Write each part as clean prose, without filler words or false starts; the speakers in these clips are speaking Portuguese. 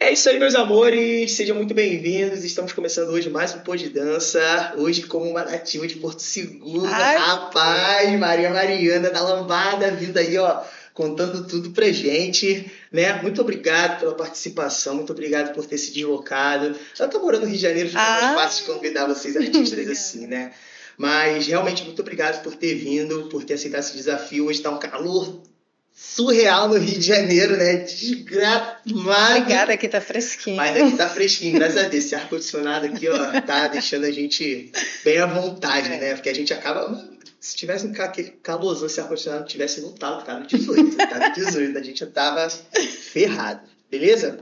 É isso aí, meus amores. Sejam muito bem-vindos. Estamos começando hoje mais um Pô de Dança. Hoje como uma nativa de Porto Seguro. Ai, Rapaz, Maria Mariana da Lambada vindo aí, ó, contando tudo pra gente, né? Muito obrigado pela participação, muito obrigado por ter se deslocado. Já tô morando no Rio de Janeiro, fica mais ah, fácil de convidar vocês artistas assim, né? Mas realmente muito obrigado por ter vindo, por ter aceitado esse desafio. Hoje tá um calor surreal no Rio de Janeiro, né? Desgramado. obrigada, aqui tá fresquinho. Mas aqui tá fresquinho, graças a Deus. Esse ar-condicionado aqui, ó, tá deixando a gente bem à vontade, né? Porque a gente acaba. Se tivesse aquele calorzão, se o ar-condicionado tivesse, não tava, tá no 18. Tá no 18, a gente já tava ferrado. Beleza?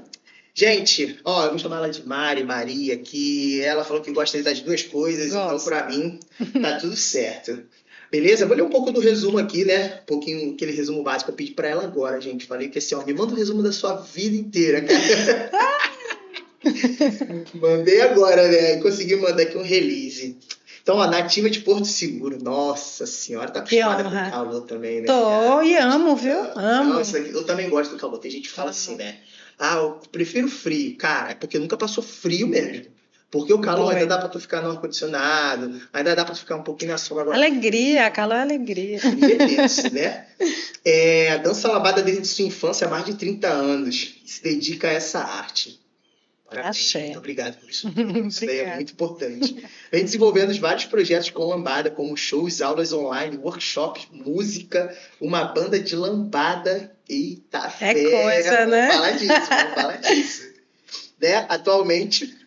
Gente, ó, eu vou chamar ela de Mari, Maria, que ela falou que gosta das duas coisas, então Gosto. pra mim tá tudo certo. Beleza? Vou ler um pouco do resumo aqui, né? Um pouquinho, aquele resumo básico. Eu pedi pra ela agora, gente. Falei que assim, ó, me manda um resumo da sua vida inteira, cara. Mandei agora, né? Consegui mandar aqui um release. Então, ó, nativa de Porto Seguro. Nossa senhora, tá Que acostumada com honra. calor também, né? Tô e amo, viu? Não, Amo. isso aqui, eu também gosto do calor. Tem gente que fala assim, né? Ah, eu prefiro frio. Cara, é porque nunca passou frio mesmo. Porque o calor ainda Dói. dá pra tu ficar no ar-condicionado, ainda dá pra tu ficar um pouquinho na sombra. Agora, Alegria, calor é alegria. frio é tenso, né? É, a dança lambada desde sua infância há mais de 30 anos e se dedica a essa arte. Parabéns, Axé. muito obrigado por isso tudo. Isso daí é Obrigada. muito importante. Vem desenvolvendo vários projetos com lambada, como shows, aulas online, workshops, música, uma banda de lambada. Eita É fera! coisa, Vamos né? falar disso, vamos falar disso. Né? Atualmente,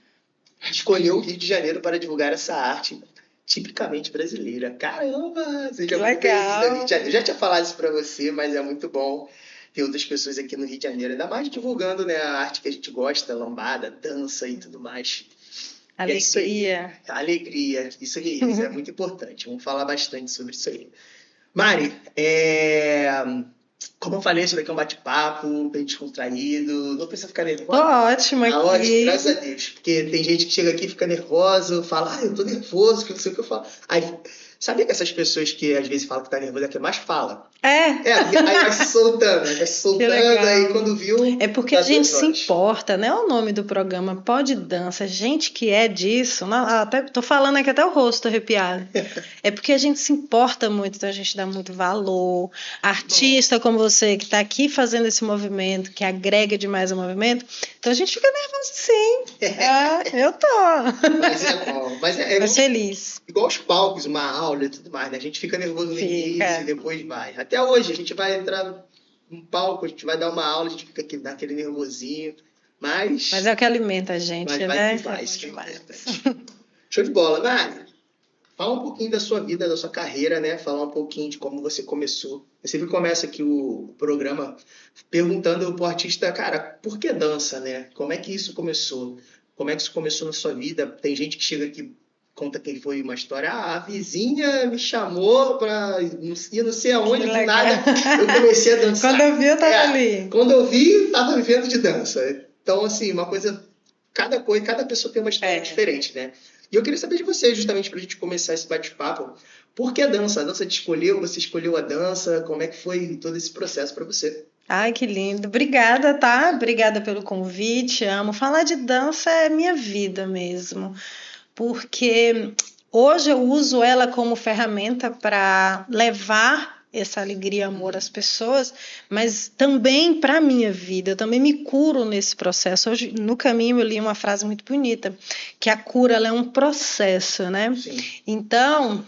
escolheu o Rio de Janeiro para divulgar essa arte tipicamente brasileira. Caramba, seja Que muito bem-vinda, Rio legal. de Janeiro. Eu já tinha falado isso para você, mas é muito bom ter outras pessoas aqui no Rio de Janeiro, ainda mais divulgando, né, a arte que a gente gosta, lambada, dança e tudo mais. E é isso aí. Alegria. Alegria, isso aí, isso é muito importante. Vamos falar bastante sobre isso aí. Mari, como eu falei, isso daqui é um bate-papo, bem descontraído, não precisa ficar Tô nervosa. ótima Tá ótimo, aqui. graças a Deus. Porque tem gente que chega aqui e fica nervosa, fala, eu tô nervoso, que não sei o que eu falo. Aí, sabia que essas pessoas que às vezes falam que tá nervoso é que mais fala? É, Porque aí vai se soltando, que aí legal. quando viu, É porque tá a gente 2 se horas. importa, né? O nome do programa Pode Dança. Gente que é disso, até tô falando aqui até o rosto arrepiado. É porque a gente se importa muito, então a gente dá muito valor. Artista como você que está aqui fazendo esse movimento, que agrega demais ao movimento, então a gente fica nervoso sim. Ah, eu tô. Mas é bom. Mas Mas feliz. igual os palcos, uma aula e tudo mais, né? A gente fica nervoso no início e Fica. depois vai. Até hoje, a gente vai entrar num palco, a gente vai dar uma aula, a gente fica aqui, dá aquele nervosinho. Mas Mas é o que alimenta a gente, vai né? que vai, É bom isso que é demais. importante. Show de bola, Mari. Fala um pouquinho da sua vida, da sua carreira, né? Falar um pouquinho de como você começou. Eu sempre começo aqui o programa perguntando pro artista, cara, por que dança, né? Como é que isso começou? Como é que isso começou na sua vida? Tem gente que chega aqui, conta que foi uma história, a vizinha me chamou pra ir não sei Que aonde, do legal. nada eu comecei a dançar. Quando eu vi, eu tava É, ali. quando eu vi, tava vivendo de dança. Então, assim, uma coisa, cada pessoa tem uma história É. diferente, né? E eu queria saber de você, justamente pra gente começar esse bate-papo, por que a dança? A dança te escolheu? Você escolheu a dança? Como é que foi todo esse processo pra você? Ai, que lindo. Obrigada, tá? Obrigada pelo convite. Amo. Falar de dança é minha vida mesmo, porque hoje eu uso ela como ferramenta para levar essa alegria e amor às pessoas, mas também para a minha vida. Eu também me curo nesse processo. Hoje, no caminho, eu li uma frase muito bonita, que a cura ela é um processo, né? Sim. Então,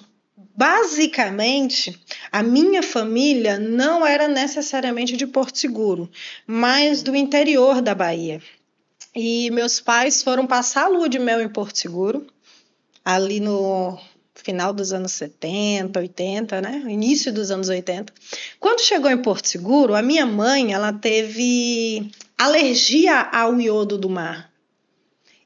basicamente, a minha família não era necessariamente de Porto Seguro, mas do interior da Bahia. E meus pais foram passar a lua de mel em Porto Seguro, ali no final dos anos 70, 80, né? Início dos anos 80. Quando chegou em Porto Seguro, a minha mãe, ela teve alergia ao iodo do mar.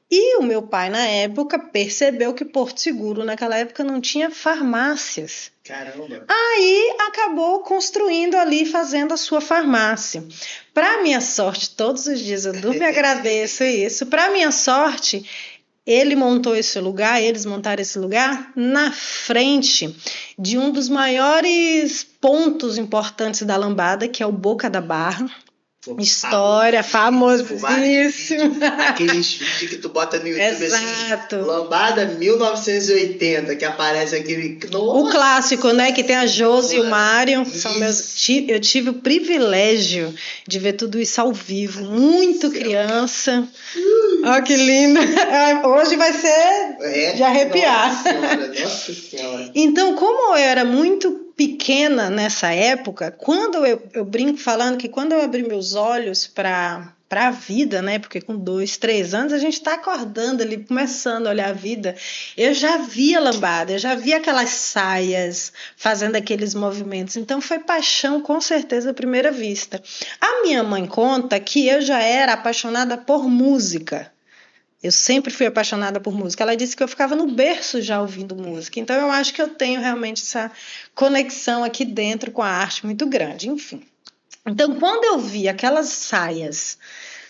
E o meu pai, na época, percebeu que Porto Seguro, naquela época, não tinha farmácias. Caramba. Aí acabou construindo ali, fazendo a sua farmácia. Para minha sorte, todos os dias eu durmo e agradeço isso. Para minha sorte, ele montou esse lugar, eles montaram esse lugar na frente de um dos maiores pontos importantes da Lambada, que é o Boca da Barra. História, famosíssimo. Aqueles vídeos que tu bota no YouTube. Exato. Assim, Lambada 1980, que aparece aquele... Nossa, o clássico, né? Que tem a Josi e o Mário. Isso. Eu tive o privilégio de ver tudo isso ao vivo. Muito criança. Olha que lindo. Hoje vai ser de arrepiar. Nossa Senhora. Então, como eu era muito pequena nessa época, quando eu brinco falando que quando eu abri meus olhos para a vida, né? Porque com 2, 3 anos a gente está acordando ali, começando a olhar a vida. Eu já via lambada, eu já via aquelas saias fazendo aqueles movimentos. Então foi paixão, com certeza, à primeira vista. A minha mãe conta que eu já era apaixonada por música. Eu sempre fui apaixonada por música. Ela disse que eu ficava no berço já ouvindo música. Então eu acho que eu tenho realmente essa conexão aqui dentro com a arte muito grande. Enfim. Então quando eu vi aquelas saias,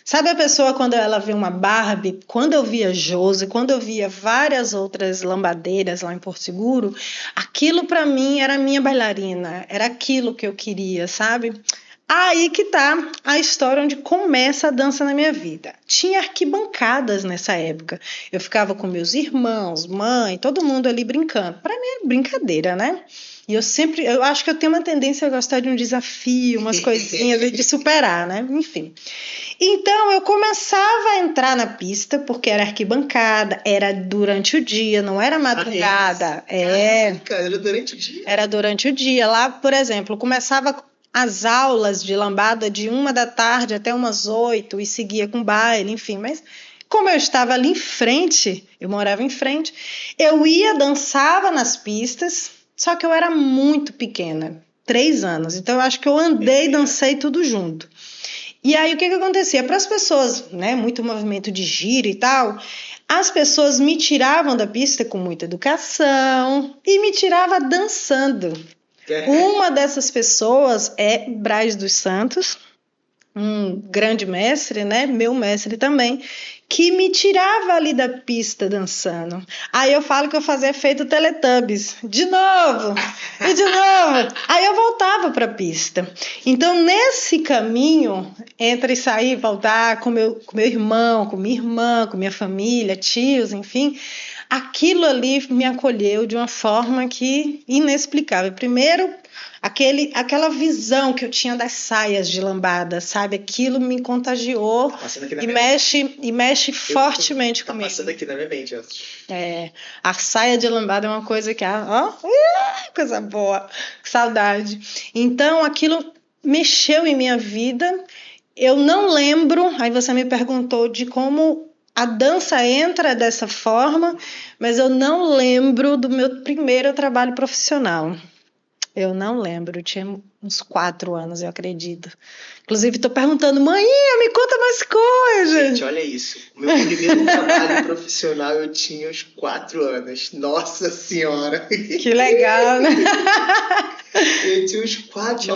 sabe a pessoa quando ela vê uma Barbie, quando eu via Josi, quando eu via várias outras lambadeiras lá em Porto Seguro, aquilo para mim era a minha bailarina, era aquilo que eu queria, sabe? Aí que tá a história onde começa a dança na minha vida. Tinha arquibancadas nessa época. Eu ficava com meus irmãos, mãe, todo mundo ali brincando. Para mim é brincadeira, né? E eu acho que eu tenho uma tendência a gostar de um desafio, umas coisinhas de superar, né? Enfim. Então eu começava a entrar na pista, porque era arquibancada, era durante o dia, não era madrugada. Caraca, era durante o dia? Era durante o dia. Lá, por exemplo, começava as aulas de lambada de 1 da tarde até umas 8 e seguia com baile, enfim, mas como eu estava ali em frente, eu morava em frente, eu ia, dançava nas pistas, só que eu era muito pequena, 3 anos, então eu acho que eu andei e dancei tudo junto. E aí o que acontecia? Para as pessoas, né, muito movimento de giro e tal, as pessoas me tiravam da pista com muita educação e me tirava dançando. Uma dessas pessoas é Braz dos Santos, um grande mestre, né? Meu mestre também, que me tirava ali da pista dançando. Aí eu falo que eu fazia efeito Teletubbies, de novo, e de novo. Aí eu voltava para a pista. Então, nesse caminho, entre sair e voltar com meu irmão, com minha irmã, com minha família, tios, enfim, aquilo ali me acolheu de uma forma que inexplicável. Primeiro, aquela visão que eu tinha das saias de lambada, sabe? Aquilo me contagiou e mexe fortemente comigo. Tá passando aqui na minha mente. A saia de lambada é uma coisa que... coisa boa, saudade. Então, aquilo mexeu em minha vida. Eu não lembro, aí você me perguntou de como a dança entra dessa forma, mas eu não lembro do meu primeiro trabalho profissional. Eu não lembro, eu tinha uns 4 anos, eu acredito. Inclusive, estou perguntando, mãe, me conta mais coisas. Gente, olha isso. O meu primeiro trabalho profissional eu tinha uns 4 anos. Nossa Senhora! Que legal, né? Eu tinha uns 4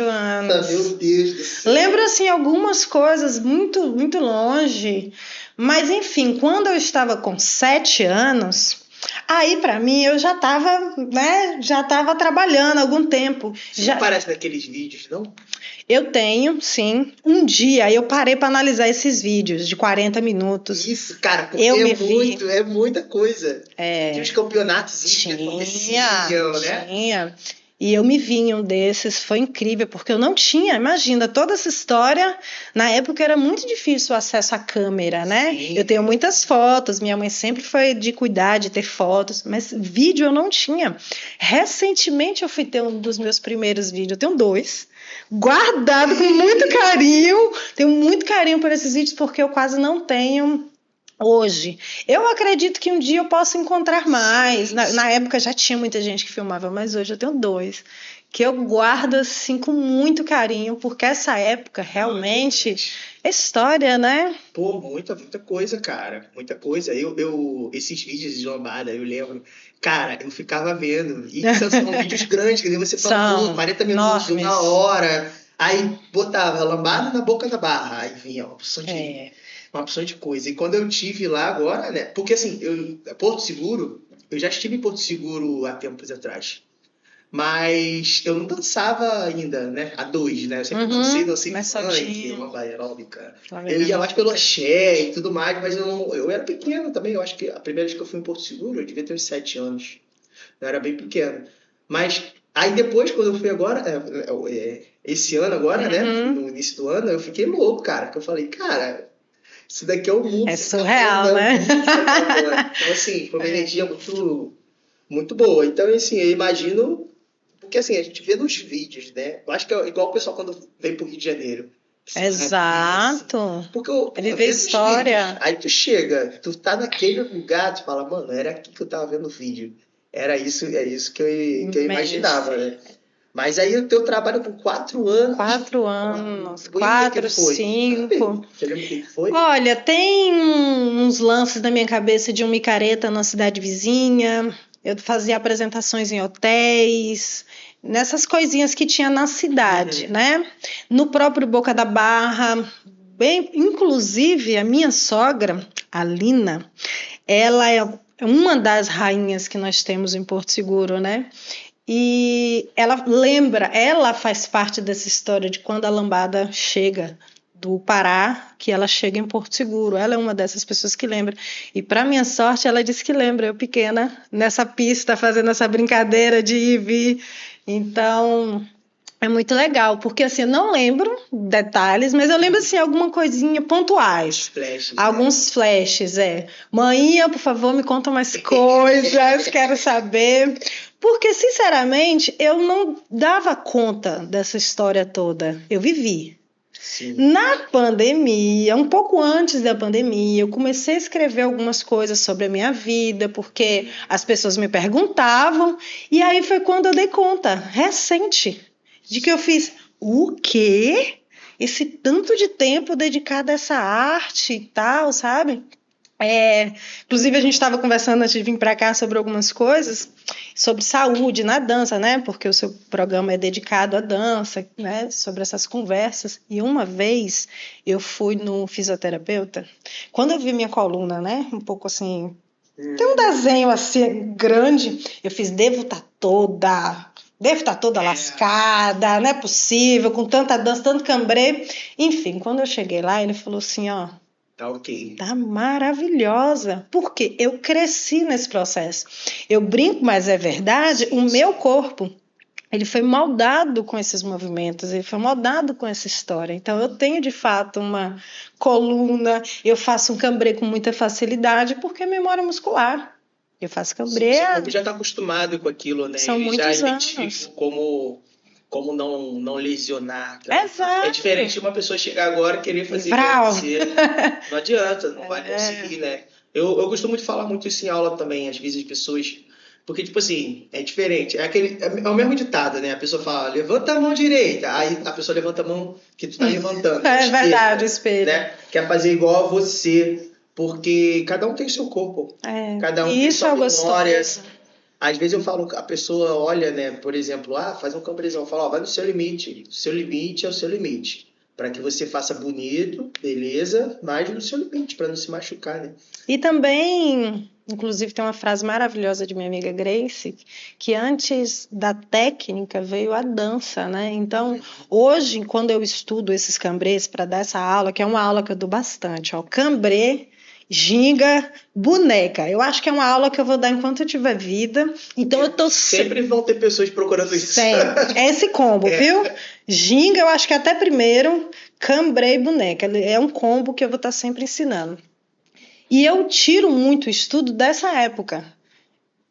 anos. Meu Deus do céu. Lembro, assim, algumas coisas muito, muito longe. Mas, enfim, quando eu estava com 7 anos... Aí, para mim, eu já estava trabalhando há algum tempo. Você já aparece naqueles vídeos, não? Eu tenho, sim. Um dia eu parei para analisar esses vídeos de 40 minutos. Isso, cara, porque é muita coisa. Tinha os campeonatos que aconteciam, né? Tinha. E eu me vi em um desses, foi incrível, porque eu não tinha, imagina, toda essa história, na época era muito difícil o acesso à câmera, né? Sim. Eu tenho muitas fotos, minha mãe sempre foi de cuidar, de ter fotos, mas vídeo eu não tinha. Recentemente eu fui ter um dos meus primeiros vídeos, eu tenho 2, guardado com muito carinho, tenho muito carinho por esses vídeos, porque eu quase não tenho... Hoje, eu acredito que um dia eu possa encontrar mais. Na época já tinha muita gente que filmava, mas hoje eu tenho 2 que eu guardo assim com muito carinho, porque essa época realmente é história, né? Pô, muita coisa, cara, muita coisa. Esses vídeos de lambada, eu lembro, cara, eu ficava vendo, e são vídeos grandes, que você fala, 40 minutos, enormes. 1 hora, aí botava lambada na boca da barra, aí vinha uma opção de coisa. E quando eu tive lá agora, né? Porque assim, Porto Seguro, eu já estive em Porto Seguro há tempos atrás. Mas eu não dançava ainda, né? A dois, né? Eu sempre dancei mas funk, uma baile aeróbica. Tá Eu vendo? ia mais pelo axé e tudo mais, mas eu era pequeno também. Eu acho que a primeira vez que eu fui em Porto Seguro, eu devia ter uns 7 anos. Eu era bem pequeno. Mas aí depois, quando eu fui agora, esse ano agora, né? No início do ano, eu fiquei louco, cara. Porque eu falei, cara, isso daqui é o mundo. É Você tá surreal, né? agora. Então, assim, foi uma energia muito, muito boa. Então, assim, eu imagino. Porque, assim, a gente vê nos vídeos, né? Eu acho que é igual o pessoal quando vem pro Rio de Janeiro. Exato. Porque eu Ele vê vê nos vídeos. história. Aí tu chega, tu tá naquele lugar, tu fala, mano, era aqui que eu tava vendo o vídeo. É isso que eu imaginava, Mesmo. né? Mas aí o teu trabalho com 4 anos. 4 anos, O que 4, foi? 5. Você lembra o que foi? Olha, tem uns lances na minha cabeça de uma micareta na cidade vizinha. Eu fazia apresentações em hotéis, nessas coisinhas que tinha na cidade, né? No próprio Boca da Barra. Bem, inclusive, a minha sogra, a Lina, ela é uma das rainhas que nós temos em Porto Seguro, né? E ela faz parte dessa história de quando a lambada chega do Pará, que ela chega em Porto Seguro. Ela é uma dessas pessoas que lembra. E para minha sorte, ela disse que lembra, eu pequena, nessa pista, fazendo essa brincadeira de ir e vir. Então, é muito legal, porque assim, eu não lembro detalhes, mas eu lembro assim, alguma coisinha pontuais. Flashes, Alguns flashes, Mãinha, por favor, me conta mais coisas, quero saber. Porque, sinceramente, eu não dava conta dessa história toda. Eu vivi. Sim. Na pandemia, um pouco antes da pandemia, eu comecei a escrever algumas coisas sobre a minha vida, porque as pessoas me perguntavam, e aí foi quando eu dei conta, recente, de que eu fiz o quê? Esse tanto de tempo dedicado a essa arte e tal, sabe? Inclusive, a gente estava conversando antes de vir para cá sobre algumas coisas, sobre saúde na dança, né? Porque o seu programa é dedicado à dança, né? Sobre essas conversas. E uma vez eu fui no fisioterapeuta, quando eu vi minha coluna, né? Um pouco assim. Tem um desenho assim grande, eu fiz, devo estar toda lascada, não é possível, com tanta dança, tanto cambrê. Enfim, quando eu cheguei lá, ele falou assim, ó, Tá ok. tá maravilhosa, porque eu cresci nesse processo. Eu brinco, mas é verdade, o meu corpo, ele foi moldado com esses movimentos, ele foi moldado com essa história. Então, eu tenho, de fato, uma coluna, eu faço um cambrê com muita facilidade, porque é memória muscular. Eu faço cambrê... Seu corpo já está acostumado com aquilo, né? São Ele já muitos identifica anos. como não lesionar. Tá? Exato. É diferente de uma pessoa chegar agora e querer fazer Vral. você. Não adianta, não vai conseguir, né? Eu costumo falar muito isso em aula também, às vezes as pessoas... Porque, tipo assim, é diferente. É o mesmo ditado, né? A pessoa fala, levanta a mão direita. Aí a pessoa levanta a mão que tu tá levantando. É esquerda, verdade, o espelho. né? Quer fazer igual a você. Porque cada um tem o seu corpo. Cada um tem Isso sua é memória. gostoso. Às vezes eu falo, a pessoa olha, né? Por exemplo, faz um cambrezão. Fala, vai no seu limite. O seu limite é o seu limite. Para que você faça bonito, beleza, mas no seu limite, para não se machucar, né? E também, inclusive, tem uma frase maravilhosa de minha amiga Grace, que antes da técnica veio a dança, né? Então, hoje, quando eu estudo esses cambrês para dar essa aula, que é uma aula que eu dou bastante, cambrê, ginga, boneca. Eu acho que é uma aula que eu vou dar enquanto eu tiver vida. Então, eu tô sempre vão ter pessoas procurando isso. Sempre. É esse combo, viu? Ginga, eu acho que até primeiro, cambrê e boneca. É um combo que eu vou estar sempre ensinando. E eu tiro muito estudo dessa época,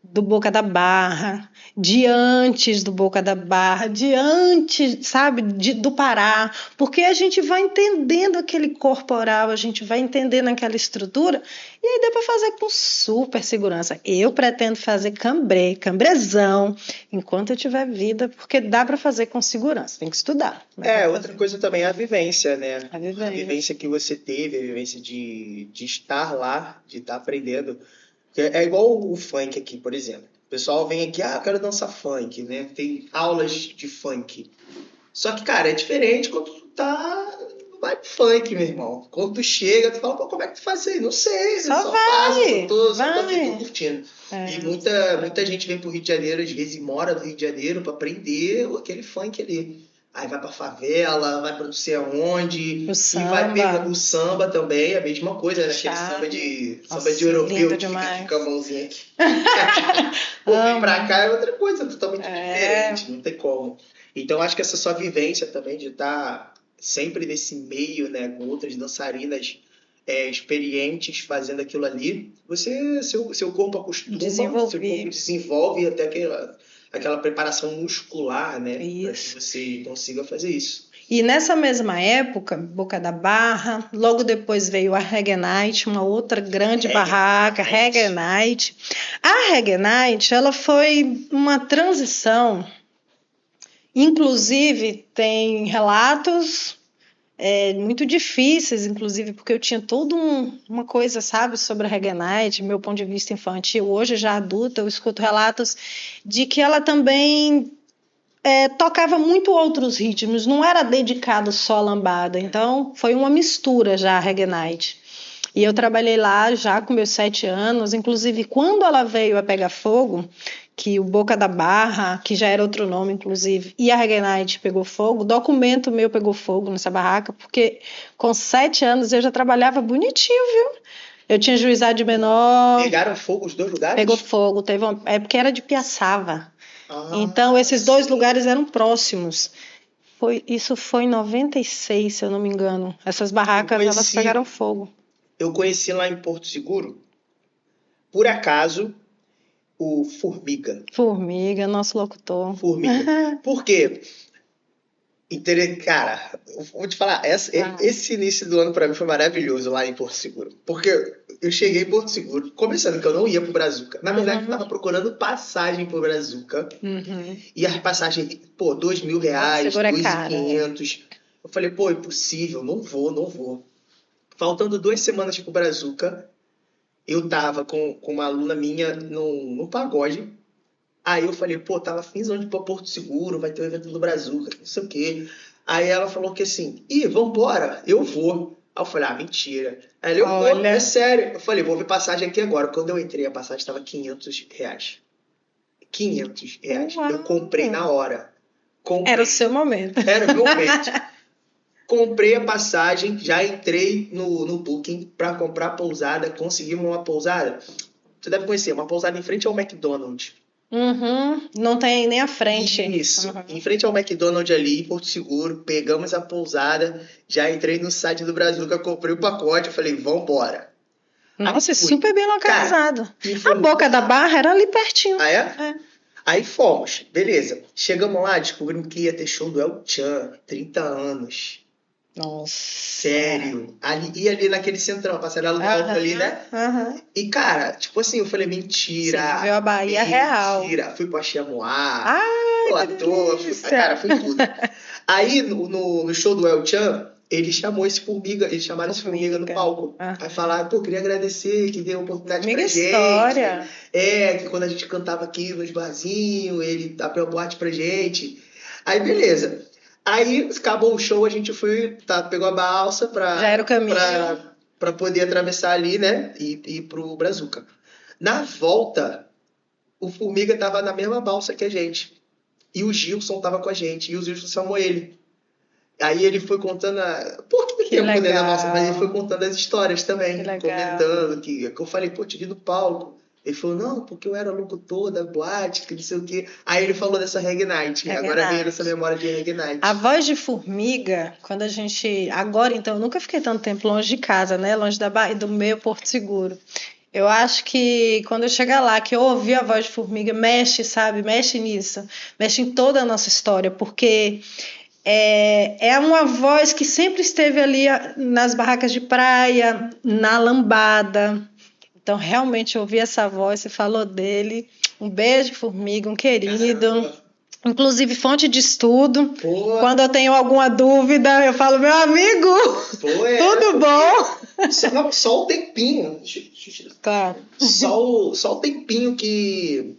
do Boca da Barra, de antes do Boca da Barra, de antes, sabe, do Pará, porque a gente vai entendendo aquele corporal, a gente vai entendendo aquela estrutura, e aí dá para fazer com super segurança. Eu pretendo fazer cambrezão, enquanto eu tiver vida, porque dá para fazer com segurança, tem que estudar. Outra coisa também é a vivência, né? A vivência que você teve, a vivência de estar lá, de estar aprendendo. É igual o funk aqui, por exemplo. O pessoal vem aqui, eu quero dançar funk, né? Tem aulas de funk. Só que, cara, é diferente quando tu tá vai pro funk, meu irmão. Quando tu chega, tu fala, pô, como é que tu faz isso aí? Não sei, Só faço, vai, só tô aqui, tô vai. curtindo. É. E muita gente vem pro Rio de Janeiro, às vezes mora no Rio de Janeiro pra aprender aquele funk ali. Aí vai pra favela, vai pra não sei aonde, O e vai pegando samba, o samba também, a mesma coisa, né? Aquele charme. samba de Nossa, europeu lindo que fica aqui com a demais. mãozinha aqui. Pô, vem pra Amo. cá é outra coisa, totalmente É, diferente, não tem como. Então acho que essa sua vivência também de estar sempre nesse meio, né, com outras dançarinas experientes fazendo aquilo ali, seu corpo acostuma, seu corpo desenvolvi desenvolve até aquela preparação muscular, né, para que isso. você consiga fazer isso. E nessa mesma época, Boca da Barra, logo depois veio a Reggae Night, uma outra grande barraca, Reggae Night. A Reggae Night, ela foi uma transição, inclusive tem relatos muito difíceis, inclusive, porque eu tinha toda uma coisa, sabe, sobre a Reggae Night, meu ponto de vista infantil. Hoje, já adulta, eu escuto relatos de que ela também tocava muito outros ritmos, não era dedicado só à lambada. Então, foi uma mistura já a Reggae Night. E eu trabalhei lá já com meus 7 anos, inclusive quando ela veio a pegar fogo, que o Boca da Barra, que já era outro nome, inclusive, e a Reggae Night pegou fogo, o documento meu pegou fogo nessa barraca, porque com 7 anos eu já trabalhava bonitinho, viu? Eu tinha juizado de menor. Pegaram fogo os dois lugares? Pegou fogo, porque era de Piaçava. Ah, Então, esses dois sim. lugares eram próximos. Isso foi em 96, se eu não me engano. Essas barracas, elas pegaram fogo. Eu conheci lá em Porto Seguro, por acaso, o Formiga. Formiga, nosso locutor. Formiga. Por quê? Cara, eu vou te falar, esse início do ano para mim foi maravilhoso lá em Porto Seguro. Porque eu cheguei em Porto Seguro, começando que eu não ia pro Brazuca. Na verdade, eu tava procurando passagem pro Brazuca. E as passagens, pô, R$ 2.000, Seguro é caro, 2.500. Eu falei, pô, impossível, não vou. Faltando 2 semanas pro Brazuca, eu tava com uma aluna minha no pagode. Aí eu falei, pô, tava finzão de ir pra Porto Seguro, vai ter o evento do Brazuca, não sei o quê. Aí ela falou que assim, vambora, eu vou. Aí eu falei, mentira. Aí eu vou, é sério. Eu falei, vou ver passagem aqui agora. Quando eu entrei, a passagem estava R$ 500. R$ 500. Uau. Eu comprei na hora. Era o seu momento. Era o meu momento. Comprei a passagem, já entrei no Booking para comprar a pousada, conseguimos uma pousada. Você deve conhecer, uma pousada em frente ao McDonald's. Não tem nem a frente. Isso, em frente ao McDonald's ali, em Porto Seguro, pegamos a pousada, já entrei no site do Brazuca, comprei o pacote, eu falei, vambora. Nossa, super bem localizado. Cara, a Boca da Barra era ali pertinho. Ah, é? Aí fomos, beleza. Chegamos lá, descobrimos que ia ter show do El Chan, 30 anos. Nossa. Sério. Ali naquele centrão, passarela do alto ali, né? E, cara, tipo assim, eu falei, mentira. Você viu a Bahia real. Mentira. Fui pra Chiamoá. Ai, à toa. Cara, fui tudo. Aí, no show do El Chan, ele chamou esse Formiga, eles chamaram esse Formiga no palco. Aí falaram, pô, queria agradecer que deu a oportunidade pra gente. História. Que quando a gente cantava aqui nos barzinhos, ele abriu a boate pra gente. Aí, beleza. Aí, acabou o show, a gente foi, pegou a balsa Já era o caminho. pra poder atravessar ali, né, e ir pro Brazuca. Na volta, o Formiga tava na mesma balsa que a gente. E o Gilson tava com a gente. E o Gilson chamou ele. Aí ele foi contando pouco tempo, né, na nossa, mas ele foi contando as histórias também, comentando que eu falei, pô, te vi no palco. Ele falou, não, porque eu era locutor da boate, que não sei o quê. Aí ele falou dessa Reggae Night. Agora veio essa memória de Reggae Night. A voz de Formiga, quando a gente... Agora, então, eu nunca fiquei tanto tempo longe de casa, né? Longe do meu Porto Seguro. Eu acho que quando eu chegar lá, que eu ouvi a voz de Formiga, mexe, sabe? Mexe nisso. Mexe em toda a nossa história, porque... É uma voz que sempre esteve ali nas barracas de praia, na lambada. Então, realmente, eu ouvi essa voz, você falou dele. Um beijo, Formiga, um querido. Inclusive, fonte de estudo. Pô. Quando eu tenho alguma dúvida, eu falo, meu amigo, tudo bom? Só o tempinho. Claro. Só o tempinho que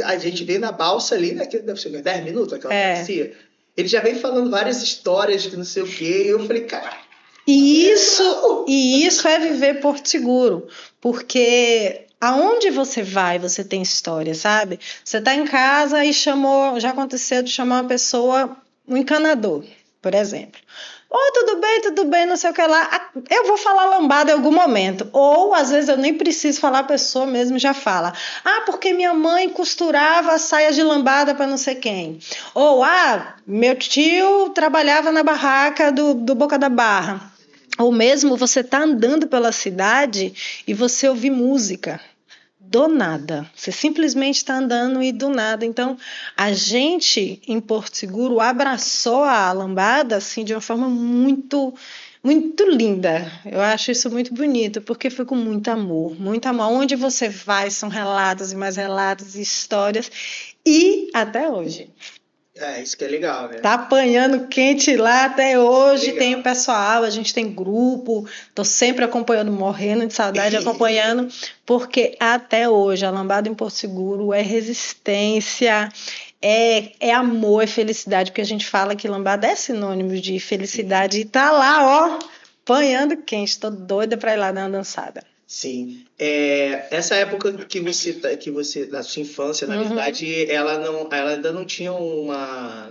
a gente veio na balsa ali, né? Que deve ser 10 minutos aquela travessia. Ele já vem falando várias histórias de não sei o quê, e eu falei, cara... E isso é viver Porto Seguro, porque aonde você vai, você tem história, sabe? Você está em casa e já aconteceu de chamar uma pessoa, um encanador, por exemplo. Oi, tudo bem, não sei o que lá. Eu vou falar lambada em algum momento. Ou, às vezes, eu nem preciso falar, a pessoa mesmo já fala. Porque minha mãe costurava saias de lambada para não sei quem. Ou, meu tio trabalhava na barraca do Boca da Barra. Ou mesmo você tá andando pela cidade e você ouvir música. Do nada. Você simplesmente está andando e do nada. Então, a gente em Porto Seguro abraçou a lambada assim, de uma forma muito, muito linda. Eu acho isso muito bonito, porque foi com muito amor. Muito amor. Onde você vai, são relatos e mais relatos e histórias. E até hoje. Isso que é legal, né? Tá apanhando quente lá até hoje, tem o pessoal, a gente tem grupo, tô sempre acompanhando, morrendo de saudade, acompanhando, porque até hoje a lambada em Porto Seguro é resistência, é amor, é felicidade, porque a gente fala que lambada é sinônimo de felicidade, e tá lá, ó, apanhando quente, tô doida pra ir lá dar uma dançada. Sim. Essa época que você na sua infância, na verdade, ela ainda não tinha uma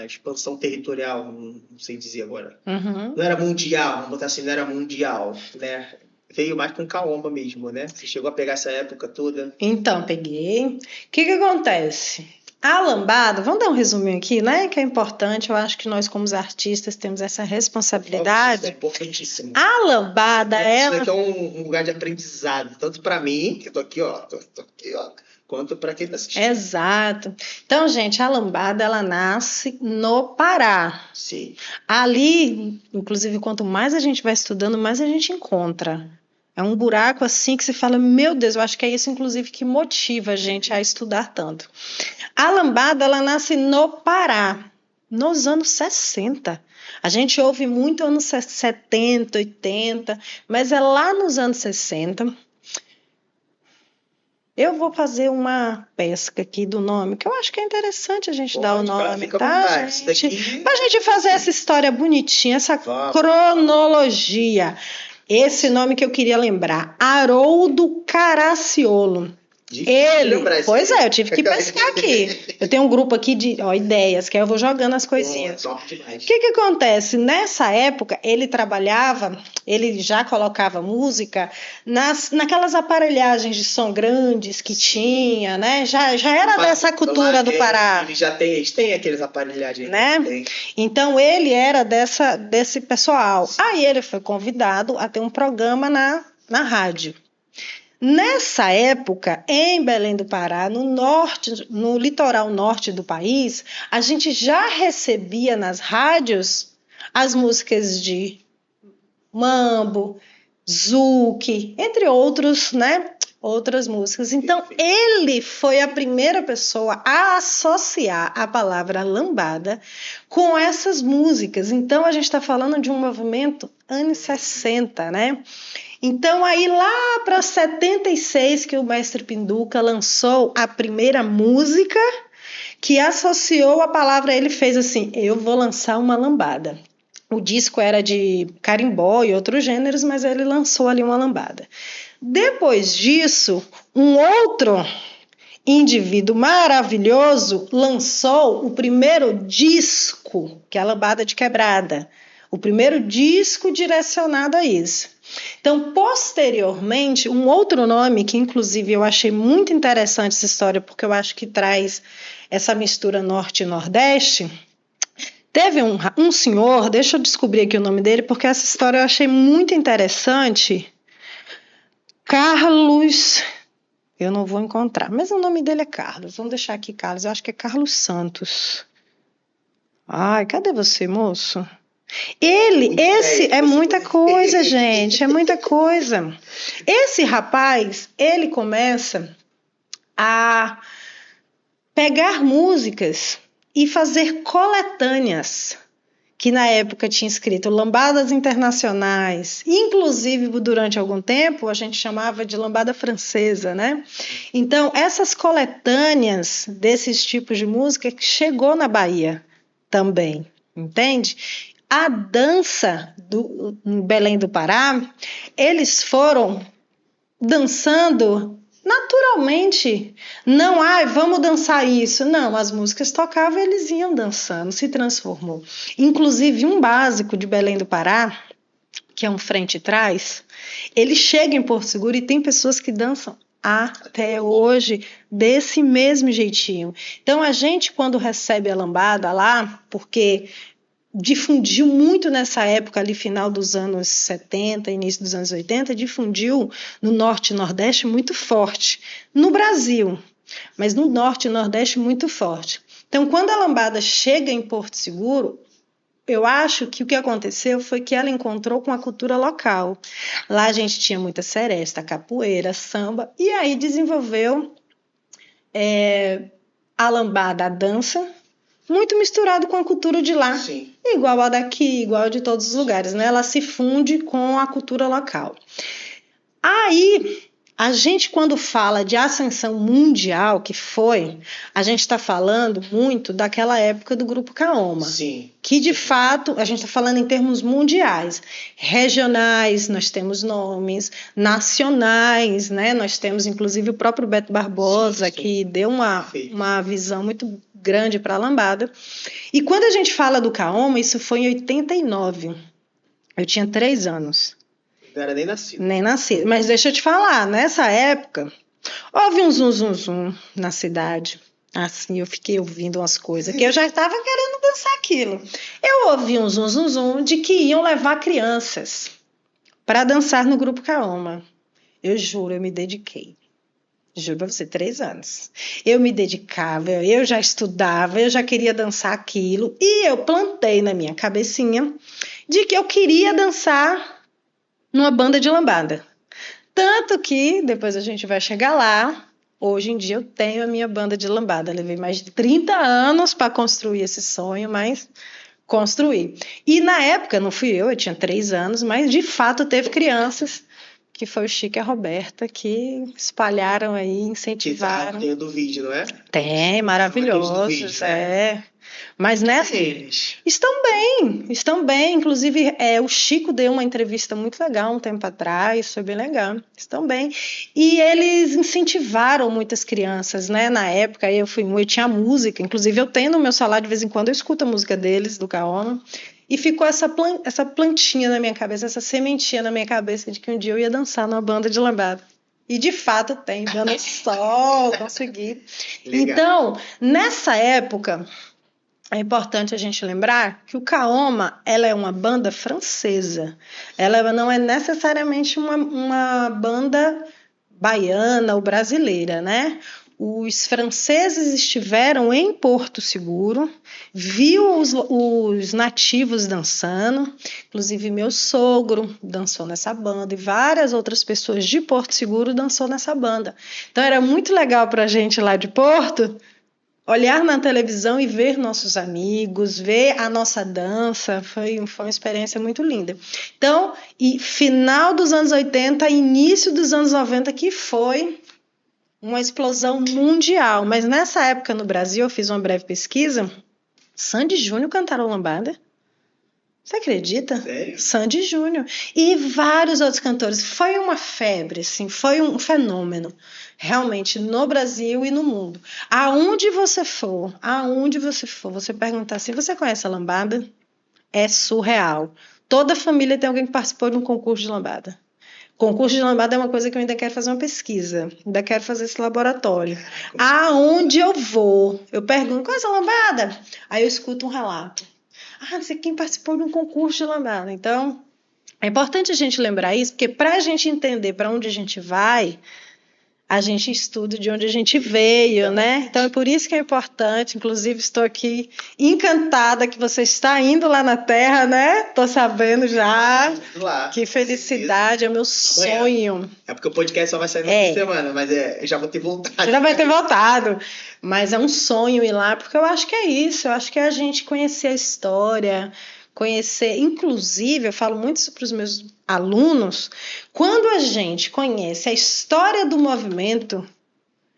expansão territorial, não sei dizer agora. Não era mundial, vamos botar assim, não era mundial, né? Veio mais com caomba mesmo, né? Você chegou a pegar essa época toda? Então, peguei. O que acontece? A lambada, vamos dar um resuminho aqui, né? Que é importante, eu acho que nós, como artistas, temos essa responsabilidade. Isso é importantíssimo. A lambada, Isso daqui é um lugar de aprendizado, tanto para mim, que eu tô aqui, ó, quanto para quem tá assistindo. Exato. Então, gente, a lambada, ela nasce no Pará. Sim. Ali, inclusive, quanto mais a gente vai estudando, mais a gente encontra. É um buraco assim que você fala, meu Deus, eu acho que é isso, inclusive, que motiva a gente a estudar tanto. A lambada, ela nasce no Pará, nos anos 60. A gente ouve muito anos 70, 80, mas é lá nos anos 60. Eu vou fazer uma pesca aqui do nome, que eu acho que é interessante a gente dar o nome, tá, gente? Pra gente fazer essa história bonitinha, essa cronologia. Esse nome que eu queria lembrar, Haroldo Caraciolo. Pois é, eu tive que pescar aqui. Eu tenho um grupo aqui de ideias, que aí eu vou jogando as coisinhas. O que acontece? Nessa época, ele trabalhava, ele já colocava música naquelas aparelhagens de som grandes que tinha, né? Já era dessa cultura do Pará. Eles têm aqueles aparelhagens. Né? Então, ele era desse pessoal. Aí ele foi convidado a ter um programa na rádio. Nessa época, em Belém do Pará, no litoral norte do país, a gente já recebia nas rádios as músicas de mambo, zouk, entre outros, né? Outras músicas. Então, ele foi a primeira pessoa a associar a palavra lambada com essas músicas. Então, a gente está falando de um movimento anos 60, né? Então, aí lá para 76 que o mestre Pinduca lançou a primeira música que associou a palavra, ele fez assim, eu vou lançar uma lambada. O disco era de carimbó e outros gêneros, mas ele lançou ali uma lambada. Depois disso, um outro indivíduo maravilhoso lançou o primeiro disco, que é a Lambada de Quebrada. O primeiro disco direcionado a isso. Então, posteriormente, um outro nome que, inclusive, eu achei muito interessante essa história, porque eu acho que traz essa mistura norte e nordeste. Teve um senhor, deixa eu descobrir aqui o nome dele, porque essa história eu achei muito interessante. Carlos, eu não vou encontrar, mas o nome dele é Carlos. Vamos deixar aqui Carlos, eu acho que é Carlos Santos. Ai, cadê você, moço? Esse é muita coisa, gente, é muita coisa. Esse rapaz, ele começa a pegar músicas e fazer coletâneas, que na época tinha escrito lambadas internacionais, inclusive durante algum tempo a gente chamava de lambada francesa, né? Então, essas coletâneas desses tipos de música chegou na Bahia. também, entende? A dança em Belém do Pará, eles foram dançando naturalmente. Não, vamos dançar isso. Não, as músicas tocavam, eles iam dançando, se transformou. Inclusive, um básico de Belém do Pará, que é um frente e trás, ele chega em Porto Seguro e tem pessoas que dançam até hoje desse mesmo jeitinho. Então, a gente, quando recebe a lambada lá, porque difundiu muito nessa época, ali final dos anos 70, início dos anos 80, difundiu no Norte e Nordeste muito forte. No Brasil, mas no Norte e Nordeste muito forte. Então, quando a lambada chega em Porto Seguro, eu acho que o que aconteceu foi que ela encontrou com a cultura local. Lá a gente tinha muita seresta, capoeira, samba, e aí desenvolveu a lambada, a dança, muito misturado com a cultura de lá. Sim. Igual a daqui, igual a de todos os lugares, né? Ela se funde com a cultura local. Aí, a gente, quando fala de ascensão mundial, que foi, a gente está falando muito daquela época do Grupo Kaoma. Sim. Que, de fato, a gente está falando em termos mundiais. Regionais, nós temos nomes. Nacionais, né? Nós temos, inclusive, o próprio Beto Barbosa, sim. Que deu uma visão muito grande para a lambada. E quando a gente fala do Kaoma, isso foi em 89. Eu tinha 3 anos. Não era nem nascido. Nem nascido. Mas deixa eu te falar, nessa época, houve um zum na cidade. Assim, eu fiquei ouvindo umas coisas que eu já estava querendo dançar aquilo. Eu ouvi um zum de que iam levar crianças para dançar no Grupo Kaoma. Eu juro, eu me dediquei. Juro pra você, 3 anos. Eu me dedicava, eu já estudava, eu já queria dançar aquilo. E eu plantei na minha cabecinha de que eu queria dançar numa banda de lambada. Tanto que, depois a gente vai chegar lá, hoje em dia eu tenho a minha banda de lambada. Eu levei mais de 30 anos para construir esse sonho, mas construí. E na época, não fui eu tinha 3 anos, mas de fato teve crianças, que foi o Chico e a Roberta, que espalharam aí, incentivaram. Tem o do vídeo, não é? Tem, maravilhosos, vídeo, né? Mas nessa... Eles Estão bem. Inclusive, o Chico deu uma entrevista muito legal um tempo atrás, foi bem legal. Estão bem. E eles incentivaram muitas crianças, né? Na época, eu tinha música, inclusive eu tenho no meu celular, de vez em quando eu escuto a música deles, do Kaoma. E ficou essa plantinha na minha cabeça, essa sementinha na minha cabeça de que um dia eu ia dançar numa banda de lambada. E de fato tem, dando sol, consegui. Então, nessa época, é importante a gente lembrar que o Kaoma, ela é uma banda francesa. Ela não é necessariamente uma banda baiana ou brasileira, né? Os franceses estiveram em Porto Seguro, viu os nativos dançando, inclusive meu sogro dançou nessa banda e várias outras pessoas de Porto Seguro dançou nessa banda. Então era muito legal para a gente lá de Porto olhar na televisão e ver nossos amigos, ver a nossa dança, foi uma experiência muito linda. Então, e final dos anos 80, início dos anos 90, que foi uma explosão mundial. Mas nessa época no Brasil, eu fiz uma breve pesquisa, Sandy Júnior cantaram lambada. Você acredita? Sério? Sandy Júnior. E vários outros cantores. Foi uma febre, assim, foi um fenômeno. Realmente, no Brasil e no mundo. Aonde você for, você perguntar assim, você conhece a lambada? É surreal. Toda família tem alguém que participou de um concurso de lambada. Concurso de lambada é uma coisa que eu ainda quero fazer uma pesquisa, ainda quero fazer esse laboratório. Aonde eu vou, eu pergunto, qual é essa lambada? Aí eu escuto um relato. Não sei quem participou de um concurso de lambada. Então, é importante a gente lembrar isso, porque para a gente entender para onde a gente vai, a gente estuda de onde a gente veio, né? Então é por isso que é importante, inclusive estou aqui encantada que você está indo lá na Terra, né? Tô sabendo já. Lá. Que felicidade, é o meu sonho. É porque o podcast só vai sair no fim de semana, mas já vou ter voltado. Já vai ter voltado, mas é um sonho ir lá, porque eu acho que é isso, eu acho que é a gente conhecer a história, conhecer, inclusive, eu falo muito isso para os meus alunos, quando a gente conhece a história do movimento,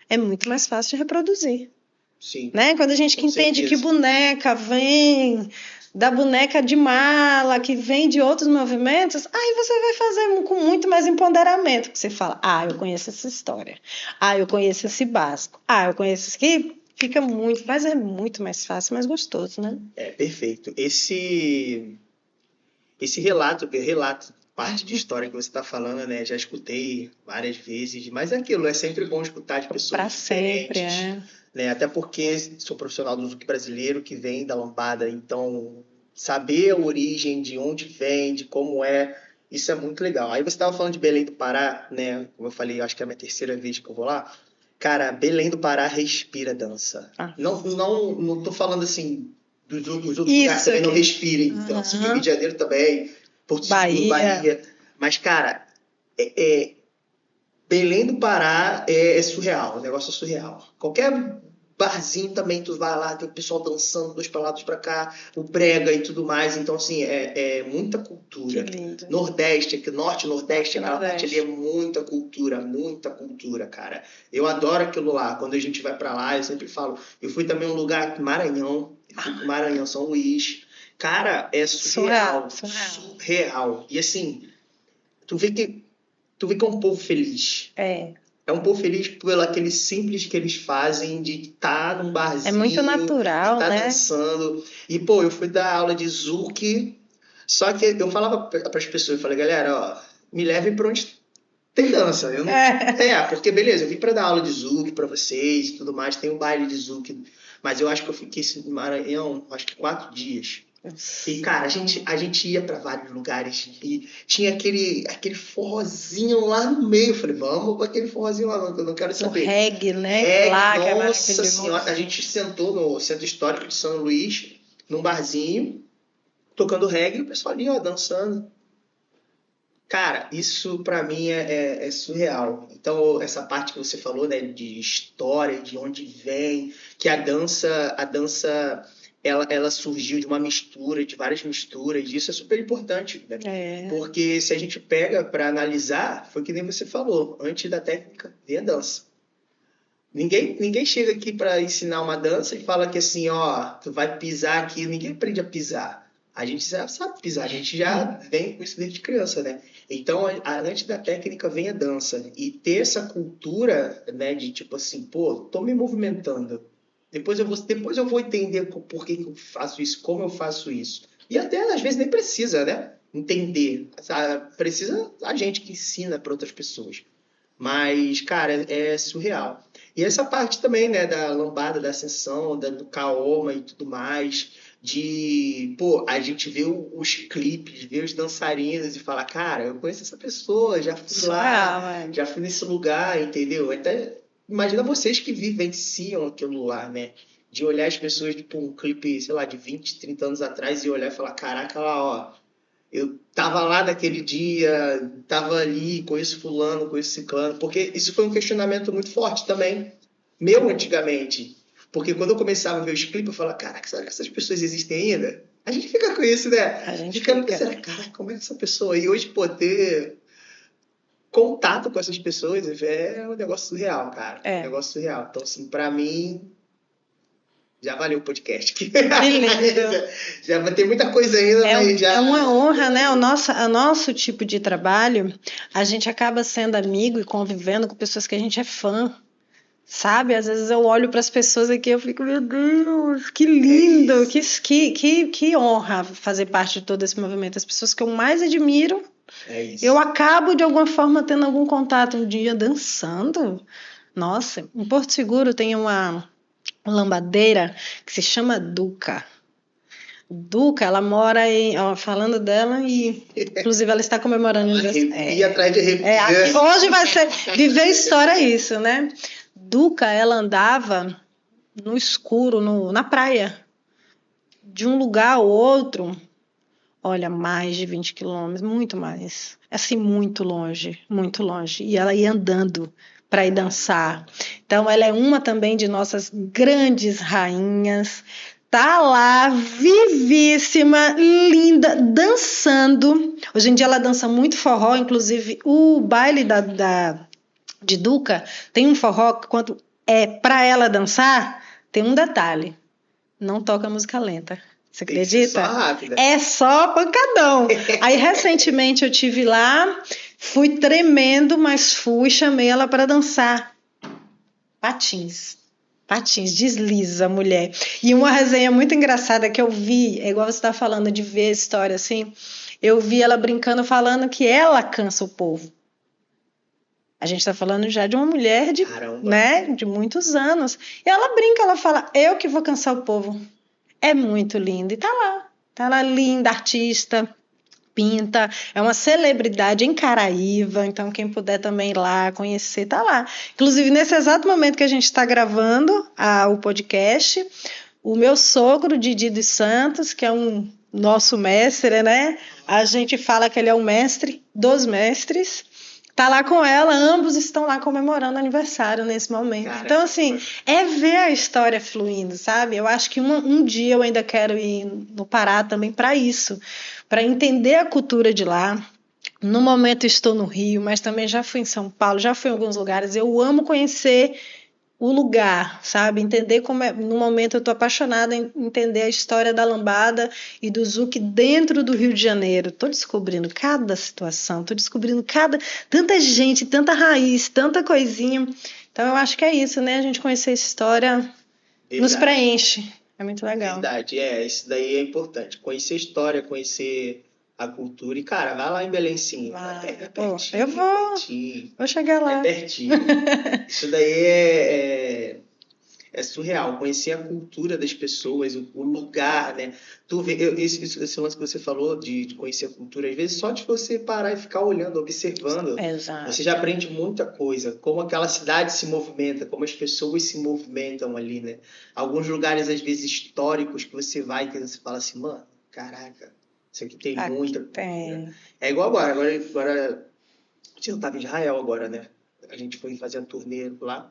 é muito mais fácil de reproduzir. Sim. Né? Quando a gente que Com entende certeza. que boneca vem da boneca de mala, que vem de outros movimentos, aí você vai fazer com muito mais empoderamento, que você fala, eu conheço essa história, eu conheço esse básico, eu conheço isso aqui, fica muito, mas é muito mais fácil, mais gostoso, né? Perfeito. Esse relato, parte de história que você está falando, né? Já escutei várias vezes, mas é aquilo, é sempre bom escutar de pessoas Para sempre, diferentes, né? Até porque sou profissional do Zouk brasileiro que vem da lambada, então saber a origem, de onde vem, de como é, isso é muito legal. Aí você estava falando de Belém do Pará, né? Como eu falei, acho que é a minha terceira vez que eu vou lá. Cara, Belém do Pará respira dança. Não tô falando assim dos outros lugares também não respirem dança. O Rio de Janeiro também, Porto Seguro, Bahia. Mas, cara, Belém do Pará é surreal, o negócio é surreal. Qualquer barzinho também, tu vai lá, tem o pessoal dançando, dois pra lá, dois pra cá, o brega e tudo mais. Então, assim, é muita cultura. Que lindo. Nordeste, Norte, Nordeste, aquela parte ali é muita cultura, cara. Eu adoro aquilo lá. Quando a gente vai pra lá, eu sempre falo. Eu fui também um lugar, Maranhão, Maranhão, São Luís. Cara, é surreal. Surreal. E assim, tu vê que é um povo feliz. É um povo feliz pelo aquele simples que eles fazem de estar num barzinho. É muito natural, de né? Dançando. E, eu fui dar aula de Zouk, só que eu falava para as pessoas, eu falei, galera, ó, me levem para onde tem dança. Eu não... porque beleza, eu vim para dar aula de Zouk para vocês e tudo mais, tem um baile de Zouk, mas eu acho que eu fiquei em Maranhão, acho que 4 dias. E, cara, a gente ia pra vários lugares e tinha aquele forrozinho lá no meio. Eu falei, vamos pra aquele forrozinho lá, eu não quero saber. O reggae, né? Nossa senhora, a gente sentou no Centro Histórico de São Luís, num barzinho, tocando reggae e o pessoal ali, ó, dançando. Cara, isso pra mim é surreal. Então, essa parte que você falou, né, de história, de onde vem, que a dança ela surgiu de uma mistura, de várias misturas, isso é super importante, né? Porque se a gente pega para analisar, foi que nem você falou, antes da técnica vem a dança. Ninguém chega aqui para ensinar uma dança e fala que assim, ó, tu vai pisar aqui, ninguém aprende a pisar. A gente já sabe pisar, a gente já vem com isso desde criança, né? Então, antes da técnica vem a dança. E ter essa cultura, né, de tipo assim, tô me movimentando. Depois eu vou entender por que eu faço isso, como eu faço isso. E até, às vezes, nem precisa, né? Entender. Precisa a gente que ensina para outras pessoas. Mas, cara, é surreal. E essa parte também, né, da lambada, da ascensão, do caoma e tudo mais, a gente vê os clipes, vê os dançarinos e fala, cara, eu conheço essa pessoa, já fui lá, já fui nesse lugar, entendeu? Até imagina vocês que vivenciam aquilo lá, né? De olhar as pessoas, tipo, um clipe, sei lá, de 20, 30 anos atrás e olhar e falar, caraca, lá, ó, eu tava lá naquele dia, tava ali, conheço fulano, conheço ciclano, porque isso foi um questionamento muito forte também, meu antigamente. Porque quando eu começava a ver os clipes, eu falava, caraca, será que essas pessoas existem ainda? A gente fica com isso, né? A gente fica. Caraca, como é essa pessoa? E hoje poder contato com essas pessoas é um negócio surreal, cara. É um negócio surreal. Então, assim, pra mim, já valeu o podcast. Que lindo. Já vai ter muita coisa ainda, mas já... É uma honra, né? O nosso tipo de trabalho, a gente acaba sendo amigo e convivendo com pessoas que a gente é fã. Sabe? Às vezes eu olho para as pessoas aqui e eu fico, meu Deus, que lindo, que honra fazer parte de todo esse movimento. As pessoas que eu mais admiro, eu acabo de alguma forma tendo algum contato um dia dançando. Nossa, em Porto Seguro tem uma lambadeira que se chama Duca. Duca, ela mora em... Ó, falando dela, e inclusive ela está comemorando... atrás de arrepio. Hoje vai ser... Viver história isso, né? Duca, ela andava no escuro, na praia, de um lugar ao outro, olha, mais de 20 quilômetros, muito mais, assim, muito longe, e ela ia andando para ir dançar. Então, ela é uma também de nossas grandes rainhas, tá lá, vivíssima, linda, dançando. Hoje em dia ela dança muito forró, inclusive o baile de Duca tem um forró que quando é para ela dançar, Tem um detalhe, não toca música lenta. Você acredita? Só rápida. É só pancadão. Aí, recentemente, eu tive lá, fui tremendo, mas fui, chamei ela para dançar. Patins, desliza a mulher. E uma resenha muito engraçada que eu vi, é igual você está falando de ver a história assim, eu vi ela brincando, falando que ela cansa o povo. A gente está falando já de uma mulher de, né, de muitos anos. E ela brinca, ela fala, eu que vou cansar o povo. É muito lindo. E tá lá linda, artista, pinta, é uma celebridade em Caraíva, então quem puder também ir lá conhecer, tá lá. Inclusive, nesse exato momento que a gente está gravando o podcast, o meu sogro, Didi dos Santos, que é um nosso mestre, né? A gente fala que ele é o mestre dos mestres, tá lá com ela, ambos estão lá comemorando aniversário nesse momento. Cara, então, assim, é ver a história fluindo, sabe? Eu acho que um dia eu ainda quero ir no Pará também para isso, para entender a cultura de lá. No momento estou no Rio, mas também já fui em São Paulo, já fui em alguns lugares. Eu amo conhecer o lugar, sabe? Entender como é. No momento eu estou apaixonada em entender a história da lambada e do zouk dentro do Rio de Janeiro. Estou descobrindo cada situação, estou descobrindo tanta gente, tanta raiz, tanta coisinha. Então eu acho que é isso, né? A gente conhecer a história nos preenche. É muito legal. Verdade, isso daí é importante. Conhecer a história, conhecer a cultura. E, cara, vai lá em Belenzinho. É pertinho. Eu vou. Vou chegar lá. É pertinho. Isso daí é surreal. Conhecer a cultura das pessoas, o lugar, né? Tu vê, esse lance que você falou de conhecer a cultura, às vezes só de você parar e ficar olhando, observando, exato, você já aprende muita coisa. Como aquela cidade se movimenta, como as pessoas se movimentam ali, né? Alguns lugares, às vezes, históricos que você vai e você fala assim, mano, caraca, isso aqui tem muita coisa. É igual agora. Agora, a gente não estava em Israel agora, né? A gente foi fazer a turnê lá.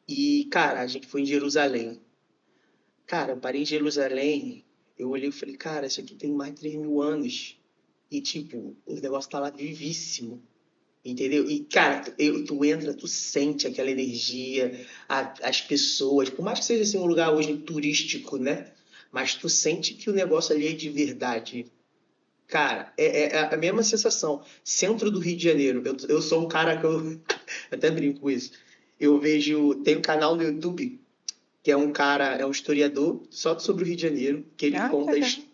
E, cara, a gente foi em Jerusalém. Cara, eu parei em Jerusalém, eu olhei e falei, cara, isso aqui tem mais de 3.000 anos. E, tipo, o negócio tá lá vivíssimo. Entendeu? E, cara, tu entra, tu sente aquela energia, as pessoas, por mais que seja assim, um lugar hoje turístico, né? Mas tu sente que o negócio ali é de verdade. Cara, é a mesma sensação. Centro do Rio de Janeiro. Eu sou um cara que eu até brinco com isso. Eu vejo, tem um canal no YouTube que é um cara, é um historiador só sobre o Rio de Janeiro, que ele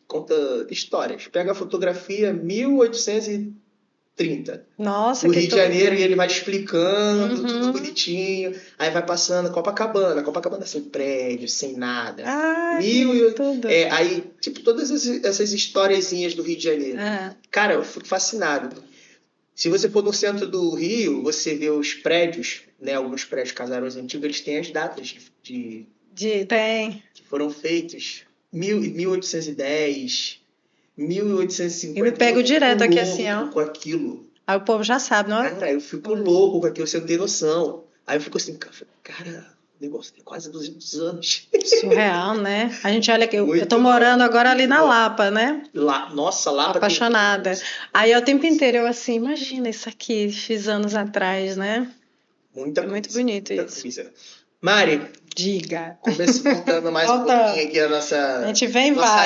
conta histórias. Pega a fotografia 1830. Nossa, o Rio de Janeiro, e ele vai explicando tudo bonitinho. Aí vai passando Copacabana sem prédio, sem nada. Tudo. Aí, tipo, todas essas historiezinhas do Rio de Janeiro. Cara, eu fico fascinado. Se você for no centro do Rio, você vê os prédios, né? Alguns prédios, casarões antigos, eles têm as datas que foram feitos. 1810, 1850. Eu me pego direto aqui assim, ó. Com aquilo. Aí o povo já sabe, não é? Cara, eu fico louco com aquilo, você não tem noção. Aí eu fico assim, cara, o negócio tem quase 200 anos. Surreal, né? A gente olha aqui, eu tô morando agora ali na Lapa, né? Nossa, Lapa. Apaixonada. Aí o tempo inteiro eu assim, imagina isso aqui, X anos atrás, né? Muito bonito isso. Coisa. Mari, diga. Voltando mais um pouquinho aqui a nossa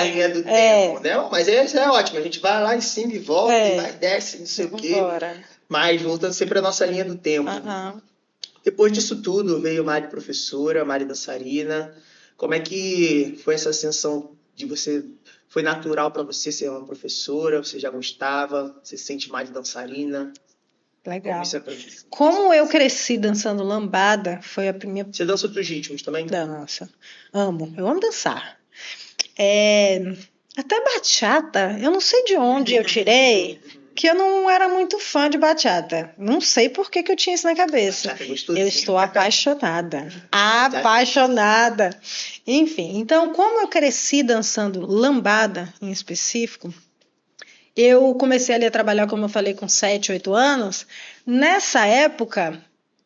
linha do tempo, né? Mas isso é ótimo, a gente vai lá em cima e volta, e vai, desce, não sei o quê. Mas voltando sempre à nossa linha do tempo. Depois disso tudo, veio Mari professora, Mari dançarina. Como é que foi essa ascensão de você? Foi natural para você ser uma professora? Você já gostava? Você se sente mais dançarina? Legal. Como eu cresci dançando lambada, foi a primeira... Você dança outros ritmos também? Dança. Amo. Eu amo dançar. Até bachata, eu não sei de onde eu tirei, que eu não era muito fã de bachata. Não sei por que eu tinha isso na cabeça. Eu estou apaixonada. Apaixonada. Enfim, então, como eu cresci dançando lambada, em específico, eu comecei ali a trabalhar, como eu falei, com 7, 8 anos. Nessa época,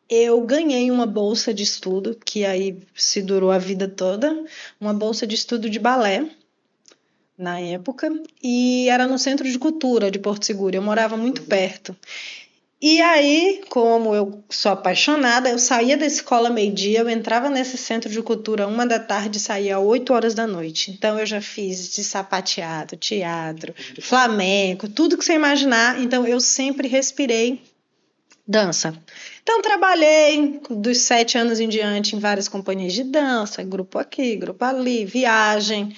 eu ganhei uma bolsa de estudo, que aí se durou a vida toda, uma bolsa de estudo de balé, na época, e era no Centro de Cultura de Porto Seguro, eu morava muito perto. E aí, como eu sou apaixonada, eu saía da escola meio-dia, eu entrava nesse centro de cultura 1 da tarde e saía às 8 horas da noite. Então eu já fiz de sapateado, teatro, flamenco, tudo que você imaginar. Então eu sempre respirei dança. Então trabalhei dos 7 anos em diante em várias companhias de dança, grupo aqui, grupo ali, viagem.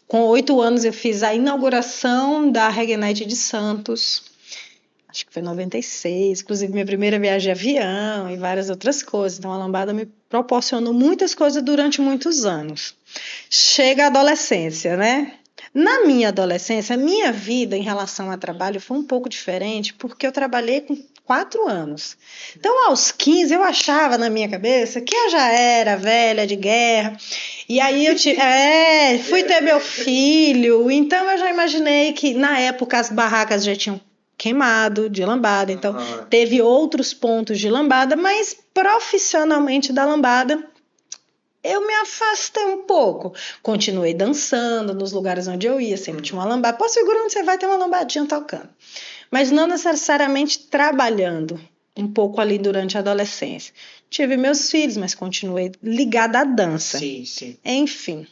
Com 8 anos eu fiz a inauguração da Reggae Night de Santos. Acho que foi em 96, inclusive minha primeira viagem de avião e várias outras coisas. Então a lambada me proporcionou muitas coisas durante muitos anos. Chega a adolescência, né? Na minha adolescência, a minha vida em relação ao trabalho foi um pouco diferente, porque eu trabalhei com 4 anos. Então, aos 15, eu achava na minha cabeça que eu já era velha de guerra. E aí fui ter meu filho. Então, eu já imaginei que na época as barracas já tinham queimado de lambada. Então, teve outros pontos de lambada, mas profissionalmente da lambada eu me afastei um pouco. Continuei dançando nos lugares onde eu ia, sempre tinha uma lambada. Pô, segura onde você vai ter uma lambadinha tocando. Mas não necessariamente trabalhando um pouco ali durante a adolescência. Tive meus filhos, mas continuei ligada à dança. Sim, sim. Enfim.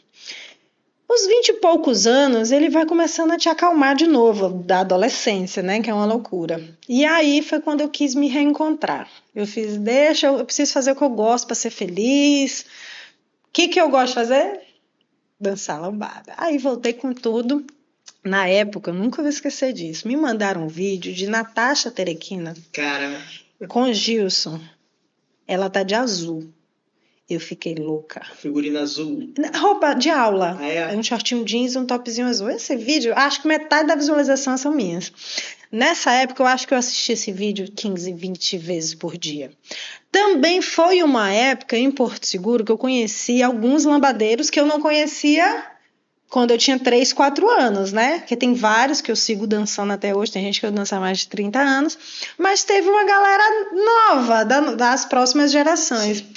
Os 20 e poucos anos, ele vai começando a te acalmar de novo, da adolescência, né? Que é uma loucura. E aí foi quando eu quis me reencontrar. Eu fiz, eu preciso fazer o que eu gosto para ser feliz. O que eu gosto de fazer? Dançar lambada. Aí voltei com tudo. Na época, eu nunca vou esquecer disso. Me mandaram um vídeo de Natasha Terequina. Cara. Com Gilson. Ela tá de azul. Eu fiquei louca. Figurina azul. Roupa de aula. Ah, é? Um shortinho jeans e um topzinho azul. Esse vídeo, acho que metade da visualização são minhas. Nessa época, eu acho que eu assisti esse vídeo 15, 20 vezes por dia. Também foi uma época em Porto Seguro que eu conheci alguns lambadeiros que eu não conhecia quando eu tinha 3, 4 anos, né? Porque tem vários que eu sigo dançando até hoje, tem gente que eu danço há mais de 30 anos, mas teve uma galera nova, das próximas gerações. Sim.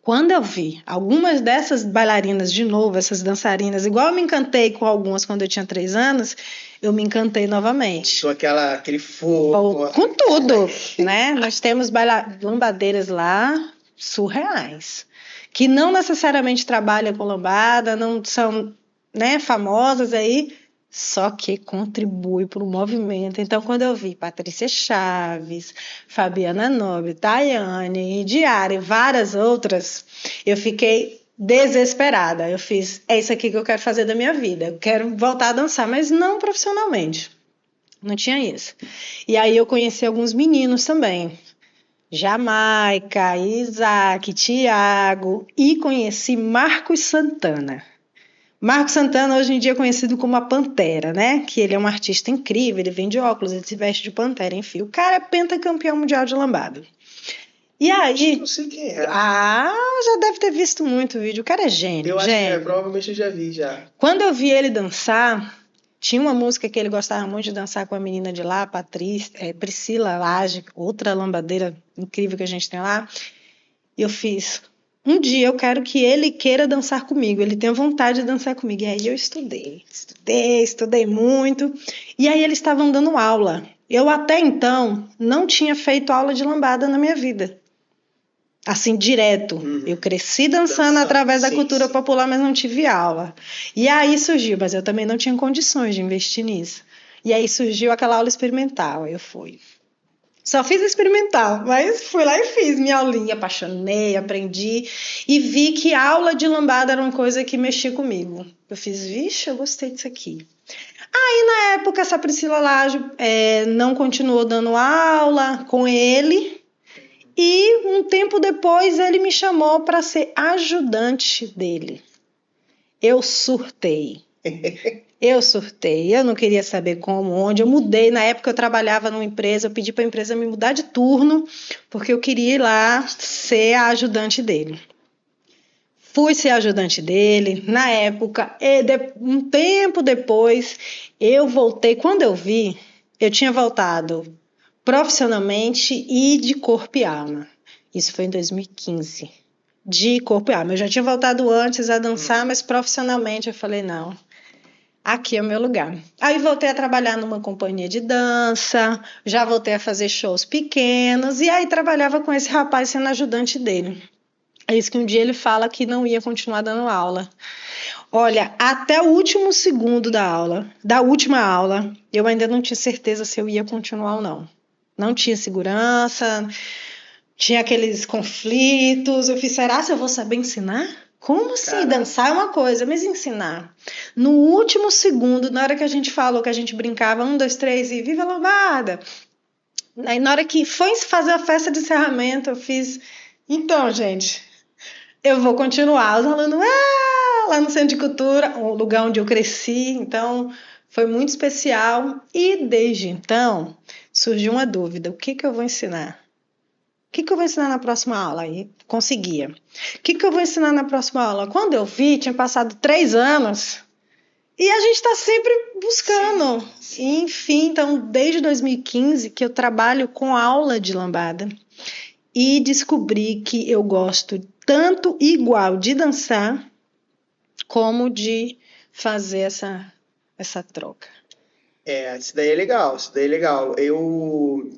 Quando eu vi algumas dessas bailarinas de novo, essas dançarinas, igual eu me encantei com algumas quando eu tinha 3 anos, eu me encantei novamente. Só aquele fogo. Com tudo, né? Nós temos lambadeiras lá surreais, que não necessariamente trabalham com lambada, não são, né, famosas aí, só que contribui para o movimento. Então, quando eu vi Patrícia Chaves, Fabiana Nobre, Tayane, Diara e várias outras, eu fiquei desesperada. Eu fiz, é isso aqui que eu quero fazer da minha vida. Eu quero voltar a dançar, mas não profissionalmente. Não tinha isso. E aí eu conheci alguns meninos também. Jamaica, Isaac, Tiago, e conheci Marcos Santana. Marcos Santana, hoje em dia, é conhecido como a Pantera, né? Que ele é um artista incrível, ele vende óculos, ele se veste de pantera, enfim. O cara é pentacampeão mundial de lambada. E aí... Não sei quem é. Já deve ter visto muito o vídeo. O cara é gênio, Eu acho gênio. que provavelmente eu já vi, já. Quando eu vi ele dançar, tinha uma música que ele gostava muito de dançar com a menina de lá, Priscila Lage, outra lambadeira incrível que a gente tem lá. E eu fiz... Um dia eu quero que ele queira dançar comigo, ele tenha vontade de dançar comigo. E aí eu estudei muito. E aí eles estavam dando aula. Eu até então não tinha feito aula de lambada na minha vida. Assim, direto. Eu cresci dançando através da cultura popular, mas não tive aula. E aí surgiu, mas eu também não tinha condições de investir nisso. E aí surgiu aquela aula experimental, aí eu fui. Só fiz experimental, mas fui lá e fiz minha aulinha, apaixonei, aprendi e vi que a aula de lambada era uma coisa que mexia comigo. Eu fiz, vixe, eu gostei disso aqui. Aí, na época, essa Priscila Lage não continuou dando aula com ele e um tempo depois ele me chamou para ser ajudante dele. Eu surtei. Eu não queria saber como, onde. Eu mudei, na época eu trabalhava numa empresa, eu pedi para a empresa me mudar de turno, porque eu queria ir lá ser a ajudante dele. Fui ser ajudante dele, na época, um tempo depois, eu voltei. Quando eu vi, eu tinha voltado profissionalmente e de corpo e alma. Isso foi em 2015. De corpo e alma. Eu já tinha voltado antes a dançar, mas profissionalmente eu falei, não. aqui é o meu lugar. Aí voltei a trabalhar numa companhia de dança, já voltei a fazer shows pequenos, e aí trabalhava com esse rapaz sendo ajudante dele. É isso que um dia ele fala que não ia continuar dando aula. Olha, até o último segundo da última aula, eu ainda não tinha certeza se eu ia continuar ou não. Não tinha segurança, tinha aqueles conflitos. Eu fiz, será que eu vou saber ensinar? Como assim? Caraca. Dançar é uma coisa, mas ensinar. No último segundo, na hora que a gente falou, que a gente brincava, 1, 2, 3 e viva a lambada. Aí na hora que foi fazer a festa de encerramento, eu fiz, então, gente, eu vou continuar. Os alunos, lá no Centro de Cultura, o lugar onde eu cresci, então foi muito especial. E desde então, surgiu uma dúvida, o que eu vou ensinar? O que eu vou ensinar na próxima aula? Aí conseguia. O que eu vou ensinar na próxima aula? Quando eu vi, tinha passado 3 anos e a gente está sempre buscando. Sim. Enfim, então, desde 2015 que eu trabalho com aula de lambada e descobri que eu gosto tanto igual de dançar como de fazer essa troca. Isso daí é legal, isso daí é legal. Eu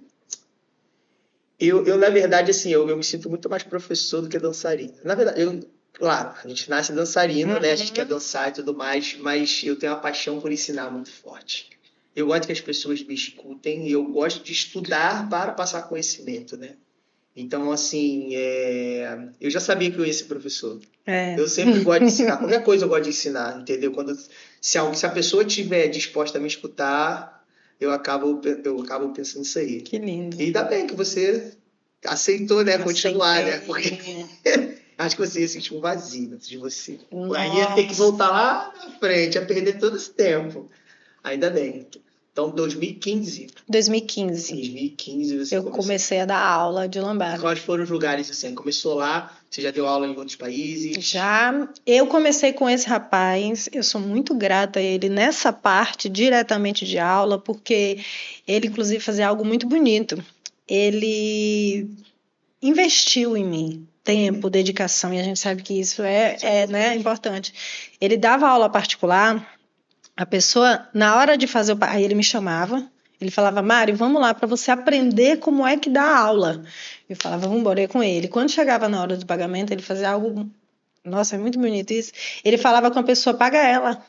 na verdade, assim, eu me sinto muito mais professor do que dançarino. Na verdade, claro, a gente nasce dançarino, né? A gente quer dançar e tudo mais, mas eu tenho uma paixão por ensinar muito forte. Eu gosto que as pessoas me escutem e eu gosto de estudar para passar conhecimento, né? Então, assim, eu já sabia que eu ia ser professor. Eu sempre gosto de ensinar. Qualquer coisa eu gosto de ensinar, entendeu? Se a pessoa estiver disposta a me escutar, eu acabo pensando nisso aí. Que lindo. E ainda bem que você aceitou, né? Continuar, né? Porque acho que você ia sentir um vazio dentro de você. Aí ia ter que voltar lá na frente, ia perder todo esse tempo. Ainda bem. Então, 2015 você eu comecei a dar aula de lambada. Quais foram os lugares assim? Começou lá, você já deu aula em outros países? Já. Eu comecei com esse rapaz, eu sou muito grata a ele nessa parte diretamente de aula, porque ele, inclusive, fazia algo muito bonito. Ele investiu em mim. Tempo, dedicação, e a gente sabe que isso né, importante. Ele dava aula particular, a pessoa, na hora de fazer aí ele me chamava, ele falava, Mari, vamos lá para você aprender como é que dá aula. Eu falava, vamos embora com ele. Quando chegava na hora do pagamento, ele fazia algo, nossa, é muito bonito isso. Ele falava com a pessoa, paga ela.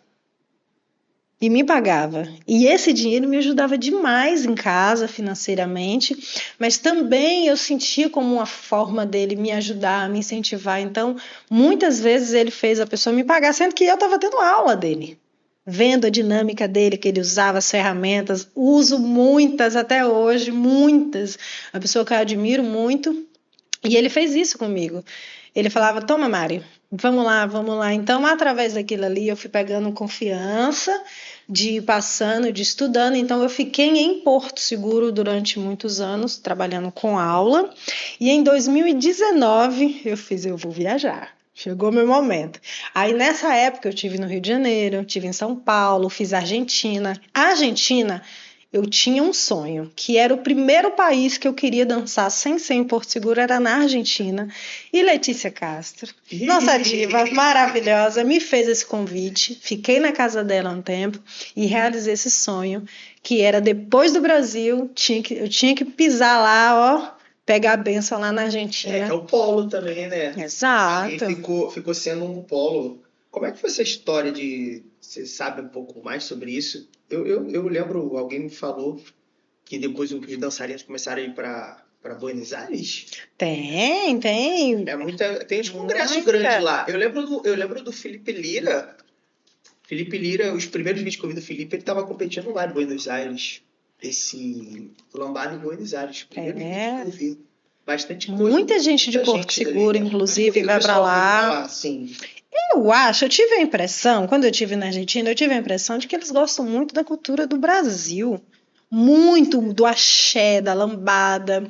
E me pagava. E esse dinheiro me ajudava demais em casa, financeiramente, mas também eu sentia como uma forma dele me ajudar, me incentivar. Então, muitas vezes ele fez a pessoa me pagar, sendo que eu estava tendo aula dele. Vendo a dinâmica dele, que ele usava as ferramentas, uso muitas até hoje, muitas. A pessoa que eu admiro muito, e ele fez isso comigo. Ele falava, toma, Mari, vamos lá. Então, através daquilo ali, eu fui pegando confiança, de ir passando, de ir estudando. Então, eu fiquei em Porto Seguro durante muitos anos, trabalhando com aula. E em 2019, eu vou viajar. Chegou meu momento. Aí, nessa época, eu estive no Rio de Janeiro, eu estive em São Paulo, fiz Argentina. A Argentina, eu tinha um sonho, que era o primeiro país que eu queria dançar sem ser em Porto Seguro, era na Argentina. E Letícia Castro, nossa diva maravilhosa, me fez esse convite. Fiquei na casa dela um tempo e realizei esse sonho, que era depois do Brasil, eu tinha que pisar lá, ó, pegar a benção lá na Argentina. É o polo também, né? Exato. E ficou sendo um polo. Como é que foi essa história de... Você sabe um pouco mais sobre isso? Eu lembro, alguém me falou que depois os dançarinos começaram a ir para Buenos Aires. Tem. Tem uns congressos grandes lá. Eu lembro do Felipe Lira. Felipe Lira, os primeiros vídeos que eu vi do Felipe, ele estava competindo lá em Buenos Aires. Esse lambada em Buenos Aires. Primeiro vídeo que eu vi. Bastante coisa. Muita gente de Porto Seguro, inclusive, vai para lá. Sim. Eu tive a impressão, quando eu estive na Argentina, eu tive a impressão de que eles gostam muito da cultura do Brasil. Muito do axé, da lambada.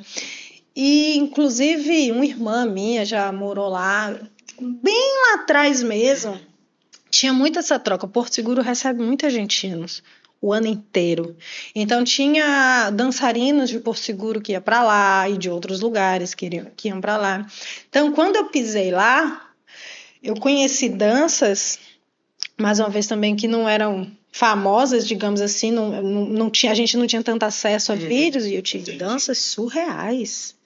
E, inclusive, uma irmã minha já morou lá, bem lá atrás mesmo. Tinha muito essa troca. Porto Seguro recebe muitos argentinos o ano inteiro. Então, tinha dançarinos de Porto Seguro que ia para lá e de outros lugares que iam para lá. Então, quando eu pisei lá, eu conheci danças, mais uma vez também, que não eram famosas, digamos assim, não tinha, a gente não tinha tanto acesso a vídeos, e eu tive danças surreais.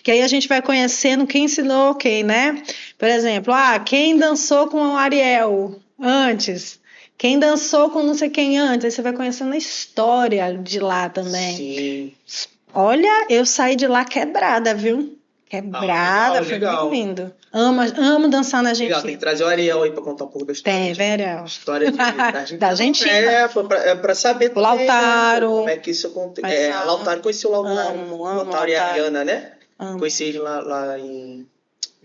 Que aí a gente vai conhecendo quem ensinou quem, né? Por exemplo, quem dançou com o Ariel antes, quem dançou com não sei quem antes, aí você vai conhecendo a história de lá também. Sim. Olha, eu saí de lá quebrada, viu? Quebrada, foi legal. muito lindo. Amo dançar na Argentina. Legal, tem que trazer o Ariel aí pra contar um pouco da história. Tem, velho. História da Argentina. Da Argentina. É pra saber o Lautaro. Né? Como é que isso acontece. Lautaro, conheci o Lautaro. Amo Lautaro e a Ariana, né? Amo. Conheci eles lá em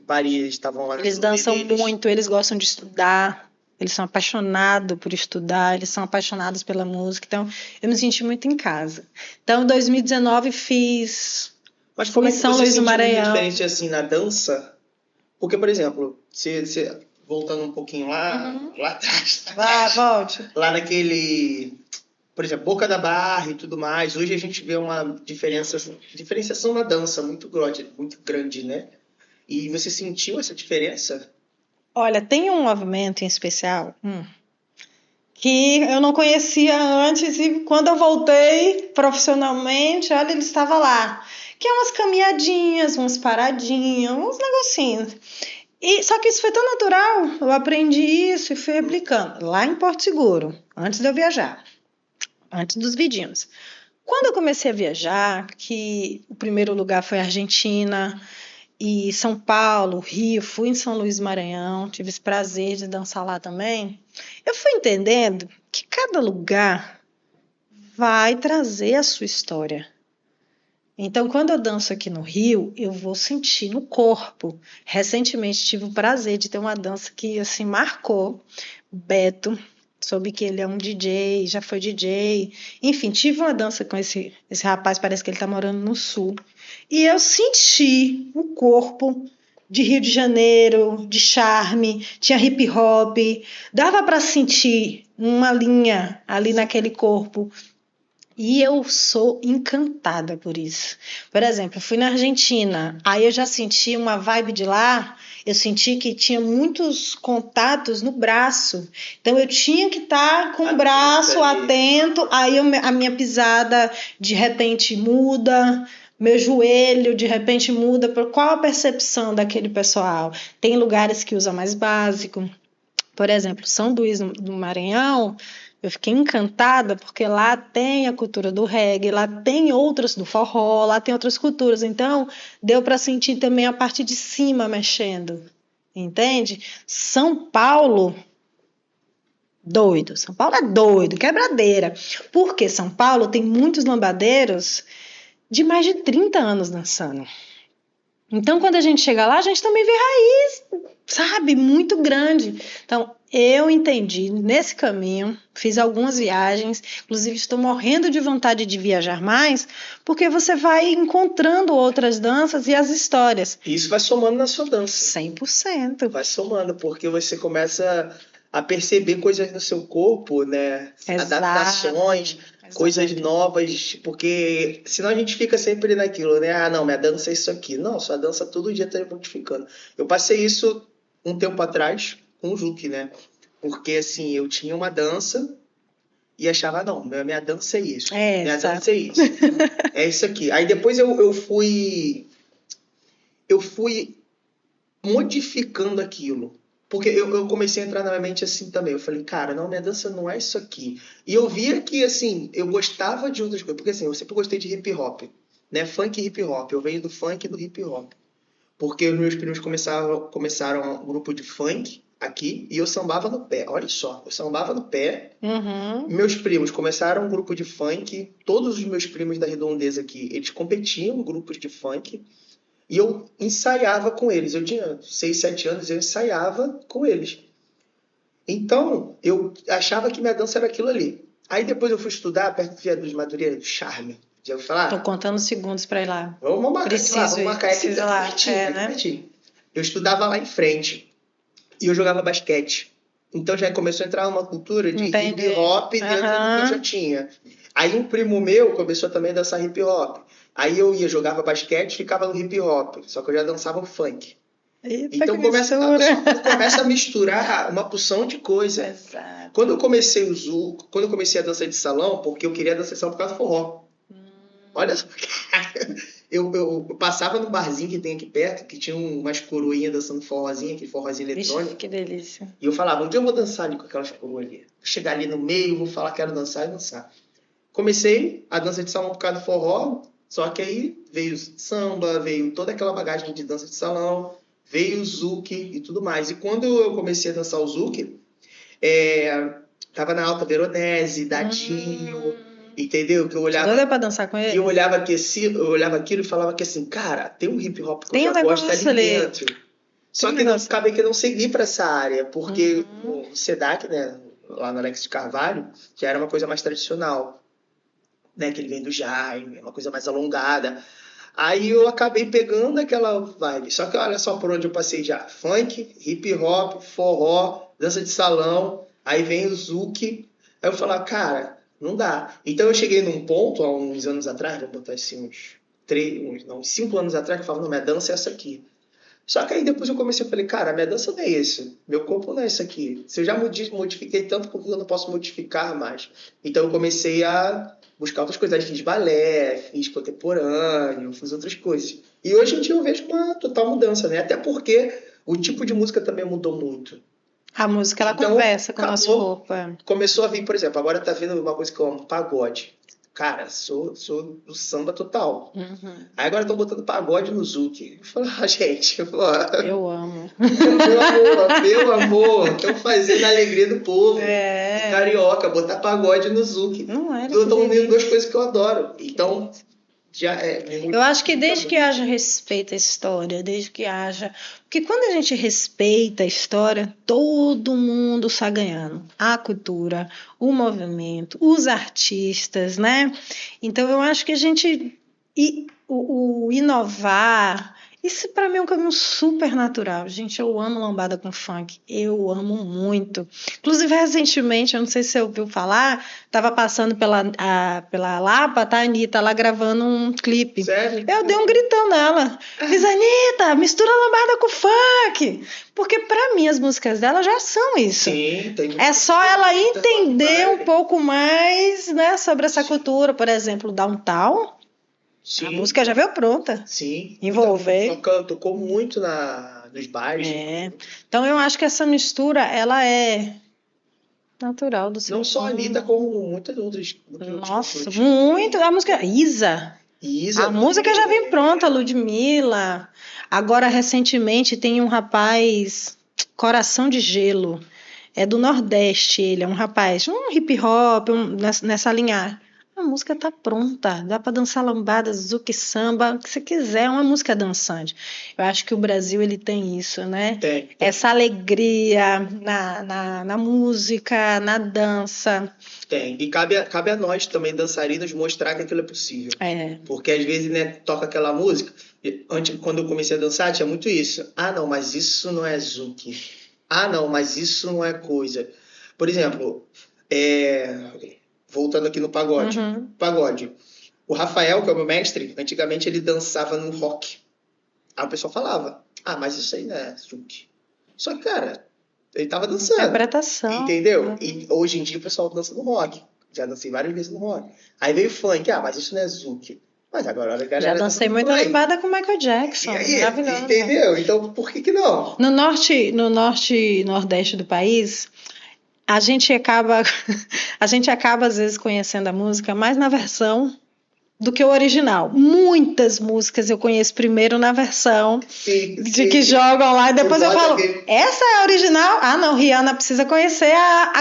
Paris, eles estavam lá. Eles dançam muito, eles gostam de estudar. Eles são apaixonados por estudar, eles são apaixonados pela música. Então, eu me senti muito em casa. Então, em 2019, fiz... Mas como é que São você Luís do sentiu Maranhão. diferente assim na dança? Porque, por exemplo, voltando um pouquinho lá atrás. Volte. Lá naquele... Por exemplo, Boca da Barra e tudo mais. Hoje a gente vê uma diferenciação na dança muito grande, né? E você sentiu essa diferença? Olha, tem um movimento em especial que eu não conhecia antes e quando eu voltei profissionalmente, olha, ele estava lá. Que é umas caminhadinhas, umas paradinhas, uns negocinhos. Só que isso foi tão natural, eu aprendi isso e fui aplicando lá em Porto Seguro, antes de eu viajar, antes dos vidinhos. Quando eu comecei a viajar, que o primeiro lugar foi a Argentina, e São Paulo, Rio, fui em São Luís do Maranhão, tive esse prazer de dançar lá também. Eu fui entendendo que cada lugar vai trazer a sua história. Então, quando eu danço aqui no Rio, eu vou sentir no corpo. Recentemente tive o prazer de ter uma dança que assim marcou. Beto, soube que ele é um DJ, já foi DJ. Enfim, tive uma dança com esse rapaz, parece que ele está morando no Sul. E eu senti o corpo de Rio de Janeiro, de charme, tinha hip hop, dava para sentir uma linha ali naquele corpo. E eu sou encantada por isso. Por exemplo, eu fui na Argentina, aí eu já senti uma vibe de lá, eu senti que tinha muitos contatos no braço. Então eu tinha que estar com o braço atento, aí a minha pisada de repente muda, meu joelho de repente muda. Qual a percepção daquele pessoal? Tem lugares que usa mais básico. Por exemplo, São Luís do Maranhão, eu fiquei encantada porque lá tem a cultura do reggae, lá tem outras do forró, lá tem outras culturas. Então, deu para sentir também a parte de cima mexendo, entende? São Paulo, doido. São Paulo é doido, quebradeira. Porque São Paulo tem muitos lambadeiros de mais de 30 anos dançando. Então, quando a gente chega lá, a gente também vê raiz, sabe? Muito grande. Então, eu entendi nesse caminho, fiz algumas viagens, inclusive estou morrendo de vontade de viajar mais, porque você vai encontrando outras danças e as histórias. Isso vai somando na sua dança. 100%. Vai somando, porque você começa a perceber coisas no seu corpo, né? Exato. Adaptações, coisas novas, porque senão a gente fica sempre naquilo, né? Ah, não, minha dança é isso aqui. Não, sua dança todo dia está modificando. Eu passei isso um tempo atrás com o Juque, né? Porque, assim, eu tinha uma dança e achava, não, minha dança é isso. Minha dança é isso. É isso aqui. Aí depois eu fui modificando aquilo. Porque eu comecei a entrar na minha mente assim também. Eu falei, cara, não, minha dança não é isso aqui. E eu via que, assim, eu gostava de outras coisas. Porque, assim, eu sempre gostei de hip hop, né? Funk e hip hop. Eu venho do funk e do hip hop. Porque os meus primos começaram um grupo de funk aqui e eu sambava no pé. Olha só, eu sambava no pé. Meus primos começaram um grupo de funk. Todos os meus primos da redondeza aqui, eles competiam em grupos de funk. E eu ensaiava com eles. Eu tinha 6, 7 anos, eu ensaiava com eles. Então, eu achava que minha dança era aquilo ali. Aí depois eu fui estudar perto do Viaduto de Madureira, do Charme. Já ouviu falar? Tô contando segundos para ir lá. Vamos marcar aqui lá, pertinho. Eu estudava lá em frente. E eu jogava basquete. Então já começou a entrar uma cultura de hip hop dentro do que eu já tinha. Aí um primo meu começou também a dançar hip hop. Aí eu jogava basquete e ficava no hip hop. Só que eu já dançava funk. Eita, Então que mistura. começa a misturar uma porção de coisa. Exato. Quando eu comecei quando eu comecei a dança de salão, porque eu queria dança de salão por causa do forró. Olha só, eu passava no barzinho que tem aqui perto, que tinha umas coroinhas dançando forrozinho, aquele forrozinho Vixe, eletrônico. que delícia. E eu falava, um dia eu vou dançar ali com aquelas coroas ali. Vou chegar ali no meio, vou falar, quero dançar e dançar. Comecei a dança de salão por causa do forró, só que aí veio samba, veio toda aquela bagagem de dança de salão, veio o zouk e tudo mais. E quando eu comecei a dançar o zouk, tava na Alta Veronese, Dadinho, entendeu? Que eu olhava, Doida pra dançar com ele? eu olhava aquilo e falava que assim, cara, tem um hip hop que Tem eu um já gosto negócio ali ali. dentro. Só Tem que não, negócio. acabei que eu não segui para essa área, porque o SEDAC, né, lá no Alex de Carvalho, já era uma coisa mais tradicional, né, que ele vem do Jaime, uma coisa mais alongada. Aí eu acabei pegando aquela vibe. Só que olha só por onde eu passei já. Funk, hip hop, forró, dança de salão, aí vem o zouk. Aí eu falava, cara, não dá. Então eu cheguei num ponto, há uns anos atrás, vou botar assim uns 5 anos atrás, que eu falava, não, minha dança é essa aqui. Só que aí depois eu comecei a falar, cara, minha dança não é isso. Meu corpo não é isso aqui. Se eu já modifiquei tanto, por que eu não posso modificar mais? Então eu comecei a buscar outras coisas. Aí fiz balé, fiz contemporâneo, fiz outras coisas. E hoje em dia eu vejo uma total mudança, né? Até porque o tipo de música também mudou muito. A música, ela Então, conversa com o nosso acabou. corpo. É. Começou a vir, por exemplo, agora tá vindo uma coisa que eu amo, pagode. Cara, sou do samba total. Uhum. Aí agora estão botando pagode no zouk. Eu falo, gente, Eu amo. meu amor, estão fazendo a alegria do povo. É. Carioca, botar pagode no zouk. Não era. Estão unindo duas coisas que eu adoro. Então, já eu acho que desde que haja respeito à história, desde que haja. Porque quando a gente respeita a história, todo mundo sai ganhando. A cultura, o movimento, os artistas, né? Então eu acho que a gente. O inovar. Isso para mim é um caminho super natural. Gente, eu amo lambada com funk. Eu amo muito. Inclusive, recentemente, eu não sei se você ouviu falar, estava passando pela Lapa, tá, a Anitta lá gravando um clipe. Sério? Eu dei um gritão nela. Fiz, Anitta, mistura lambada com funk. Porque para mim as músicas dela já são isso. Sim, tem é só ela entender um pouco mais, né, sobre essa cultura. Por exemplo, Downtown. Sim. A música já veio pronta. Sim. Envolver. Tocou muito nos bares. Então eu acho que essa mistura, ela é natural do ser humano. Não só a Anitta, como muitas outras. Nossa, muito. A música Isa. A música já vem pronta, Ludmilla. Agora, recentemente, tem um rapaz, Coração de Gelo. É do Nordeste, ele é um rapaz, um hip hop, nessa linhagem. A música tá pronta, dá para dançar lambada, zouk, samba, o que você quiser, é uma música dançante. Eu acho que o Brasil ele tem isso, né? Tem. Essa alegria na música, na dança. Tem. E cabe a nós também, dançarinos, mostrar que aquilo é possível. Porque às vezes, né, toca aquela música. Antes, quando eu comecei a dançar, tinha muito isso. Ah, não, mas isso não é zouk. Ah, não, mas isso não é coisa. Por exemplo, voltando aqui no pagode. Pagode. O Rafael, que é o meu mestre, antigamente ele dançava no rock. Aí o pessoal falava, mas isso aí não é zouk. Só que, cara, ele tava dançando. Interpretação. Entendeu? E hoje em dia o pessoal dança no rock. Já dancei várias vezes no rock. Aí veio funk. Mas isso não é zouk. Mas agora a galera... Já dancei muito lambada com Michael Jackson. Maravilhoso. Entendeu? Então, por que não? No norte e nordeste do país, a gente acaba às vezes conhecendo a música mais na versão do que o original. Muitas músicas eu conheço primeiro na versão que jogam lá e depois eu falo, essa é a original? Ah, não, Rihanna precisa conhecer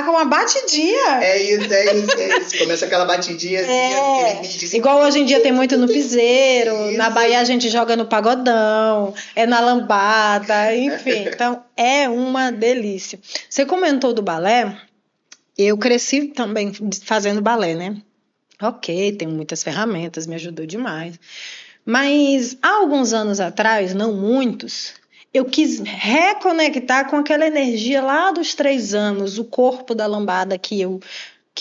com uma batidinha. É isso. Começa aquela batidinha assim, igual hoje em dia tem muito no piseiro, na Bahia a gente joga no pagodão, na lambada, enfim. Então, é uma delícia. Você comentou do balé, eu cresci também fazendo balé, né? Ok, tenho muitas ferramentas, me ajudou demais. Mas há alguns anos atrás, não muitos, eu quis reconectar com aquela energia lá dos 3 anos, o corpo da lambada que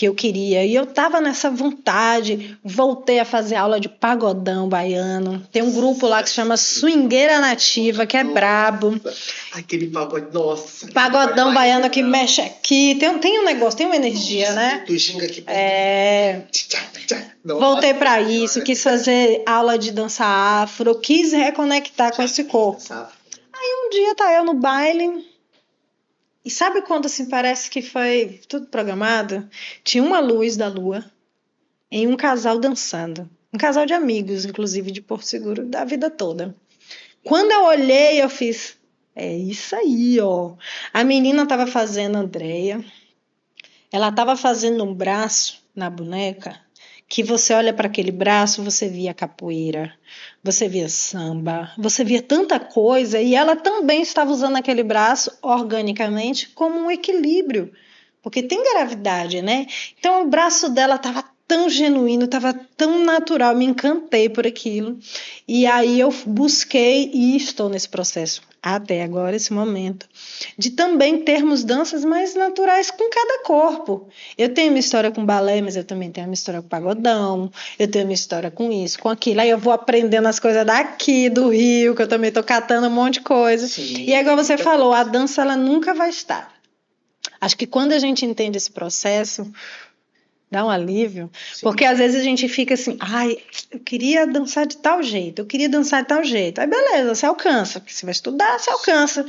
que eu queria. E eu estava nessa vontade, voltei a fazer aula de pagodão baiano. Tem um grupo lá que se chama Swingueira Nativa, que é brabo. Aquele pagode, nossa. Pagodão baiano que mexe aqui. Tem um negócio, tem uma energia, né? Tu xinga aqui. Voltei para isso, quis fazer aula de dança afro, quis reconectar com esse corpo. Aí um dia tá eu no baile. E sabe quando assim parece que foi tudo programado? Tinha uma luz da lua em um casal dançando. Um casal de amigos, inclusive, de Porto Seguro, da vida toda. Quando eu olhei, eu fiz, é isso aí, ó. A menina tava fazendo Andréia. Ela tava fazendo um braço na boneca, que você olha para aquele braço, você via capoeira, você via samba, você via tanta coisa, e ela também estava usando aquele braço organicamente como um equilíbrio, porque tem gravidade, né? Então o braço dela estava tão genuíno, estava tão natural, me encantei por aquilo, e aí eu busquei e estou nesse processo até agora, esse momento, de também termos danças mais naturais com cada corpo. Eu tenho minha história com balé, mas eu também tenho minha história com pagodão, eu tenho minha história com isso, com aquilo, aí eu vou aprendendo as coisas daqui, do Rio, que eu também tô catando um monte de coisa. Sim. E é igual você falou, a dança ela nunca vai estar. Acho que quando a gente entende esse processo, dá um alívio, sim, porque às vezes a gente fica assim, ai, eu queria dançar de tal jeito, eu queria dançar de tal jeito. Aí beleza, você alcança, porque você vai estudar, você alcança.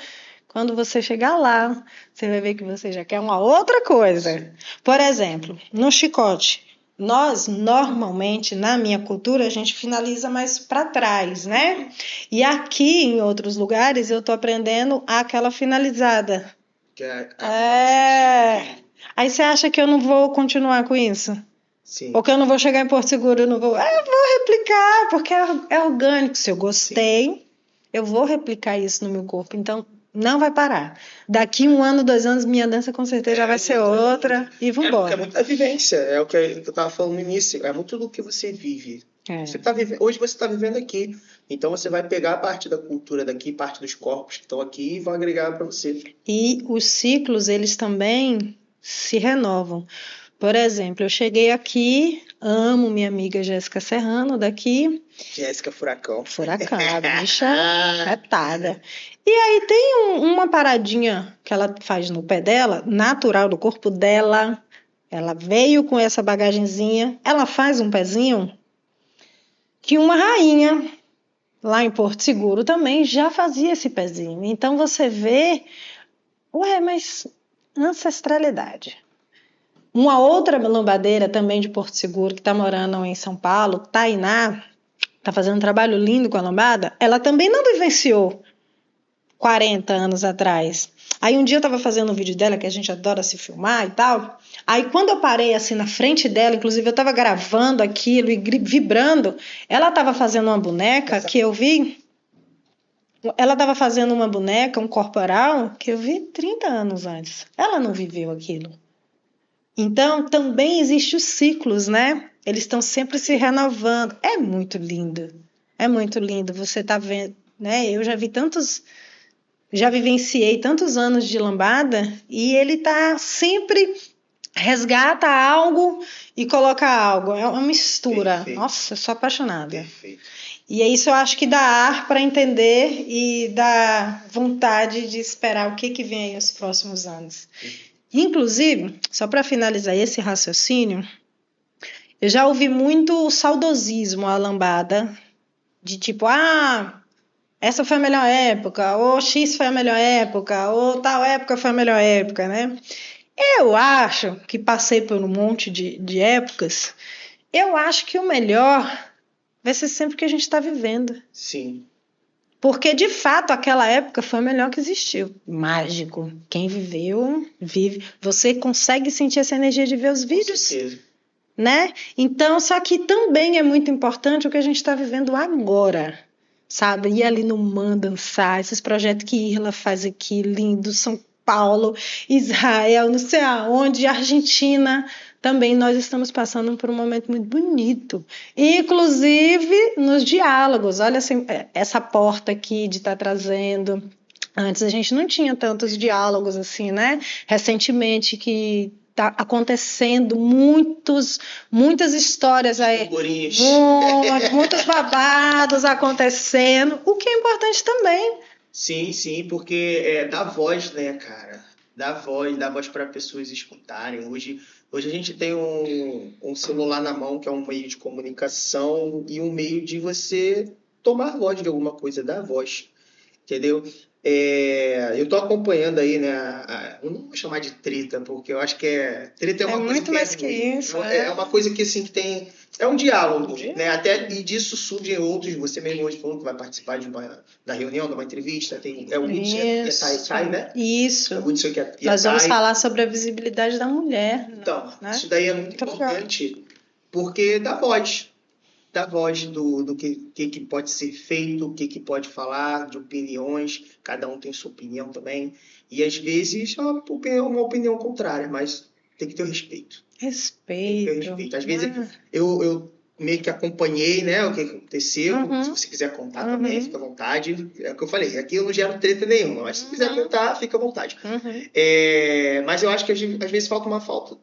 Quando você chegar lá, você vai ver que você já quer uma outra coisa. Por exemplo, no chicote, nós normalmente, na minha cultura, a gente finaliza mais para trás, né? E aqui, em outros lugares, eu tô aprendendo aquela finalizada. Aí você acha que eu não vou continuar com isso? Sim. Ou que eu não vou chegar em Porto Seguro, eu não vou... eu vou replicar, porque é orgânico. Se eu gostei, sim, eu vou replicar isso no meu corpo. Então, não vai parar. Daqui 1 ano, 2 anos, minha dança com certeza já vai ser outra e vambora. É muita vivência, é o que eu estava falando no início. É muito do que você vive. Você tá hoje você está vivendo aqui. Então você vai pegar parte da cultura daqui, parte dos corpos que estão aqui e vão agregar para você. E os ciclos, eles também se renovam. Por exemplo, eu cheguei aqui, amo minha amiga Jéssica Serrano daqui. Jéssica Furacão. Furacão, bicha retada. E aí tem uma paradinha que ela faz no pé dela, natural do corpo dela. Ela veio com essa bagagenzinha. Ela faz um pezinho que uma rainha lá em Porto Seguro também já fazia esse pezinho. Então você vê, mas ancestralidade. Uma outra lambadeira também de Porto Seguro, que está morando em São Paulo, Tainá, está fazendo um trabalho lindo com a lambada, ela também não vivenciou 40 anos atrás. Aí um dia eu estava fazendo um vídeo dela, que a gente adora se filmar e tal, aí quando eu parei assim na frente dela, inclusive eu estava gravando aquilo e vibrando, ela estava fazendo uma boneca que eu vi, ela estava fazendo uma boneca, um corporal, que eu vi 30 anos antes. Ela não viveu aquilo. Então, também existem os ciclos, né? Eles estão sempre se renovando. É muito lindo. É muito lindo. Você tá vendo, né? Eu já vivenciei tantos anos de lambada e ele tá sempre resgata algo e coloca algo. É uma mistura. Perfeito. Nossa, eu sou apaixonada. Perfeito. E é isso, eu acho que dá ar para entender e dá vontade de esperar o que vem aí nos próximos anos. Inclusive, só para finalizar esse raciocínio, eu já ouvi muito o saudosismo, a lambada, de tipo, essa foi a melhor época, ou X foi a melhor época, ou tal época foi a melhor época, né? Eu acho que passei por um monte de épocas, eu acho que o melhor vai ser sempre o que a gente está vivendo. Sim. Porque, de fato, aquela época foi a melhor que existiu. Mágico. Quem viveu, vive. Você consegue sentir essa energia de ver os vídeos? Com certeza. Né? Então, só que também é muito importante o que a gente está vivendo agora. Sabe? Ir ali no MAN dançar, esses projetos que Irla faz aqui, lindo, São Paulo, Israel, não sei aonde, Argentina. Também nós estamos passando por um momento muito bonito, inclusive nos diálogos. Olha assim, essa porta aqui de estar trazendo. Antes a gente não tinha tantos diálogos assim, né? Recentemente que está acontecendo muitas histórias aí, muitos babados acontecendo, o que é importante também. Sim, porque dá voz, né, cara? Dá voz para pessoas escutarem. Hoje a gente tem um celular na mão, que é um meio de comunicação e um meio de você tomar voz de alguma coisa, dar voz, entendeu? Eu tô acompanhando aí, né? Eu não vou chamar de treta, porque eu acho que treta é uma coisa muito que mais que isso. é uma coisa que assim que tem. É um diálogo, né? Até e disso surgem outros. Você mesmo hoje falou que vai participar da reunião, de uma entrevista. É o Hudson e a Thay, né? Isso. É o Hudson e a Nós vamos Thay. falar sobre a visibilidade da mulher. Então, né? Isso daí é muito importante, porque dá voz do que pode ser feito, o que pode falar, de opiniões, cada um tem sua opinião também, e às vezes é uma opinião contrária, mas tem que ter o respeito. Respeito. Tem que ter respeito. Às vezes eu meio que acompanhei, né, o que aconteceu, se você quiser contar também, fica à vontade, é o que eu falei, aqui eu não gero treta nenhuma, mas se quiser contar, fica à vontade. Mas eu acho que às vezes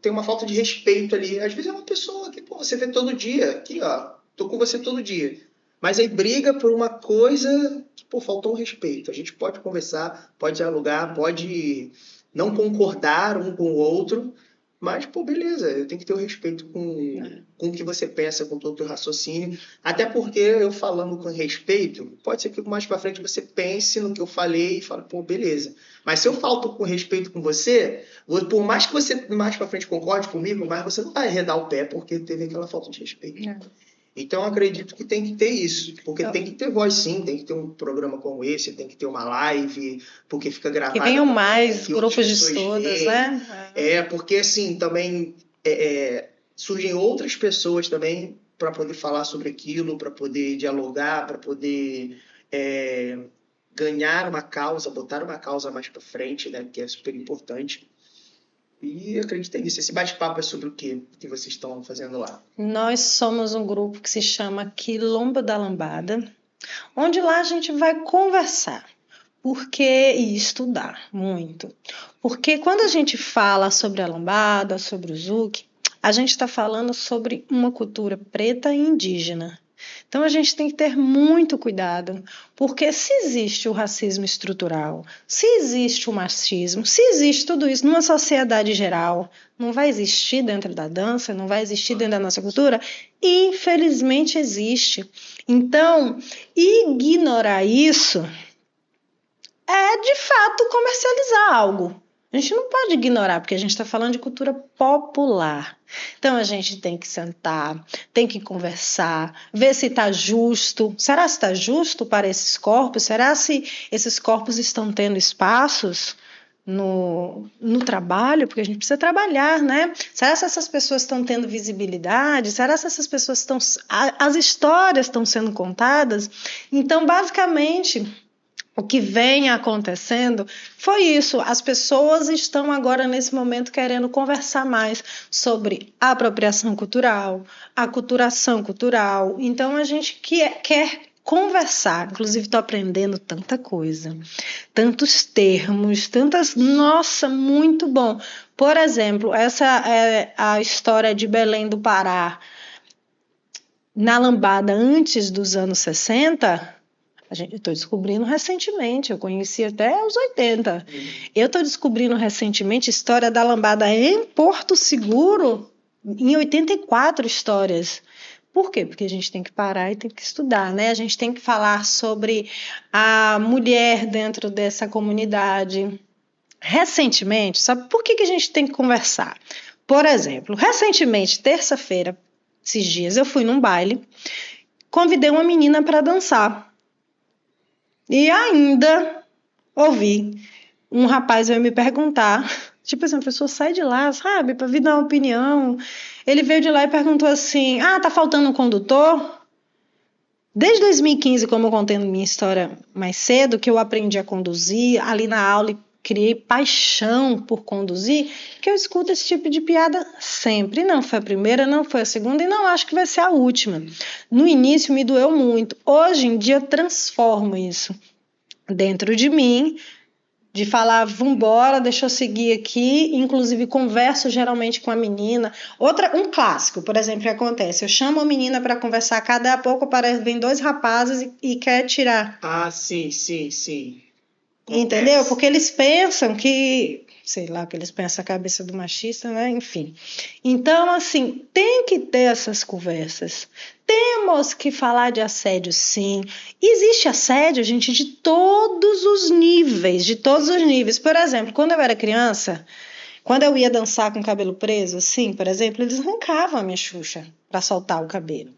tem uma falta de respeito ali, às vezes é uma pessoa que você vê todo dia, aqui ó, tô com você todo dia. Mas aí briga por uma coisa que, faltou um respeito. A gente pode conversar, pode dialogar, pode não concordar um com o outro, mas, beleza, eu tenho que ter o respeito com o que você pensa, com todo o teu raciocínio. Até porque eu falando com respeito, pode ser que mais pra frente você pense no que eu falei e fale, beleza. Mas se eu falto com respeito com você, por mais que você mais pra frente concorde comigo, mas você não vai arredar o pé porque teve aquela falta de respeito. Então, eu acredito que tem que ter isso, porque tem que ter voz sim, tem que ter um programa como esse, tem que ter uma live, porque fica gravado. Que venham mais grupos de estudos, né? Porque assim, também surgem outras pessoas também para poder falar sobre aquilo, para poder dialogar, para poder ganhar uma causa, botar uma causa mais para frente, né? Que é super importante. E acredita nisso. Esse bate-papo é sobre o que vocês estão fazendo lá? Nós somos um grupo que se chama Quilombo da Lambada, onde lá a gente vai conversar e estudar muito. Porque quando a gente fala sobre a lambada, sobre o zouk, a gente está falando sobre uma cultura preta e indígena. Então a gente tem que ter muito cuidado, porque se existe o racismo estrutural, se existe o machismo, se existe tudo isso numa sociedade geral, não vai existir dentro da dança, não vai existir dentro da nossa cultura? Infelizmente existe. Então, ignorar isso é de fato comercializar algo. A gente não pode ignorar, porque a gente está falando de cultura popular. Então, a gente tem que sentar, tem que conversar, ver se está justo. Será se está justo para esses corpos? Será se esses corpos estão tendo espaços no trabalho? Porque a gente precisa trabalhar, né? Será se essas pessoas estão tendo visibilidade? Será se essas pessoas estão... As histórias estão sendo contadas? Então, basicamente... O que vem acontecendo foi isso. As pessoas estão agora, nesse momento, querendo conversar mais sobre a apropriação cultural, a aculturação cultural. Então, a gente quer conversar. Inclusive, estou aprendendo tanta coisa, tantos termos, Nossa, muito bom. Por exemplo, essa é a história de Belém do Pará. Na lambada, antes dos anos 60... Eu estou descobrindo recentemente, eu conheci até os 80. Eu estou descobrindo recentemente a história da lambada em Porto Seguro, em 84 histórias. Por quê? Porque a gente tem que parar e tem que estudar, né? A gente tem que falar sobre a mulher dentro dessa comunidade. Recentemente, sabe por que a gente tem que conversar? Por exemplo, recentemente, terça-feira, esses dias, eu fui num baile, convidei uma menina para dançar. E ainda ouvi um rapaz veio me perguntar, tipo assim, a pessoa sai de lá, sabe, para vir dar uma opinião. Ele veio de lá e perguntou assim, tá faltando um condutor? Desde 2015, como eu contei na minha história mais cedo, que eu aprendi a conduzir, ali na aula criei paixão por conduzir, que eu escuto esse tipo de piada sempre. Não foi a primeira, não foi a segunda e não acho que vai ser a última. No início me doeu muito. Hoje em dia eu transformo isso dentro de mim de falar, vambora, deixa eu seguir aqui, inclusive converso geralmente com a menina. Um clássico, por exemplo, que acontece, eu chamo a menina para conversar, cada a pouco vem dois rapazes e quer tirar. Ah, sim, sim, sim. Entendeu? Porque eles pensam que, sei lá, que eles pensam a cabeça do machista, né? Enfim. Então, assim, tem que ter essas conversas. Temos que falar de assédio, sim. Existe assédio, gente, de todos os níveis, de todos os níveis. Por exemplo, quando eu era criança, quando eu ia dançar com o cabelo preso, assim, por exemplo, eles arrancavam a minha Xuxa para soltar o cabelo.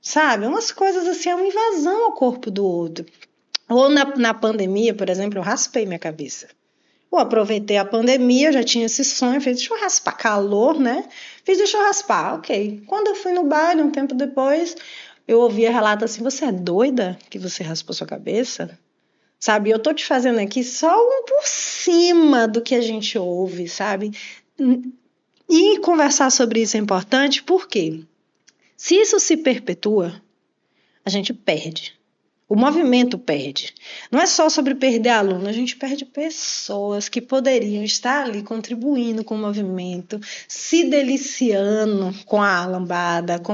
Sabe? Umas coisas assim, é uma invasão ao corpo do outro. Ou na pandemia, por exemplo, eu raspei minha cabeça. Eu aproveitei a pandemia, eu já tinha esse sonho, fiz, deixa eu raspar, calor, né? Fiz, deixa eu raspar, ok. Quando eu fui no baile, um tempo depois, eu ouvia relato assim, você é doida que você raspou sua cabeça? Sabe, eu tô te fazendo aqui só um por cima do que a gente ouve, sabe? E conversar sobre isso é importante, porque se isso se perpetua, a gente perde. O movimento perde. Não é só sobre perder aluno, a gente perde pessoas que poderiam estar ali contribuindo com o movimento, se deliciando com a lambada, com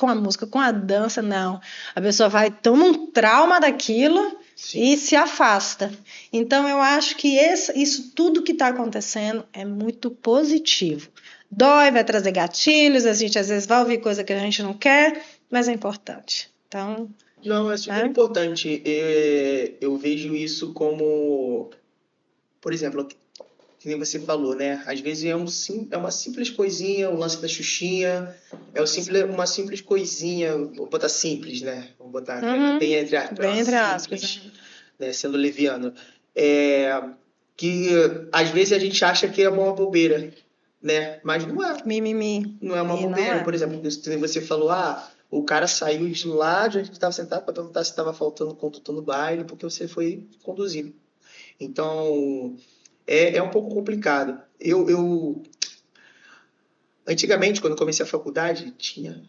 a música, com a dança. Não. A pessoa vai, toma um trauma daquilo e se afasta. Então, eu acho que isso tudo que está acontecendo é muito positivo. Dói, vai trazer gatilhos, a gente às vezes vai ouvir coisa que a gente não quer, mas é importante. Então... Não, é super importante. Eu vejo isso como, por exemplo, que nem você falou, né? Às vezes é uma simples coisinha, o lance da Xuxinha, uma simples coisinha, vou botar simples, né? Vou botar bem entre aspas. Bem entre aspas. Simples, né? Sendo leviano. Que às vezes a gente acha que é uma bobeira, né? Mas não é. Mimimi. Não é uma bobeira. Por exemplo, você falou, o cara saiu de lá de onde estava sentado para perguntar se estava faltando condutor no baile, porque você foi conduzido. Então, é um pouco complicado. Antigamente, quando eu comecei a faculdade, tinha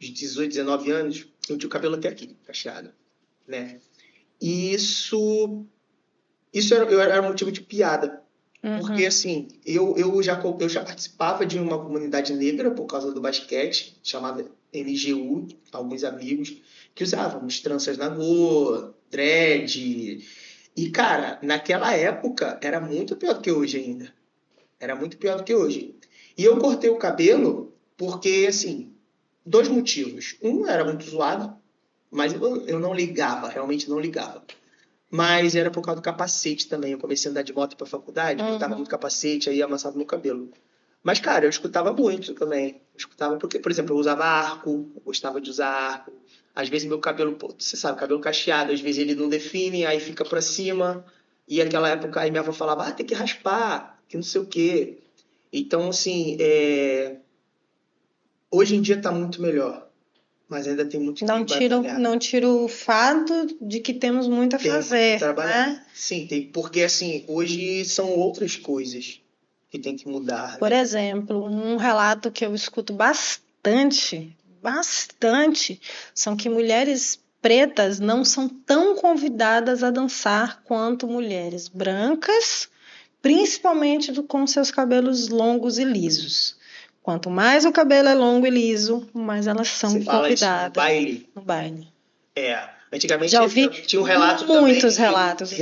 uns 18, 19 anos, eu tinha o cabelo até aqui, cacheado, né? E isso era motivo de piada. Porque, assim, eu já participava de uma comunidade negra por causa do basquete, chamada NGU, alguns amigos, que usávamos tranças na Go, dread. E, cara, naquela época era muito pior do que hoje ainda. Era muito pior do que hoje. E eu cortei o cabelo porque, assim, dois motivos. Um, era muito zoado, mas eu não ligava, realmente não ligava. Mas era por causa do capacete também. Eu comecei a andar de moto pra faculdade, botava muito capacete, aí amassava meu cabelo. Mas, cara, eu escutava muito também. Eu escutava porque, por exemplo, eu usava arco, eu gostava de usar arco. Às vezes meu cabelo, você sabe, cabelo cacheado, às vezes ele não define, aí fica pra cima. E naquela época, aí minha avó falava, tem que raspar, que não sei o quê. Então, assim, hoje em dia tá muito melhor. Mas ainda tem muito que trabalhar. Não tiro o fato de que temos muito a fazer, né? Sim, tem, porque assim, hoje são outras coisas que tem que mudar. Por exemplo, um relato que eu escuto bastante, são que mulheres pretas não são tão convidadas a dançar quanto mulheres brancas, principalmente com seus cabelos longos e lisos. Quanto mais o cabelo é longo e liso, mais elas são convidadas. No baile. Antigamente já ouvi tinha um relato muitos também. Relatos.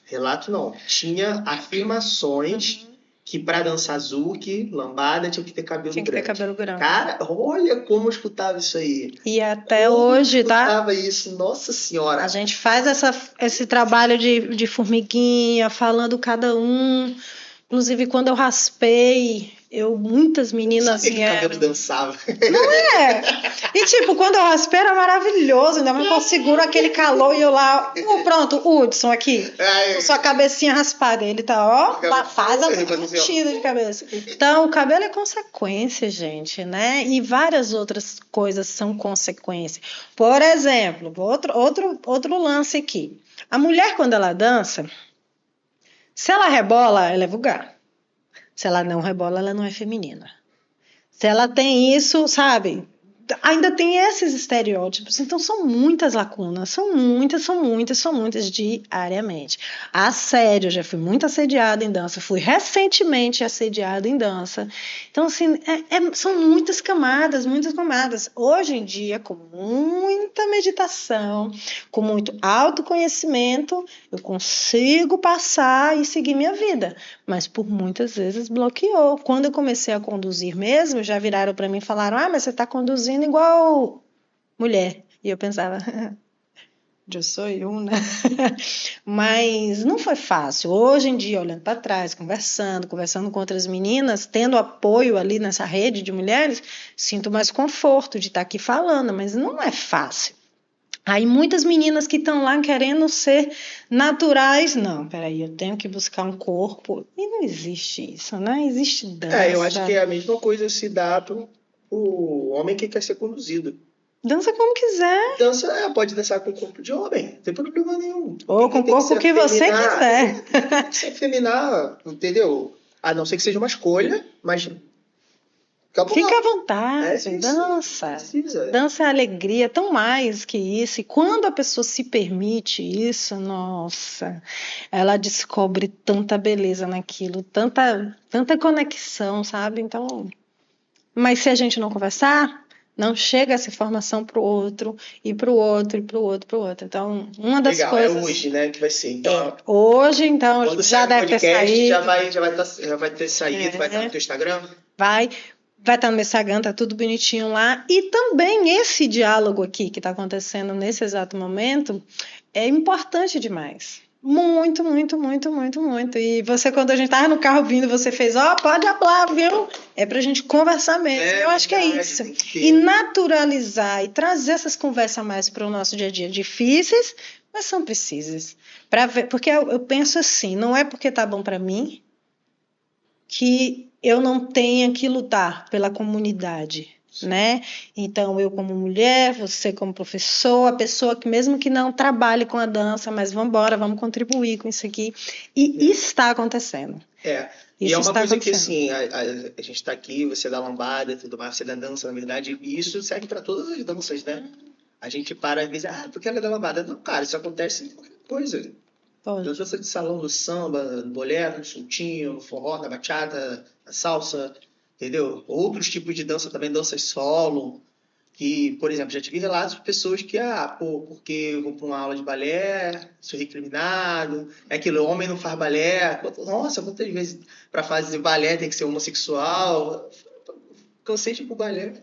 Relato não. Tinha afirmações que para dançar zouk, lambada, tinha que ter cabelo grande. Cara, olha como eu escutava isso aí. E até hoje, tá? Eu escutava isso, nossa senhora. A gente faz esse trabalho de formiguinha, falando cada um. Inclusive, quando eu raspei, muitas meninas vieram. Que cabelo dançava. Não é? E tipo, quando eu raspei era maravilhoso, ainda mais eu seguro aquele calor e eu lá, pronto, Hudson aqui, com sua cabecinha raspada. Ele tá, faz a batida de cabeça. Então, o cabelo é consequência, gente, né? E várias outras coisas são consequência. Por exemplo, outro lance aqui. A mulher, quando ela dança, se ela rebola, ela é vulgar. Se ela não rebola, ela não é feminina. Se ela tem isso, sabe? ainda tem esses estereótipos, então são muitas lacunas, são muitas diariamente. Assédio, eu já fui muito assediada em dança, fui recentemente assediada em dança. Então, assim, são muitas camadas, muitas camadas. Hoje em dia, com muita meditação, com muito autoconhecimento, eu consigo passar e seguir minha vida, mas por muitas vezes bloqueou. Quando eu comecei a conduzir mesmo, já viraram para mim e falaram, mas você está conduzindo igual mulher. E eu pensava, eu sou eu, né? Mas não foi fácil. Hoje em dia, olhando para trás, conversando com outras meninas, tendo apoio ali nessa rede de mulheres, sinto mais conforto de estar aqui falando, mas não é fácil. Aí muitas meninas que estão lá querendo ser naturais, não, peraí, eu tenho que buscar um corpo. E não existe isso, né? Existe dança. Eu acho que é a mesma coisa se dá pro homem que quer ser conduzido. Dança como quiser. Dança, pode dançar com o corpo de homem, não tem problema nenhum. Ou com o corpo que você quiser. Tem que se afeminar, entendeu? A não ser que seja uma escolha, mas... Fica à vontade, dança. Dança é alegria, tão mais que isso. E quando a pessoa se permite isso, nossa, ela descobre tanta beleza naquilo, tanta conexão, sabe? Então, mas se a gente não conversar, não chega essa informação para o outro, e para o outro, e para o outro, para o outro. Então, uma das coisas... É hoje, né, que vai ser. Então, hoje, então, já deve ter saído. Já vai ter saído, vai estar no teu Instagram? Vai estar no meu Instagram, tá tudo bonitinho lá. E também esse diálogo aqui que está acontecendo nesse exato momento é importante demais. Muito, muito, muito, muito, muito. E você, quando a gente estava no carro vindo, você fez, pode falar, viu? É pra gente conversar mesmo. Eu acho que é isso. E naturalizar e trazer essas conversas mais para o nosso dia a dia. Difíceis, mas são precisas. Porque eu penso assim, não é porque tá bom para mim que eu não tenha que lutar pela comunidade, né? Então, eu como mulher, você como professor, a pessoa que mesmo que não trabalhe com a dança, mas vamos contribuir com isso aqui. E está acontecendo. E é uma coisa que, assim, a gente está aqui, você dá lambada e tudo mais, você dá dança, na verdade, e isso serve para todas as danças, né? A gente para às vezes, porque ela dá lambada. Não, cara, isso acontece em qualquer coisa. Dança de salão, do samba, no bolero, no soltinho, no forró, na bachata, na salsa, entendeu? Outros tipos de dança também, danças solo, que, por exemplo, já tive relatos de pessoas que, porque eu vou para uma aula de balé, sou recriminado, é aquilo, homem não faz balé. Nossa, quantas vezes para fazer balé tem que ser homossexual? Cansei de ir pro balé.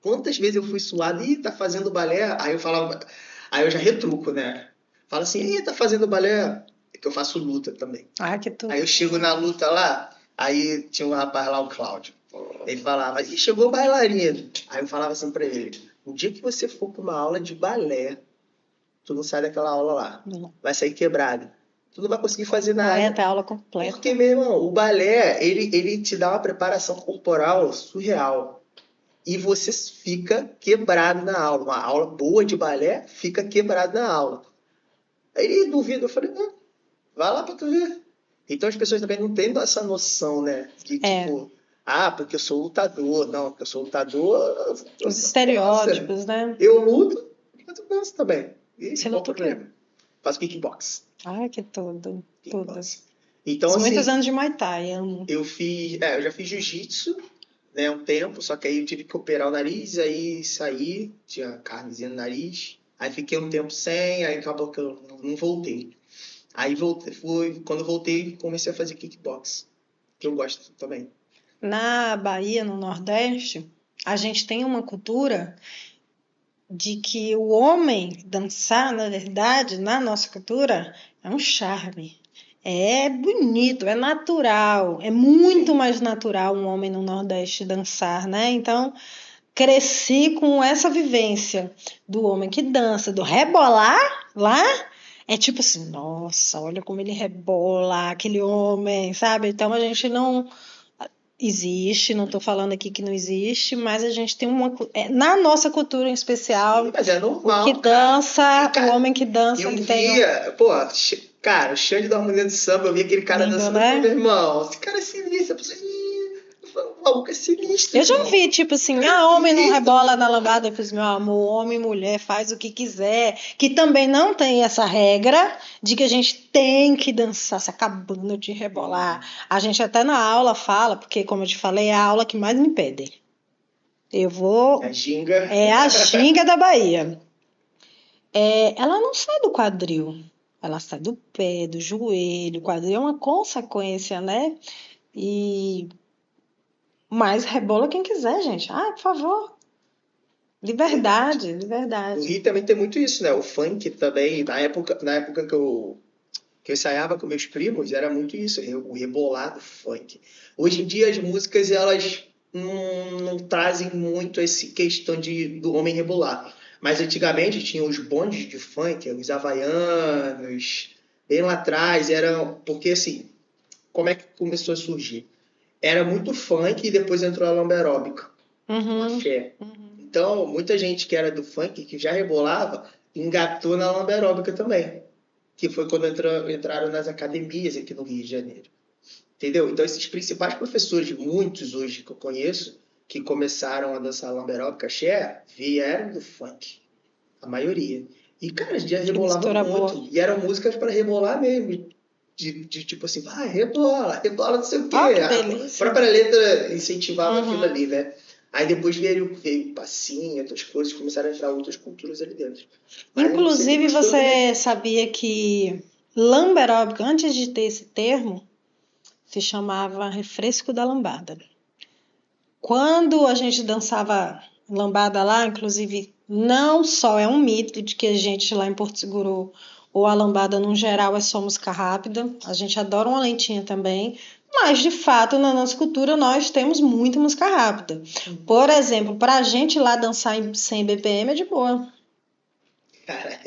Quantas vezes eu fui suado, tá fazendo balé? Aí eu já retruco, né? Fala assim, tá fazendo balé? É que eu faço luta também. Que tudo. Aí eu chego na luta lá, aí tinha um rapaz lá, o Cláudio. Ele falava, chegou bailarino. Aí eu falava assim pra ele, o dia que você for pra uma aula de balé, tu não sai daquela aula lá. Não. Vai sair quebrado. Tu não vai conseguir fazer nada. Vai até a aula completa. Porque, meu irmão, o balé, ele te dá uma preparação corporal surreal. E você fica quebrado na aula. Uma aula boa de balé fica quebrado na aula. Aí ele duvidou, eu falei, não, vai lá pra tu ver. Então as pessoas também não têm essa noção, né? De tipo, porque eu sou lutador. Não, porque eu sou lutador. Os estereótipos, né? Eu luto, mas eu danço também. E você luta o quê? Faço kickbox. Que tudo. Então, muitos anos de Muay Thai, amo. Eu já fiz jiu-jitsu, né, um tempo, só que aí eu tive que operar o nariz, aí saí, tinha carnezinha no nariz. Aí fiquei um tempo sem, aí acabou que eu não voltei. Aí quando eu voltei, comecei a fazer kickbox, que eu gosto também. Na Bahia, no Nordeste, a gente tem uma cultura de que o homem dançar, na verdade, na nossa cultura, é um charme. É bonito, é natural, é muito mais natural um homem no Nordeste dançar, né? Então, cresci com essa vivência do homem que dança, do rebolar lá, é tipo assim, nossa, olha como ele rebola, aquele homem, sabe? Então a gente não existe, não estou falando aqui que não existe, mas a gente tem na nossa cultura em especial, mas é normal, o que dança, cara, o homem que dança, ele tem... Cara, o Xande da Harmonia do Samba, eu vi aquele cara dançando, né? Meu irmão, esse cara é sinistro, O maluco é sinistro. Eu já vi, tipo assim, homem não rebola na lambada. Eu fiz, meu amor, homem e mulher faz o que quiser. Que também não tem essa regra de que a gente tem que dançar, se acabando de rebolar. A gente até na aula fala, porque como eu te falei, é a aula que mais me pedem. Eu vou... A ginga. É a ginga da Bahia. Ela não sai do quadril. Ela sai do pé, do joelho. O quadril é uma consequência, né? Mas rebola quem quiser, gente. Por favor. Liberdade, No liberdade. Rio também tem muito isso, né? O funk também, na época que eu ensaiava com meus primos, era muito isso, o rebolado funk. Hoje em dia as músicas, elas não trazem muito essa questão do homem rebolar. Mas antigamente tinha os bondes de funk, os havaianos, bem lá atrás, porque assim, como é que começou a surgir? Era muito funk e depois entrou a lamba aeróbica, o axé. Então, muita gente que era do funk, que já rebolava, engatou na lamba aeróbica também. Que foi quando entraram nas academias aqui no Rio de Janeiro. Entendeu? Então, esses principais professores, muitos hoje que eu conheço, que começaram a dançar lamba aeróbica, axé, vieram do funk. A maioria. E, cara, já rebolavam muito. Boa. E eram músicas para rebolar mesmo. De tipo assim, vai, rebola, não sei o quê. A própria letra incentivava aquilo ali, né? Aí depois veio passinho, outras coisas, começaram a entrar outras culturas ali dentro. Inclusive, você sabia que lamba aeróbica, antes de ter esse termo, se chamava refresco da lambada. Quando a gente dançava lambada lá, inclusive, não só é um mito de que a gente lá em Porto Seguro, ou a lambada no geral, é só música rápida. A gente adora uma lentinha também. Mas, de fato, na nossa cultura, nós temos muita música rápida. Por exemplo, para a gente lá dançar em 100 BPM é de boa. Cara.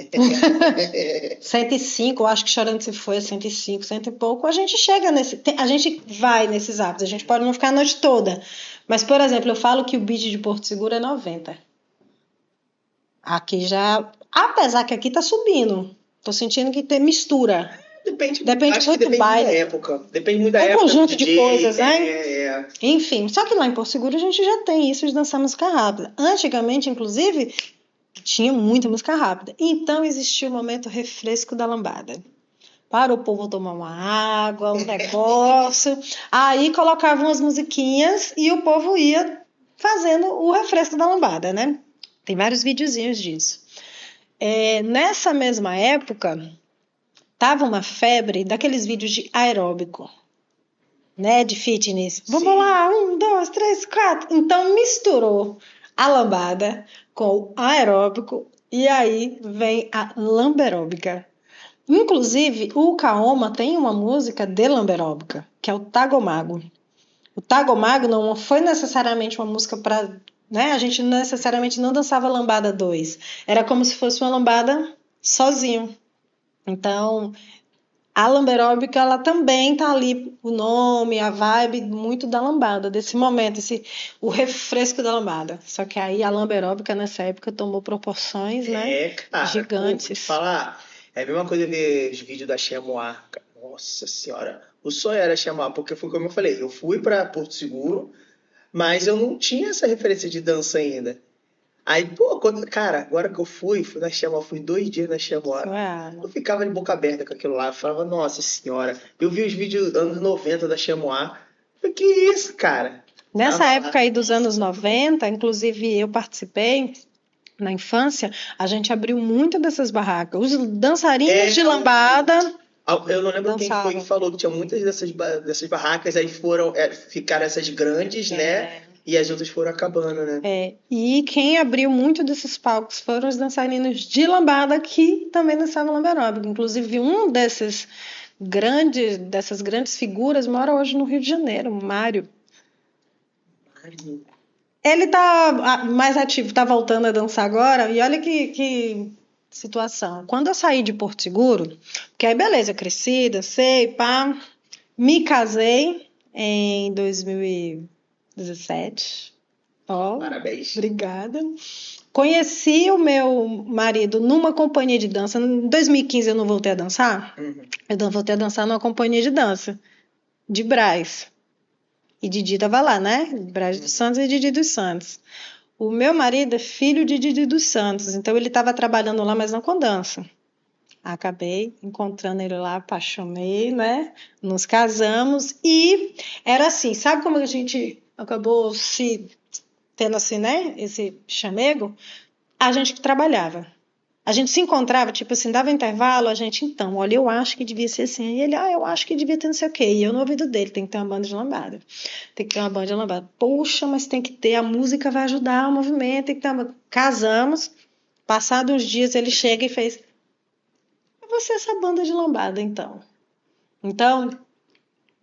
105, eu acho que Chorando Se Foi é 105, 100 e pouco. A gente chega a gente vai nesses hábitos. A gente pode não ficar a noite toda. Mas, por exemplo, eu falo que o beat de Porto Seguro é 90. Aqui já... Apesar que aqui tá subindo. Tô sentindo que tem mistura. Depende muito do baile. Da época. Depende muito da época. É um conjunto de coisas, né? É. Enfim, só que lá em Porto Seguro a gente já tem isso de dançar música rápida. Antigamente, inclusive, tinha muita música rápida. Então existia o momento refresco da lambada. Para o povo tomar uma água, um negócio. Aí colocavam as musiquinhas e o povo ia fazendo o refresco da lambada, né? Tem vários videozinhos disso. Nessa mesma época, tava uma febre daqueles vídeos de aeróbico, né? De fitness. Vamos lá, 1, 2, 3, 4. Então misturou a lambada com o aeróbico e aí vem a lamberóbica. Inclusive, o Kaoma tem uma música de lamberóbica, que é o Tagomago. O Tagomago não foi necessariamente uma música para... Né? A gente necessariamente não dançava lambada 2. Era como se fosse uma lambada sozinho. Então, a lamberóbica, ela também tá ali, o nome, a vibe muito da lambada, desse momento, o refresco da lambada. Só que aí a lamberóbica nessa época tomou proporções, né? Cara, gigantes. Falar, é a mesma coisa ver os vídeos da Chemoá. Nossa senhora, o sonho era Chemoá, porque foi como eu falei, eu fui para Porto Seguro, mas eu não tinha essa referência de dança ainda. Aí, cara, agora que eu fui na Chemoá, fui 2 dias na Chemoá. Eu ficava de boca aberta com aquilo lá, eu falava, nossa senhora. Eu vi os vídeos anos 90 da Chemoá. Falei, que isso, cara? Nessa época aí dos anos 90, inclusive eu participei, na infância, a gente abriu muito dessas barracas. Os dançarinos de lambada... Eu não lembro quem foi que falou que tinha muitas dessas barracas, aí ficaram essas grandes, né? E as outras foram acabando, né? E quem abriu muito desses palcos foram os dançarinos de lambada que também dançavam lamba aeróbica. Inclusive, dessas grandes figuras mora hoje no Rio de Janeiro, o Mário. Ele tá mais ativo, tá voltando a dançar agora, e olha que situação. Quando eu saí de Porto Seguro, porque aí beleza, eu cresci, dancei, pá, me casei em 2017. Parabéns. Obrigada. Conheci o meu marido numa companhia de dança. Em 2015 eu não voltei a dançar. Eu não voltei a dançar numa companhia de dança de Brás. E Didi estava lá, né? Brejo dos Santos e Didi dos Santos. O meu marido é filho de Didi dos Santos, então ele estava trabalhando lá, mas não com dança. Acabei encontrando ele lá, apaixonei, né? Nos casamos e era assim, sabe como a gente acabou se tendo assim, né? Esse chamego? A gente trabalhava. A gente se encontrava, tipo assim, dava intervalo, a gente, então, olha, eu acho que devia ser assim. E ele, eu acho que devia ter não sei o quê. E eu no ouvido dele, tem que ter uma banda de lambada. Tem que ter uma banda de lambada. Poxa, mas tem que ter, a música vai ajudar o movimento, tem que ter uma... Casamos, passados uns dias ele chega e fez, você é essa banda de lambada, então. Então,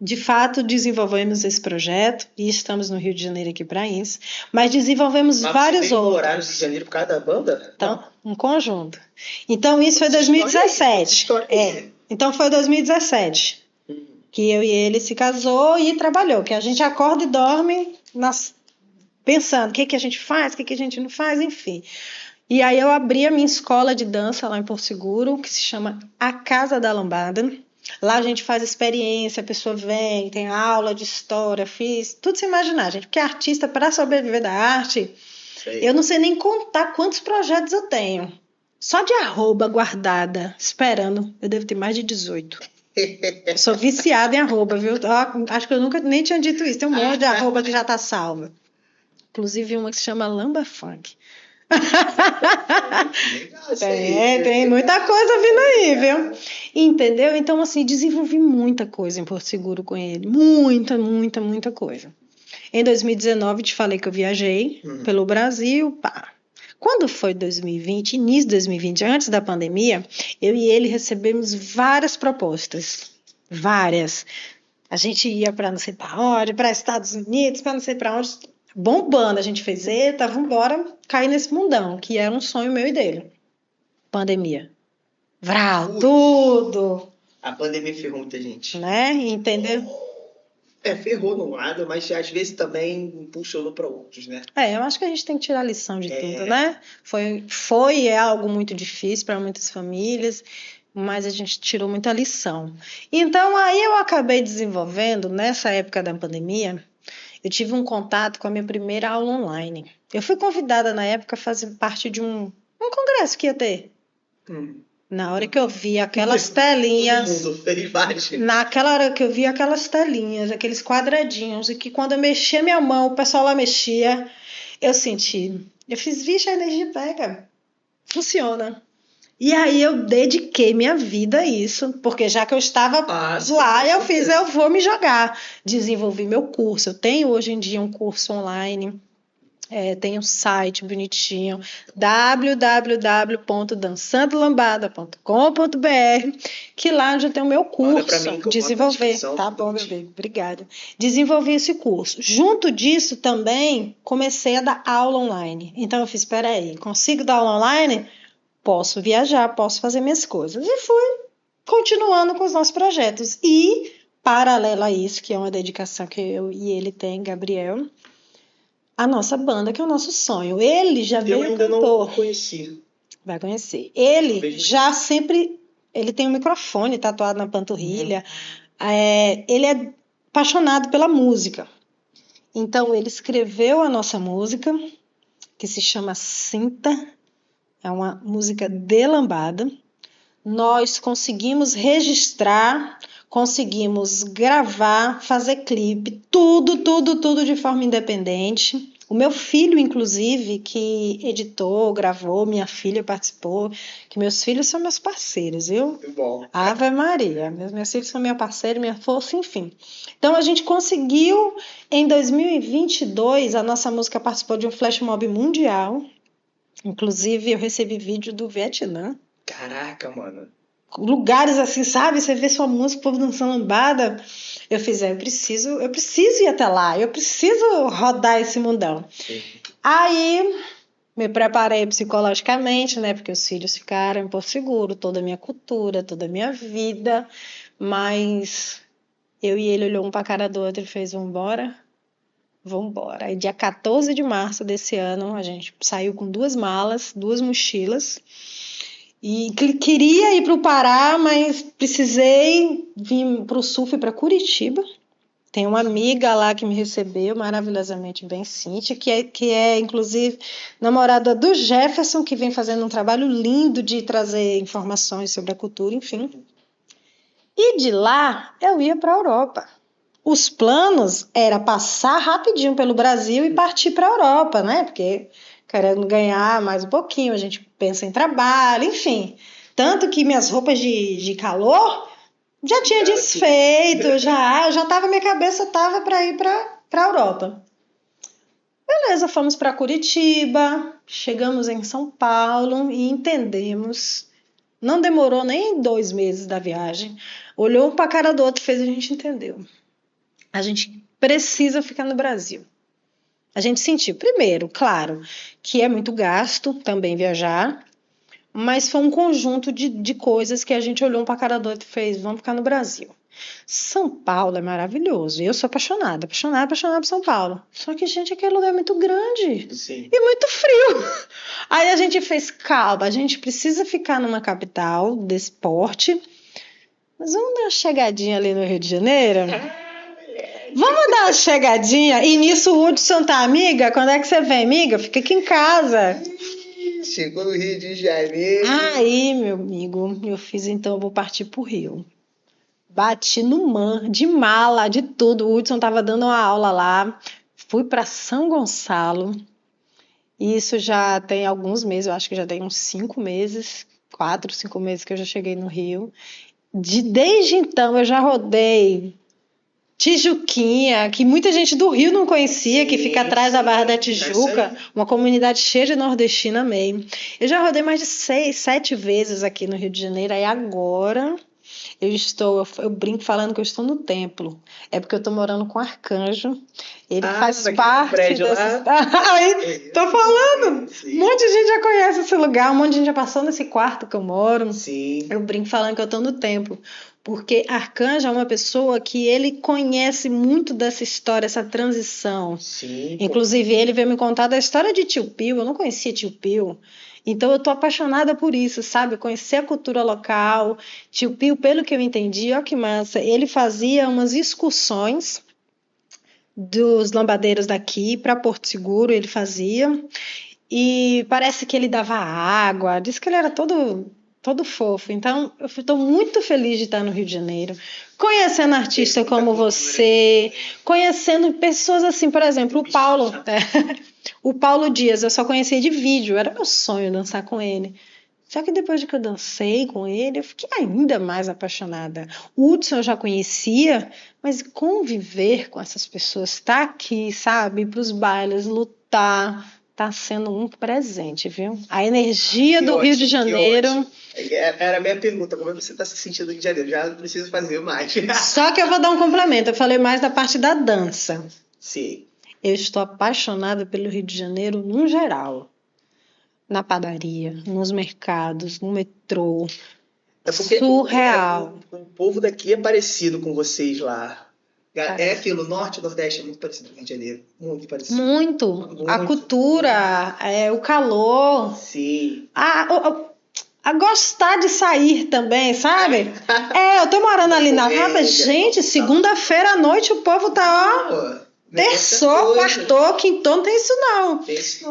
de fato, desenvolvemos esse projeto e estamos no Rio de Janeiro aqui para isso, mas desenvolvemos vários você outros. horário de janeiro por causa da banda? Então, um conjunto. Então, isso foi 2017. Então, foi 2017 que eu e ele se casou e trabalhou, que a gente acorda e dorme pensando o que a gente faz, o que a gente não faz, enfim. E aí eu abri a minha escola de dança lá em Porto Seguro, que se chama A Casa da Lambada. Lá a gente faz experiência, a pessoa vem, tem aula de história, fiz tudo sem imaginar, gente. Porque artista, para sobreviver da arte, eu não sei nem contar quantos projetos eu tenho. Só de arroba guardada, esperando, eu devo ter mais de 18. Eu sou viciada em arroba, viu? Acho que eu nunca nem tinha dito isso. Tem um monte de arroba que já tá salva. Inclusive uma que se chama Lamba Funk. Tem muita coisa vindo aí, viu? Entendeu? Então, assim, desenvolvi muita coisa em Porto Seguro com ele. Muita coisa. Em 2019, te falei que eu viajei pelo Brasil, pá. Quando foi 2020, início de 2020, antes da pandemia, eu e ele recebemos várias propostas. Várias. A gente ia para não sei para onde, para Estados Unidos, para não sei para onde, bombando. A gente fez, eita, vamos embora cair nesse mundão, que era um sonho meu e dele. Pandemia. Vral, tudo. A pandemia ferrou muita gente. Né? Entendeu? Ferrou no lado, mas às vezes também impulsionou para outros, né? Eu acho que a gente tem que tirar lição de tudo, né? Foi algo muito difícil para muitas famílias, mas a gente tirou muita lição. Então, aí eu acabei desenvolvendo, nessa época da pandemia, eu tive um contato com a minha primeira aula online. Eu fui convidada na época a fazer parte de um congresso que ia ter. Na hora que eu vi aquelas telinhas, naquela hora que eu vi aquelas telinhas, aqueles quadradinhos, e que quando eu mexia minha mão, o pessoal lá mexia, eu senti. Eu fiz, vixe, a energia pega. Funciona. E aí eu dediquei minha vida a isso, porque já que eu estava lá, eu vou me jogar. Desenvolvi meu curso. Eu tenho hoje em dia um curso online. Tem um site bonitinho, www.dançandolambada.com.br, que lá onde eu tenho o meu curso, desenvolver. Tá bom, bebê, obrigada. Desenvolvi esse curso. Junto disso também comecei a dar aula online. Então eu fiz, espera aí, consigo dar aula online? Posso viajar, posso fazer minhas coisas. E fui continuando com os nossos projetos. E, paralelo a isso, que é uma dedicação que eu e ele tem, Gabriel, a nossa banda, que é o nosso sonho. Ele já veio cantor. Eu ainda não conheci. Vai conhecer. Ele já sempre... Ele tem um microfone tatuado na panturrilha. Ele é apaixonado pela música. Então, ele escreveu a nossa música, que se chama Sinta. É uma música de lambada. Nós conseguimos registrar, conseguimos gravar, fazer clipe, tudo de forma independente. O meu filho, inclusive, que editou, gravou, minha filha participou, que meus filhos são meus parceiros, viu? Que bom. Ave Maria, meus filhos são minha parceira, minha força, enfim. Então, a gente conseguiu, em 2022, a nossa música participou de um flash mob mundial. Inclusive, eu recebi vídeo do Vietnã. Caraca, mano. Lugares assim, sabe? Você vê sua música, o povo dançando lambada. Eu fiz, eu preciso ir até lá, eu preciso rodar esse mundão. Sim. Aí, me preparei psicologicamente, né? Porque os filhos ficaram em Porto Seguro, toda a minha cultura, toda a minha vida. Mas eu e ele olhou um pra cara do outro e fez, vambora. Aí, dia 14 de março desse ano, a gente saiu com 2 malas, 2 mochilas. E queria ir para o Pará, mas precisei vir para o sul, fui para Curitiba. Tem uma amiga lá que me recebeu maravilhosamente bem, Cíntia, que é, inclusive, namorada do Jefferson, que vem fazendo um trabalho lindo de trazer informações sobre a cultura, enfim. E de lá, eu ia para a Europa. Os planos era passar rapidinho pelo Brasil e partir para a Europa, né? Porque querendo ganhar mais um pouquinho, a gente pensa em trabalho, enfim. Tanto que minhas roupas de calor já tinha desfeito, já tava, minha cabeça estava para ir para a Europa. Beleza, fomos para Curitiba, chegamos em São Paulo e entendemos. Não demorou nem 2 meses da viagem. Olhou um para a cara do outro e fez a gente entendeu. A gente precisa ficar no Brasil. A gente sentiu, primeiro, claro, que é muito gasto também viajar, mas foi um conjunto de coisas que a gente olhou um para a cara do outro e fez, vamos ficar no Brasil. São Paulo é maravilhoso. Eu sou apaixonada por São Paulo. Só que, gente, aquele lugar é muito grande. Sim. E muito frio. Aí a gente fez, calma, a gente precisa ficar numa capital desse porte, mas vamos dar uma chegadinha ali no Rio de Janeiro? Vamos dar uma chegadinha? E nisso o Hudson tá, amiga, quando é que você vem? Amiga, fica aqui em casa. Chegou no Rio de Janeiro. Aí, meu amigo, eu fiz, então eu vou partir pro Rio. Bati no MAN, de mala, de tudo. O Hudson tava dando uma aula lá. Fui para São Gonçalo. E isso já tem alguns meses, eu acho que já tem uns 5 meses, 4, 5 meses que eu já cheguei no Rio. Desde então eu já rodei Tijuquinha, que muita gente do Rio não conhecia, que fica atrás da Barra da Tijuca, uma comunidade cheia de nordestina meio. Eu já rodei mais de 6, 7 vezes aqui no Rio de Janeiro, aí agora eu brinco falando que eu estou no templo. É porque eu estou morando com o Arcanjo. Ele faz parte dessa. Aí, tô falando. Sim. Um monte de gente já conhece esse lugar, um monte de gente já passou nesse quarto que eu moro. Sim. Eu brinco falando que eu estou no templo. Porque Arcanjo é uma pessoa que ele conhece muito dessa história, essa transição. Sim. Inclusive, ele veio me contar da história de Tio Pio. Eu não conhecia Tio Pio. Então, eu tô apaixonada por isso, sabe? Conhecer a cultura local. Tio Pio, pelo que eu entendi, ó que massa, ele fazia umas excursões dos lambadeiros daqui para Porto Seguro, ele fazia. E parece que ele dava água, disse que ele era todo fofo. Então, eu estou muito feliz de estar no Rio de Janeiro, conhecendo artistas como você, conhecendo pessoas assim, por exemplo, o Paulo. O Paulo Dias, eu só conhecia de vídeo, era meu sonho dançar com ele. Só que depois de que eu dancei com ele, eu fiquei ainda mais apaixonada. O Hudson eu já conhecia, mas conviver com essas pessoas, estar aqui, sabe, para os bailes, lutar, tá sendo um presente, viu? A energia do Rio de Janeiro. Era a minha pergunta, como você está se sentindo no Rio de Janeiro? Já não preciso fazer mais. Só que eu vou dar um complemento, eu falei mais da parte da dança. Sim. Eu estou apaixonada pelo Rio de Janeiro no geral. Na padaria, nos mercados, no metrô. É porque surreal. O povo daqui é parecido com vocês lá. É aquilo, norte e nordeste é muito parecido com o Rio de Janeiro. Muito parecido. Muito. A cultura, o calor. Sim. A gostar de sair também, sabe? Eu tô morando ali na Rapa. Gente, segunda-feira à noite o povo tá, ó... Terçou, quartou, quintou, não tem isso não.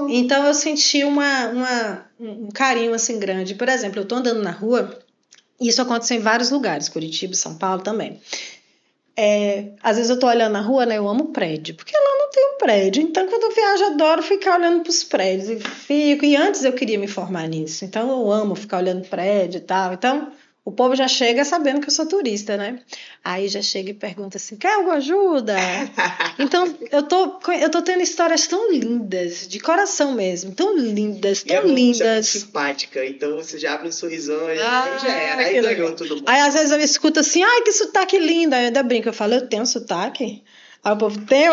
Então eu senti um carinho assim grande. Por exemplo, eu tô andando na rua, e isso aconteceu em vários lugares, Curitiba, São Paulo também. Às vezes eu tô olhando na rua, né? Eu amo prédio, porque lá não tem um prédio. Então, quando eu viajo, eu adoro ficar olhando pros prédios. E antes eu queria me formar nisso. Então, eu amo ficar olhando prédio e tal. Então, o povo já chega sabendo que eu sou turista, né? Aí já chega e pergunta assim, quer alguma ajuda? Então, eu tô tendo histórias tão lindas, de coração mesmo, tão lindas, tão lindas. Você é simpática, então você já abre um sorrisão, aí já era, aí ganhou tudo bom. Aí às vezes eu escuto assim, ai, que sotaque lindo, aí eu ainda brinco, eu falo, eu tenho sotaque? Aí o povo tem.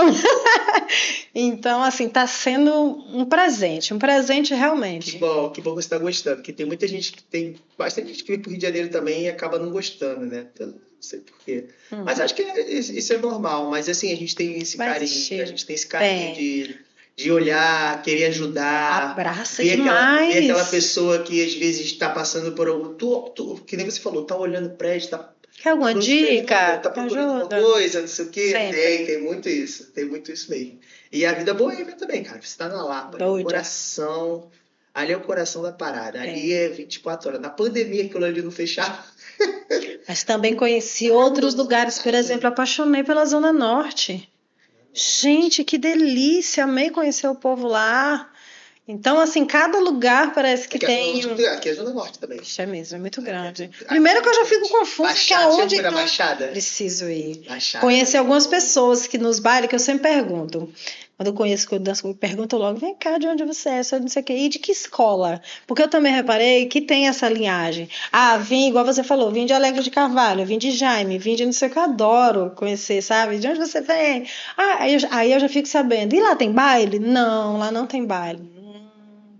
Então, assim, tá sendo um presente realmente. Que bom que você tá gostando, porque tem muita gente bastante gente que vem pro Rio de Janeiro também e acaba não gostando, né? Eu não sei porquê. Mas acho que isso é normal, mas assim, a gente tem esse carinho, de olhar, querer ajudar. Abraça ver demais. Ver aquela pessoa que às vezes está passando por algo, que nem você falou, tá olhando prédio, tá Quer alguma dica? Tá Me procurando alguma ajuda? coisa, não sei o quê? Sempre. Tem muito isso mesmo. E a vida boêmia também, cara. Você tá na Lapa, ali, o Doida. coração. Ali é o coração da parada. Ali É. é 24 horas. Na pandemia, aquilo ali não fechava. Mas também conheci outros lugares, por exemplo, apaixonei pela Zona Norte. Gente, que delícia! Amei conhecer o povo lá. Então, assim, cada lugar parece que Aqui é Zona tem Norte, um. aqui é Zona Norte também. Ixi, é mesmo, é muito grande. Aqui Primeiro é que eu já fico gigante. confusa, que Baixada, você aonde foi que na eu Baixada? preciso ir. Baixada. Conheci algumas pessoas que nos bailes, que eu sempre pergunto. Quando eu conheço que eu danço, eu pergunto logo, vem cá, de onde você é? Sou de não sei o quê. E de que escola? Porque eu também reparei que tem essa linhagem. Ah, vim, igual você falou, vim de Alegre de Carvalho, vim de Jaime, vim de não sei o que, eu adoro conhecer, sabe? De onde você vem? Ah, aí eu já fico sabendo. E lá tem baile? Não, lá não tem baile.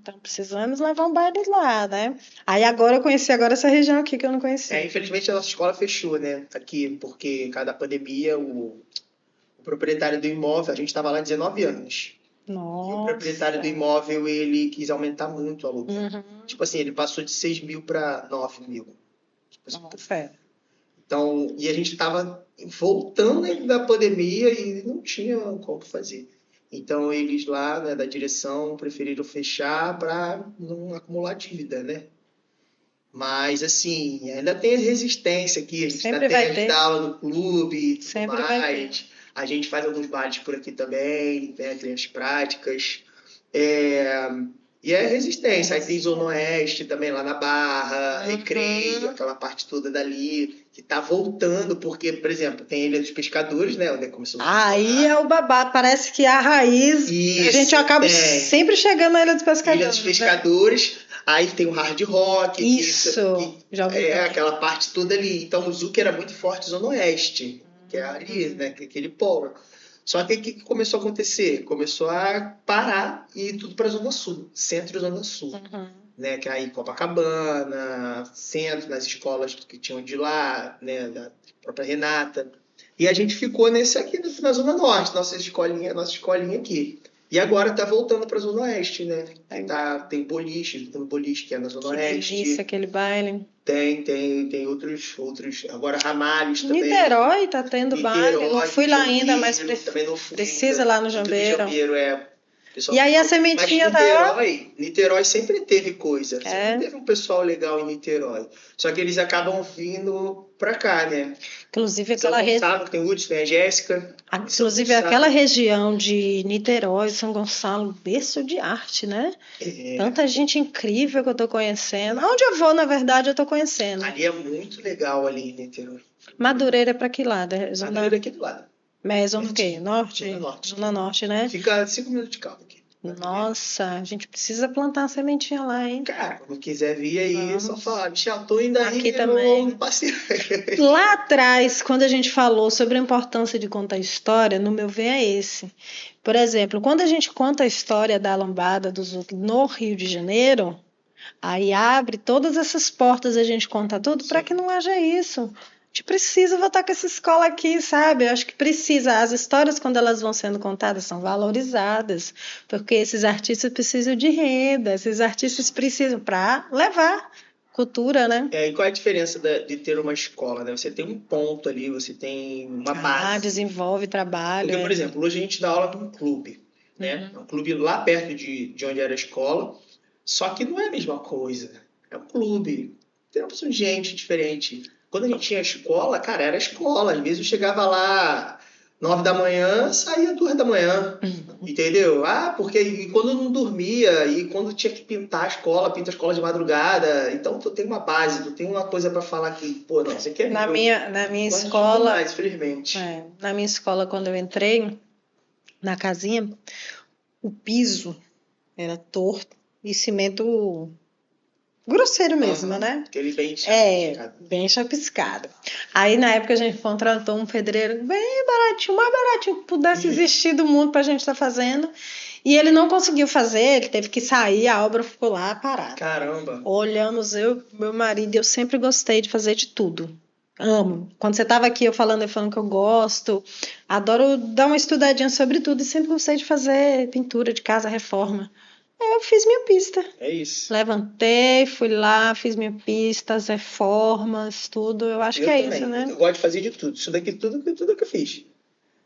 Então precisamos levar um baile lá, né? Aí agora eu conheci agora essa região aqui que eu não conhecia. Infelizmente a nossa escola fechou, né? Aqui, porque cada pandemia, o proprietário do imóvel, a gente estava lá 19 anos. E o proprietário do Nossa. imóvel, ele quis aumentar muito o aluguel. Uhum. Tipo assim, ele passou de 6 mil para 9 mil. Tipo assim, Nossa. então, e a gente estava voltando ainda da pandemia e não tinha como fazer. Então, eles lá, né, da direção, preferiram fechar para não acumular dívida, né? Mas, assim, ainda tem resistência aqui. A gente ainda Sempre tem vai as ter. aula no clube e tudo Sempre vai ter. mais. A gente faz alguns bailes por aqui também, né? Tem as práticas. É, e é resistência. Aí tem Zona Oeste também lá na Barra, Recreio, aquela parte toda dali, que tá voltando, porque, por exemplo, tem a Ilha dos Pescadores, né? Onde começou a Aí é o babado. Parece que a raiz. A gente Isso, acaba tem. sempre chegando na Ilha dos Pescadores. Ilha dos Pescadores, aí tem o hard rock, Isso, já ouvi é também. aquela parte toda ali. Então o Zuc era muito forte Zona Oeste, que é ali, né? Aquele polo. Só que o que começou a acontecer? Começou a parar e ir tudo para a Zona Sul, Centro e Zona Sul. Né, que aí Copacabana, centro, nas escolas que tinham de lá, né, da própria Renata. E a gente ficou nesse aqui na Zona Norte, nossa escolinha aqui. E agora tá voltando para a Zona Oeste, né? Tem boliche que é na Zona Oeste. Delícia, aquele baile. Tem outros. Agora Ramalhos também. Niterói tá tendo baile. Não fui lá ainda, mas também não fui precisa ainda. lá no Jambeiro. Jambeiro pessoal, E aí a sementinha mas Niterói sempre teve coisa. É. Sempre teve um pessoal legal em Niterói. Só que eles acabam vindo pra cá, né? Inclusive São aquela Gonçalo, tem o Hudson, tem a Jéssica. Inclusive aquela região de Niterói, São Gonçalo, berço de arte, né? Tanta gente incrível que eu tô conhecendo. Onde eu vou, na verdade, eu tô conhecendo. Ali é muito legal ali em Niterói. Madureira é pra que lado? Madureira é aqui do lado. Mas zona o quê? Norte? Zona Norte. Zona Norte, né? Fica 5 minutos de carro aqui. Nossa, a gente precisa plantar uma sementinha lá, hein? Cara, quando quiser vir aí, é só falar. Michel, tô indo aí. Aqui também. Passeio. Lá atrás, quando a gente falou sobre a importância de contar história, no meu ver é esse. Por exemplo, quando a gente conta a história da lambada do Zuc no Rio de Janeiro, aí abre todas essas portas, a gente conta tudo para que não haja isso. A gente precisa voltar com essa escola aqui, sabe? Eu acho que precisa. As histórias, quando elas vão sendo contadas, são valorizadas, porque esses artistas precisam de renda, esses artistas precisam para levar cultura, né? E qual é a diferença de ter uma escola, né? Você tem um ponto ali, você tem uma base. Desenvolve trabalho. Porque, por exemplo, hoje a gente dá aula num clube, né? É um clube lá perto de onde era a escola, só que não é a mesma coisa. É um clube, tem uma opção de gente diferente. Quando a gente tinha escola, cara, era escola. Às vezes eu chegava lá 9 da manhã, saía 2 da manhã. Entendeu? Porque quando eu não dormia, e quando tinha que pinta a escola de madrugada. Então tu tem uma base, tu tem uma coisa para falar aqui. Pô, não, você quer na minha escola. Mais, felizmente. Na minha escola, quando eu entrei na casinha, o piso era torto e cimento grosseiro mesmo, né? Aquele bem chapiscado. Bem chapiscado. Aí, na época, a gente contratou um pedreiro bem baratinho, mais baratinho que pudesse existir do mundo pra gente estar fazendo. E ele não conseguiu fazer, ele teve que sair, a obra ficou lá parada. Caramba! Olhamos, meu marido, eu sempre gostei de fazer de tudo. Amo. Quando você estava aqui, eu falando que eu gosto, adoro dar uma estudadinha sobre tudo e sempre gostei de fazer pintura de casa, reforma. Eu fiz minha pista. É isso. Levantei, fui lá, fiz minha pista, as reformas, tudo. Eu acho que é também. isso, né? Eu gosto de fazer de tudo. Isso daqui, tudo que eu fiz.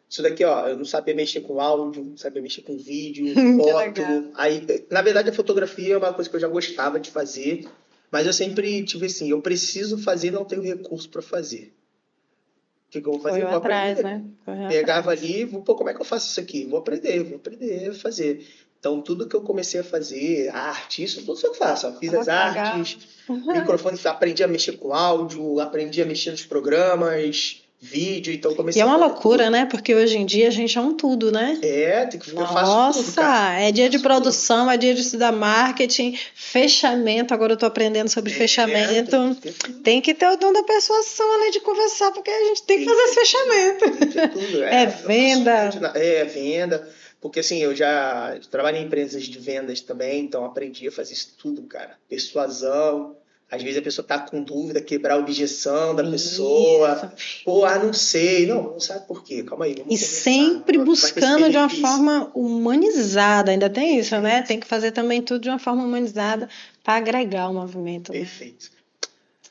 Isso daqui, ó, eu não sabia mexer com áudio, não sabia mexer com vídeo, Que foto. legal. Aí, na verdade, a fotografia é uma coisa que eu já gostava de fazer, mas eu sempre tive assim, eu preciso fazer, não tenho recurso para fazer. O que eu vou fazer? Correu Vou atrás, aprender. né? Correu Pegava atrás. ali, pô, como é que eu faço isso aqui? Vou aprender a fazer. Então, tudo que eu comecei a fazer, arte, isso tudo eu faço. Eu fiz Ah, as que legal. artes, microfone, aprendi a mexer com áudio, aprendi a mexer nos programas, vídeo, então E comecei é a uma fazer loucura, tudo. né? Porque hoje em dia a gente é um tudo, né? Eu faço tudo, cara. Nossa, é dia de Faço tudo. produção, é dia de estudar marketing, fechamento. Agora eu tô aprendendo sobre fechamento. Tem que ter tudo. Tem que ter o dom da persuasão ali de conversar, porque a gente tem que fazer esse fechamento. Tem que ter tudo. É Eu faço venda. vídeo venda. Porque assim, eu já trabalhei em empresas de vendas também, então aprendi a fazer isso tudo, cara. Persuasão. Às vezes a pessoa tá com dúvida, quebrar a objeção da pessoa. Isso. Pô, não sei. Não sabe por quê. Calma aí, vamos E conversar. sempre Vai ter esse buscando de uma benefício. forma humanizada, ainda tem isso, né? Tem que fazer também tudo de uma forma humanizada para agregar o movimento, né? Perfeito.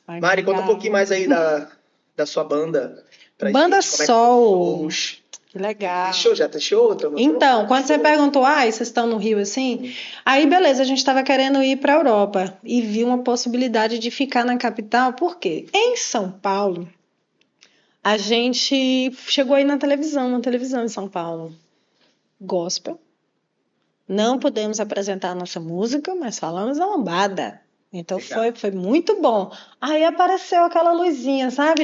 Pra Mari, conta um agregar. pouquinho mais aí da sua banda. Pra Banda gente, como é que Sol. shows? Que legal. Tem show? Já tem show? Então, quando você perguntou, vocês estão no Rio assim? Aí, beleza, a gente estava querendo ir para a Europa e viu uma possibilidade de ficar na capital, por quê? Em São Paulo, a gente chegou aí na televisão em São Paulo, gospel. Não podemos apresentar a nossa música, mas falamos a lambada. Então Legal. foi muito bom. Aí apareceu aquela luzinha, sabe?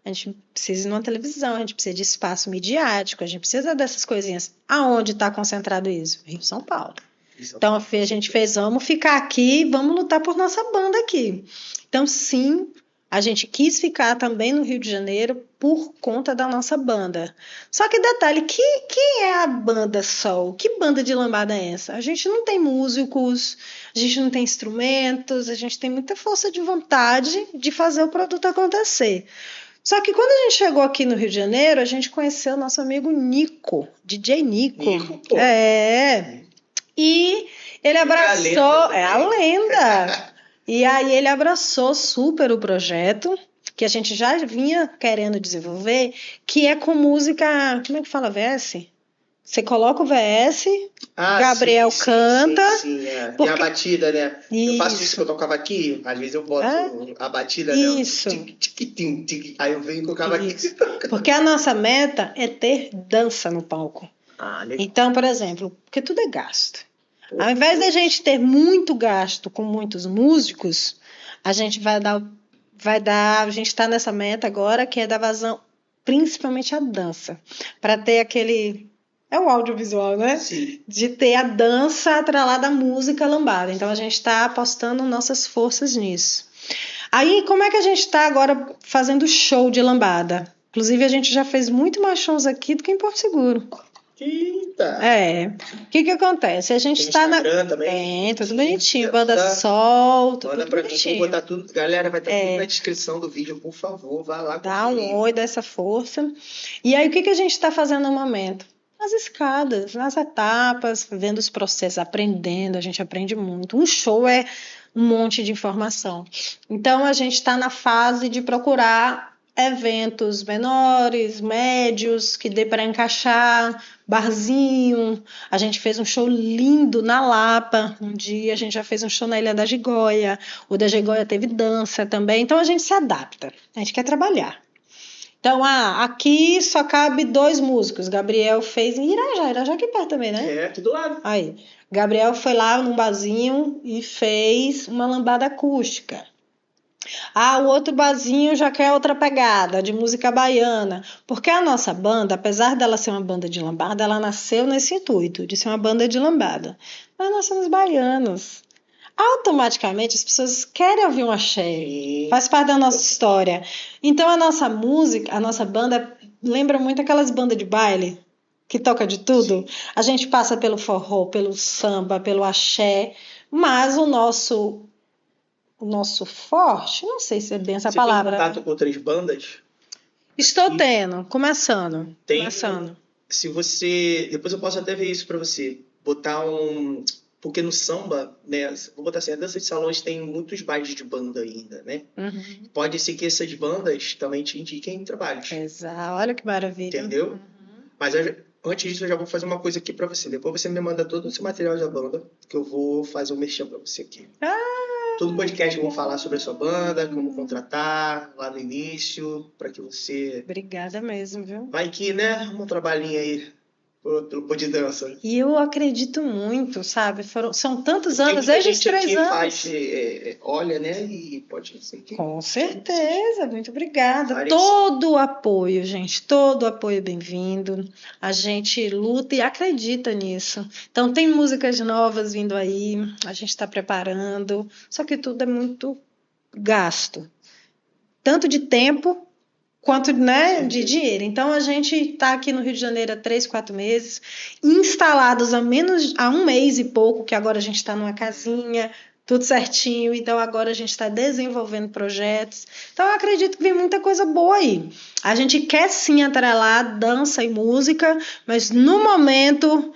A gente precisa ir numa televisão, a gente precisa de espaço midiático, a gente precisa dessas coisinhas. Aonde está concentrado isso? Rio, São Paulo. Então a gente fez, vamos ficar aqui, vamos lutar por nossa banda aqui. Então sim, a gente quis ficar também no Rio de Janeiro por conta da nossa banda. Só que detalhe, quem é a banda Sol? Que banda de lambada é essa? A gente não tem músicos, a gente não tem instrumentos, a gente tem muita força de vontade de fazer o produto acontecer. Só que quando a gente chegou aqui no Rio de Janeiro, a gente conheceu o nosso amigo Nico, DJ Nico. Nico, pô. E ele abraçou, é a lenda. E aí ele abraçou super o projeto, que a gente já vinha querendo desenvolver, que é com música, como é que fala VS? Você coloca o VS, Gabriel canta. Sim, é. Porque... Tem a batida, né? Isso. Eu faço isso que eu tocava aqui, às vezes eu boto a batida, isso. Né? Aí eu venho com o cavaquinho. Porque a nossa meta é ter dança no palco. Legal. Então, por exemplo, porque tudo é gasto. Ao invés da gente ter muito gasto com muitos músicos, a gente a gente está nessa meta agora que é dar vazão principalmente à dança, para ter aquele o audiovisual, né? Sim. De ter a dança atrelada à música lambada. Então a gente está apostando nossas forças nisso. Aí como é que a gente está agora fazendo show de lambada? Inclusive a gente já fez muito mais shows aqui do que em Porto Seguro. Eita. O que acontece? A gente está na. Também? Tudo bonitinho. Banda Sol, tudo manda pra bonitinho. mim, vou botar tudo. Galera, vai estar tudo na descrição do vídeo, por favor, vai lá. Dá um oi, dá essa força. E aí, o que a gente está fazendo no momento? As escadas, nas etapas, vendo os processos, aprendendo, a gente aprende muito. Um show é um monte de informação. Então, a gente está na fase de procurar eventos menores, médios, que dê para encaixar, barzinho. A gente fez um show lindo na Lapa um dia, a gente já fez um show na Ilha da Gigoia, o da Gigoia teve dança também, então a gente se adapta, a gente quer trabalhar. Então, aqui só cabe 2 músicos, Gabriel fez em Irajá aqui perto também, né? Aqui do lado. Aí, Gabriel foi lá num barzinho e fez uma lambada acústica. O outro barzinho já quer outra pegada, de música baiana. Porque a nossa banda, apesar dela ser uma banda de lambada, ela nasceu nesse intuito, de ser uma banda de lambada. Mas nós somos baianos. Automaticamente as pessoas querem ouvir um axé. Faz parte da nossa história. Então a nossa música, a nossa banda lembra muito aquelas bandas de baile que toca de tudo. Sim. A gente passa pelo forró, pelo samba, pelo axé, mas o nosso forte, não sei se é bem essa palavra. Você tem contato com outras bandas? Estou tendo, começando. Se você, depois eu posso até ver isso para você. botar um... Porque no samba, né? Vou botar assim, a dança de salões tem muitos bailes de banda ainda, né? Uhum. Pode ser que essas bandas também te indiquem trabalhos, Exato. Olha que maravilha. entendeu? Mas antes disso, eu já vou fazer uma coisa aqui pra você. Depois você me manda todo o seu material da banda, que eu vou fazer um merchan pra você aqui. Todo podcast eu vou falar sobre a sua banda, como contratar lá no início, pra que você... Obrigada mesmo, viu? Vai que, né? Um trabalhinho aí pelo Pô de Dança. E eu acredito muito, sabe? São tantos Tem anos, muita desde os gente 3 aqui anos. faz, olha, né? E pode ser que... Com certeza, muito obrigada. Várias. Todo o apoio, gente, todo o apoio é bem-vindo. A gente luta e acredita nisso. Então, tem músicas novas vindo aí, a gente está preparando, só que tudo é muito gasto, tanto de tempo quanto, né, de dinheiro. Então, a gente está aqui no Rio de Janeiro há 3, 4 meses, instalados há 1 mês e pouco, que agora a gente está numa casinha, tudo certinho. Então, agora a gente está desenvolvendo projetos. Então, eu acredito que vem muita coisa boa aí. A gente quer sim atrelar dança e música, mas no momento,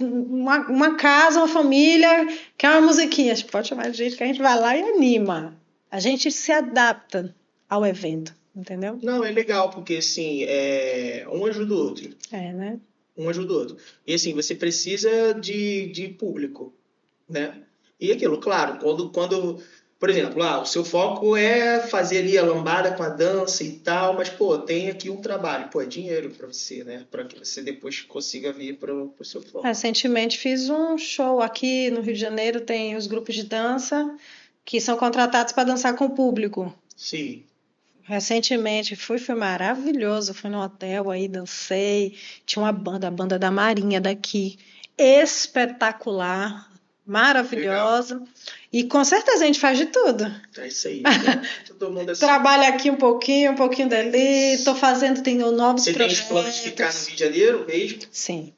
uma casa, uma família, quer uma musiquinha, a gente pode chamar de jeito que a gente vai lá e anima. A gente se adapta ao evento. Entendeu? Não, é legal, porque assim, um ajuda o outro. Né? Um ajuda o outro. E assim, você precisa de público, né? E aquilo, claro, por exemplo, o seu foco é fazer ali a lambada com a dança e tal, mas, pô, tem aqui um trabalho, pô, é dinheiro para você, né? Para que você depois consiga vir pro seu foco. Recentemente fiz um show aqui no Rio de Janeiro, tem os grupos de dança que são contratados para dançar com o público. Sim. Recentemente foi maravilhoso, fui no hotel aí, dancei, tinha a banda da Marinha daqui, espetacular, maravilhosa. Legal. E com certeza a gente faz de tudo. É isso aí. Né? Todo mundo assim. Trabalha aqui um pouquinho dali, estou fazendo, tenho novos projetos. Você tem planos de ficar no Rio de Janeiro mesmo? Sim.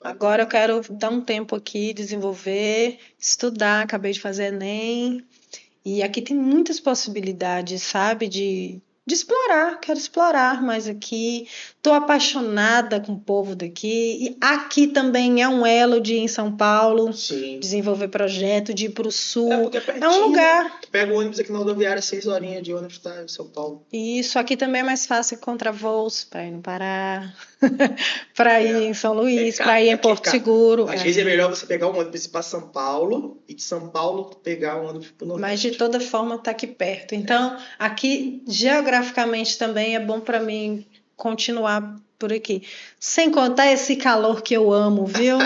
Agora eu quero dar um tempo aqui, desenvolver, estudar, acabei de fazer Enem. E aqui tem muitas possibilidades, sabe, de explorar, quero explorar mais aqui. Estou apaixonada com o povo daqui. E aqui também é um elo de ir em São Paulo, sim, desenvolver projeto, de ir para o sul. Porque é um lugar. Pega o ônibus aqui na rodoviária, 6 horinhas de ônibus, tá em São Paulo. E isso aqui também é mais fácil encontrar voos para ir no Pará, para ir em São Luís, para ir em Porto Seguro. Às vezes é melhor você pegar um ônibus para São Paulo e de São Paulo pegar um ônibus para o Nordeste. Mas de toda forma está aqui perto. Então, aqui geograficamente também é bom para mim continuar por aqui. Sem contar esse calor que eu amo, viu?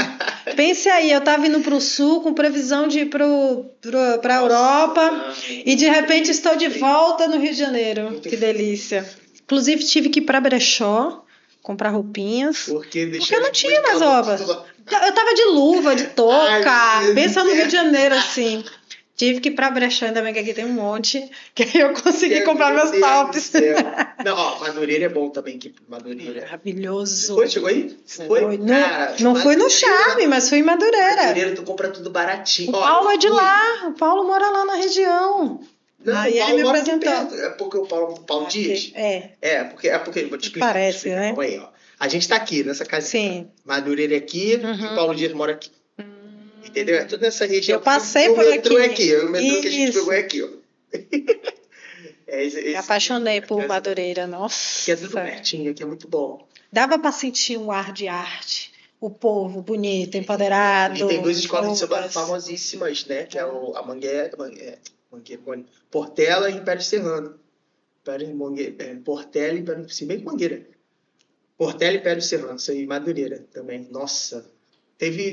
Pense aí, eu estava indo para o sul com previsão de ir para a Europa e de repente estou de volta no Rio de Janeiro. Que delícia. Inclusive tive que ir para brechó comprar roupinhas. Porque não tinha mais roupas. Eu tava de luva, de touca, pensa no Rio de Janeiro assim. Tive que ir pra brechó, ainda bem que aqui tem um monte, que aí eu consegui comprar meus tops. Não, Madureira é bom também, que Madureira. Maravilhoso. Chegou aí? Foi? Não fui no Charme, mas fui em Madureira. Madureira, tu compra tudo baratinho. O Paulo é de lá, o Paulo mora lá na região. Não, aí ele me apresentou. É porque o Paulo Dias? Porque vou te explicar. Parece, né? Calma aí, ó. A gente tá aqui nessa casinha. Sim. Madureira é aqui e o Paulo Dias mora aqui. Entendeu? É tudo nessa região. Eu passei por aqui. O metrô que a gente pegou é aqui, ó. Me apaixonei por Madureira, nossa. Aqui é tudo pertinho, aqui é muito bom. Dava para sentir um ar de arte. O povo bonito, empoderado. E tem 2 escolas de samba famosíssimas, né? Que é a Mangueira, Portela e Império Serrano. Portela e Império, se bem que Mangueira. Portela e Império Serrano, isso aí, Madureira também. Nossa.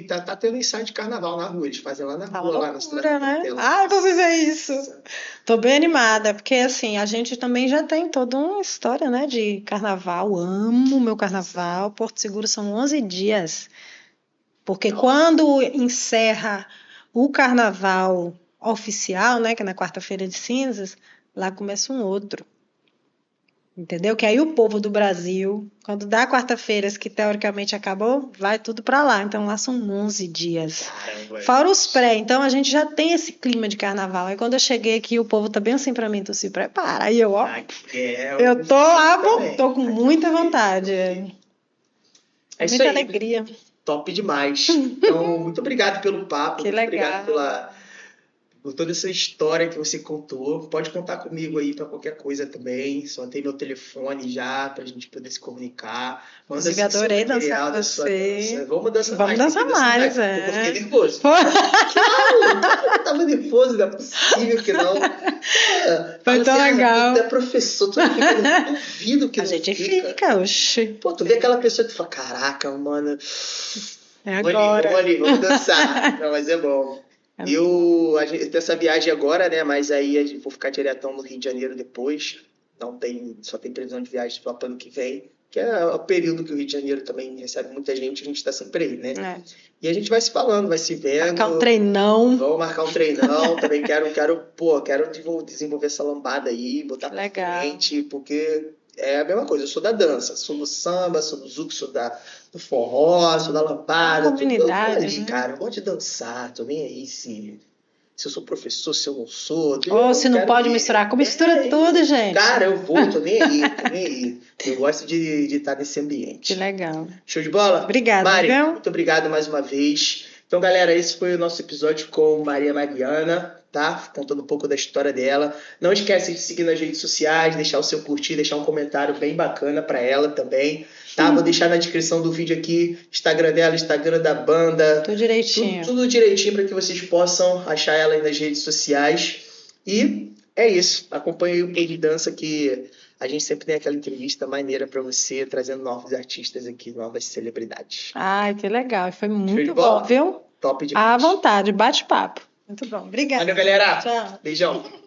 Tá tendo ensaio de carnaval na rua, eles fazem lá na rua, lá na cidade. Né? Eu vou viver isso. Tô bem animada, porque assim, a gente também já tem toda uma história, né, de carnaval. Amo meu carnaval. Porto Seguro são 11 dias. Porque quando encerra o carnaval oficial, né, que é na quarta-feira de cinzas, lá começa um outro. Entendeu? Que aí o povo do Brasil, quando dá quarta-feiras, que teoricamente acabou, vai tudo para lá. Então lá são 11 dias. Caramba. Fora os pré. Então a gente já tem esse clima de carnaval. Aí quando eu cheguei aqui, o povo tá bem assim para mim, tu se prepara. Aí eu, eu tô lá, tô com muita vontade. Muita alegria. top demais. Então, muito obrigado pelo papo, Que muito legal. obrigado por toda essa história que você contou. Pode contar comigo aí para qualquer coisa também. Só tem meu telefone já para a gente poder se comunicar. Manda Inclusive, assim, seu adorei material dançar com da sua você. dança. Vamos dançar Vamos mais. dançar tem que dançar mais, porque eu fiquei é. nervoso. Claro, eu tava nervoso, não é possível que não. Foi tão legal. Tu é professor, tu fica no duvido que A não gente fica. fica, oxi. Pô, tu vê aquela pessoa que tu fala, caraca, mano, É vamos agora. ali, vamos dançar. Não, mas é bom. A gente tem essa viagem agora, né? Mas aí vou ficar diretão no Rio de Janeiro depois. Só tem previsão de viagem só para ano que vem. Que é o período que o Rio de Janeiro também recebe muita gente, a gente está sempre aí, né? É. E a gente vai se falando, vai se vendo. Marcar um treinão. Vamos marcar um treinão. Também quero desenvolver essa lambada aí, botar pra frente, porque é a mesma coisa. Eu sou da dança, sou do samba, sou do zouk, sou do forró, sou da lambada. Comunidade, tudo ali, né? cara. Eu gosto de dançar, tô nem aí se eu sou professor, se eu não sou. Ou se não pode misturar, mistura tudo, gente. Cara, eu vou, tô nem aí. Eu gosto de estar nesse ambiente. Que legal. Show de bola? Obrigada, Mari, viu? muito obrigado mais uma vez. Então, galera, esse foi o nosso episódio com Maria Mariana, tá? Contando um pouco da história dela. Não esquece de seguir nas redes sociais, deixar o seu curtir, deixar um comentário bem bacana pra ela também, tá? Vou deixar na descrição do vídeo aqui, Instagram dela, Instagram da banda. Tudo direitinho. Tudo direitinho para que vocês possam achar ela aí nas redes sociais. E é isso. Acompanhe o Play de Dança, que a gente sempre tem aquela entrevista maneira para você, trazendo novos artistas aqui, novas celebridades. Ai, que legal. Foi muito bom, viu? Top demais. À vontade, bate-papo. Muito bom. Obrigada. Valeu, galera. Tchau. Beijão.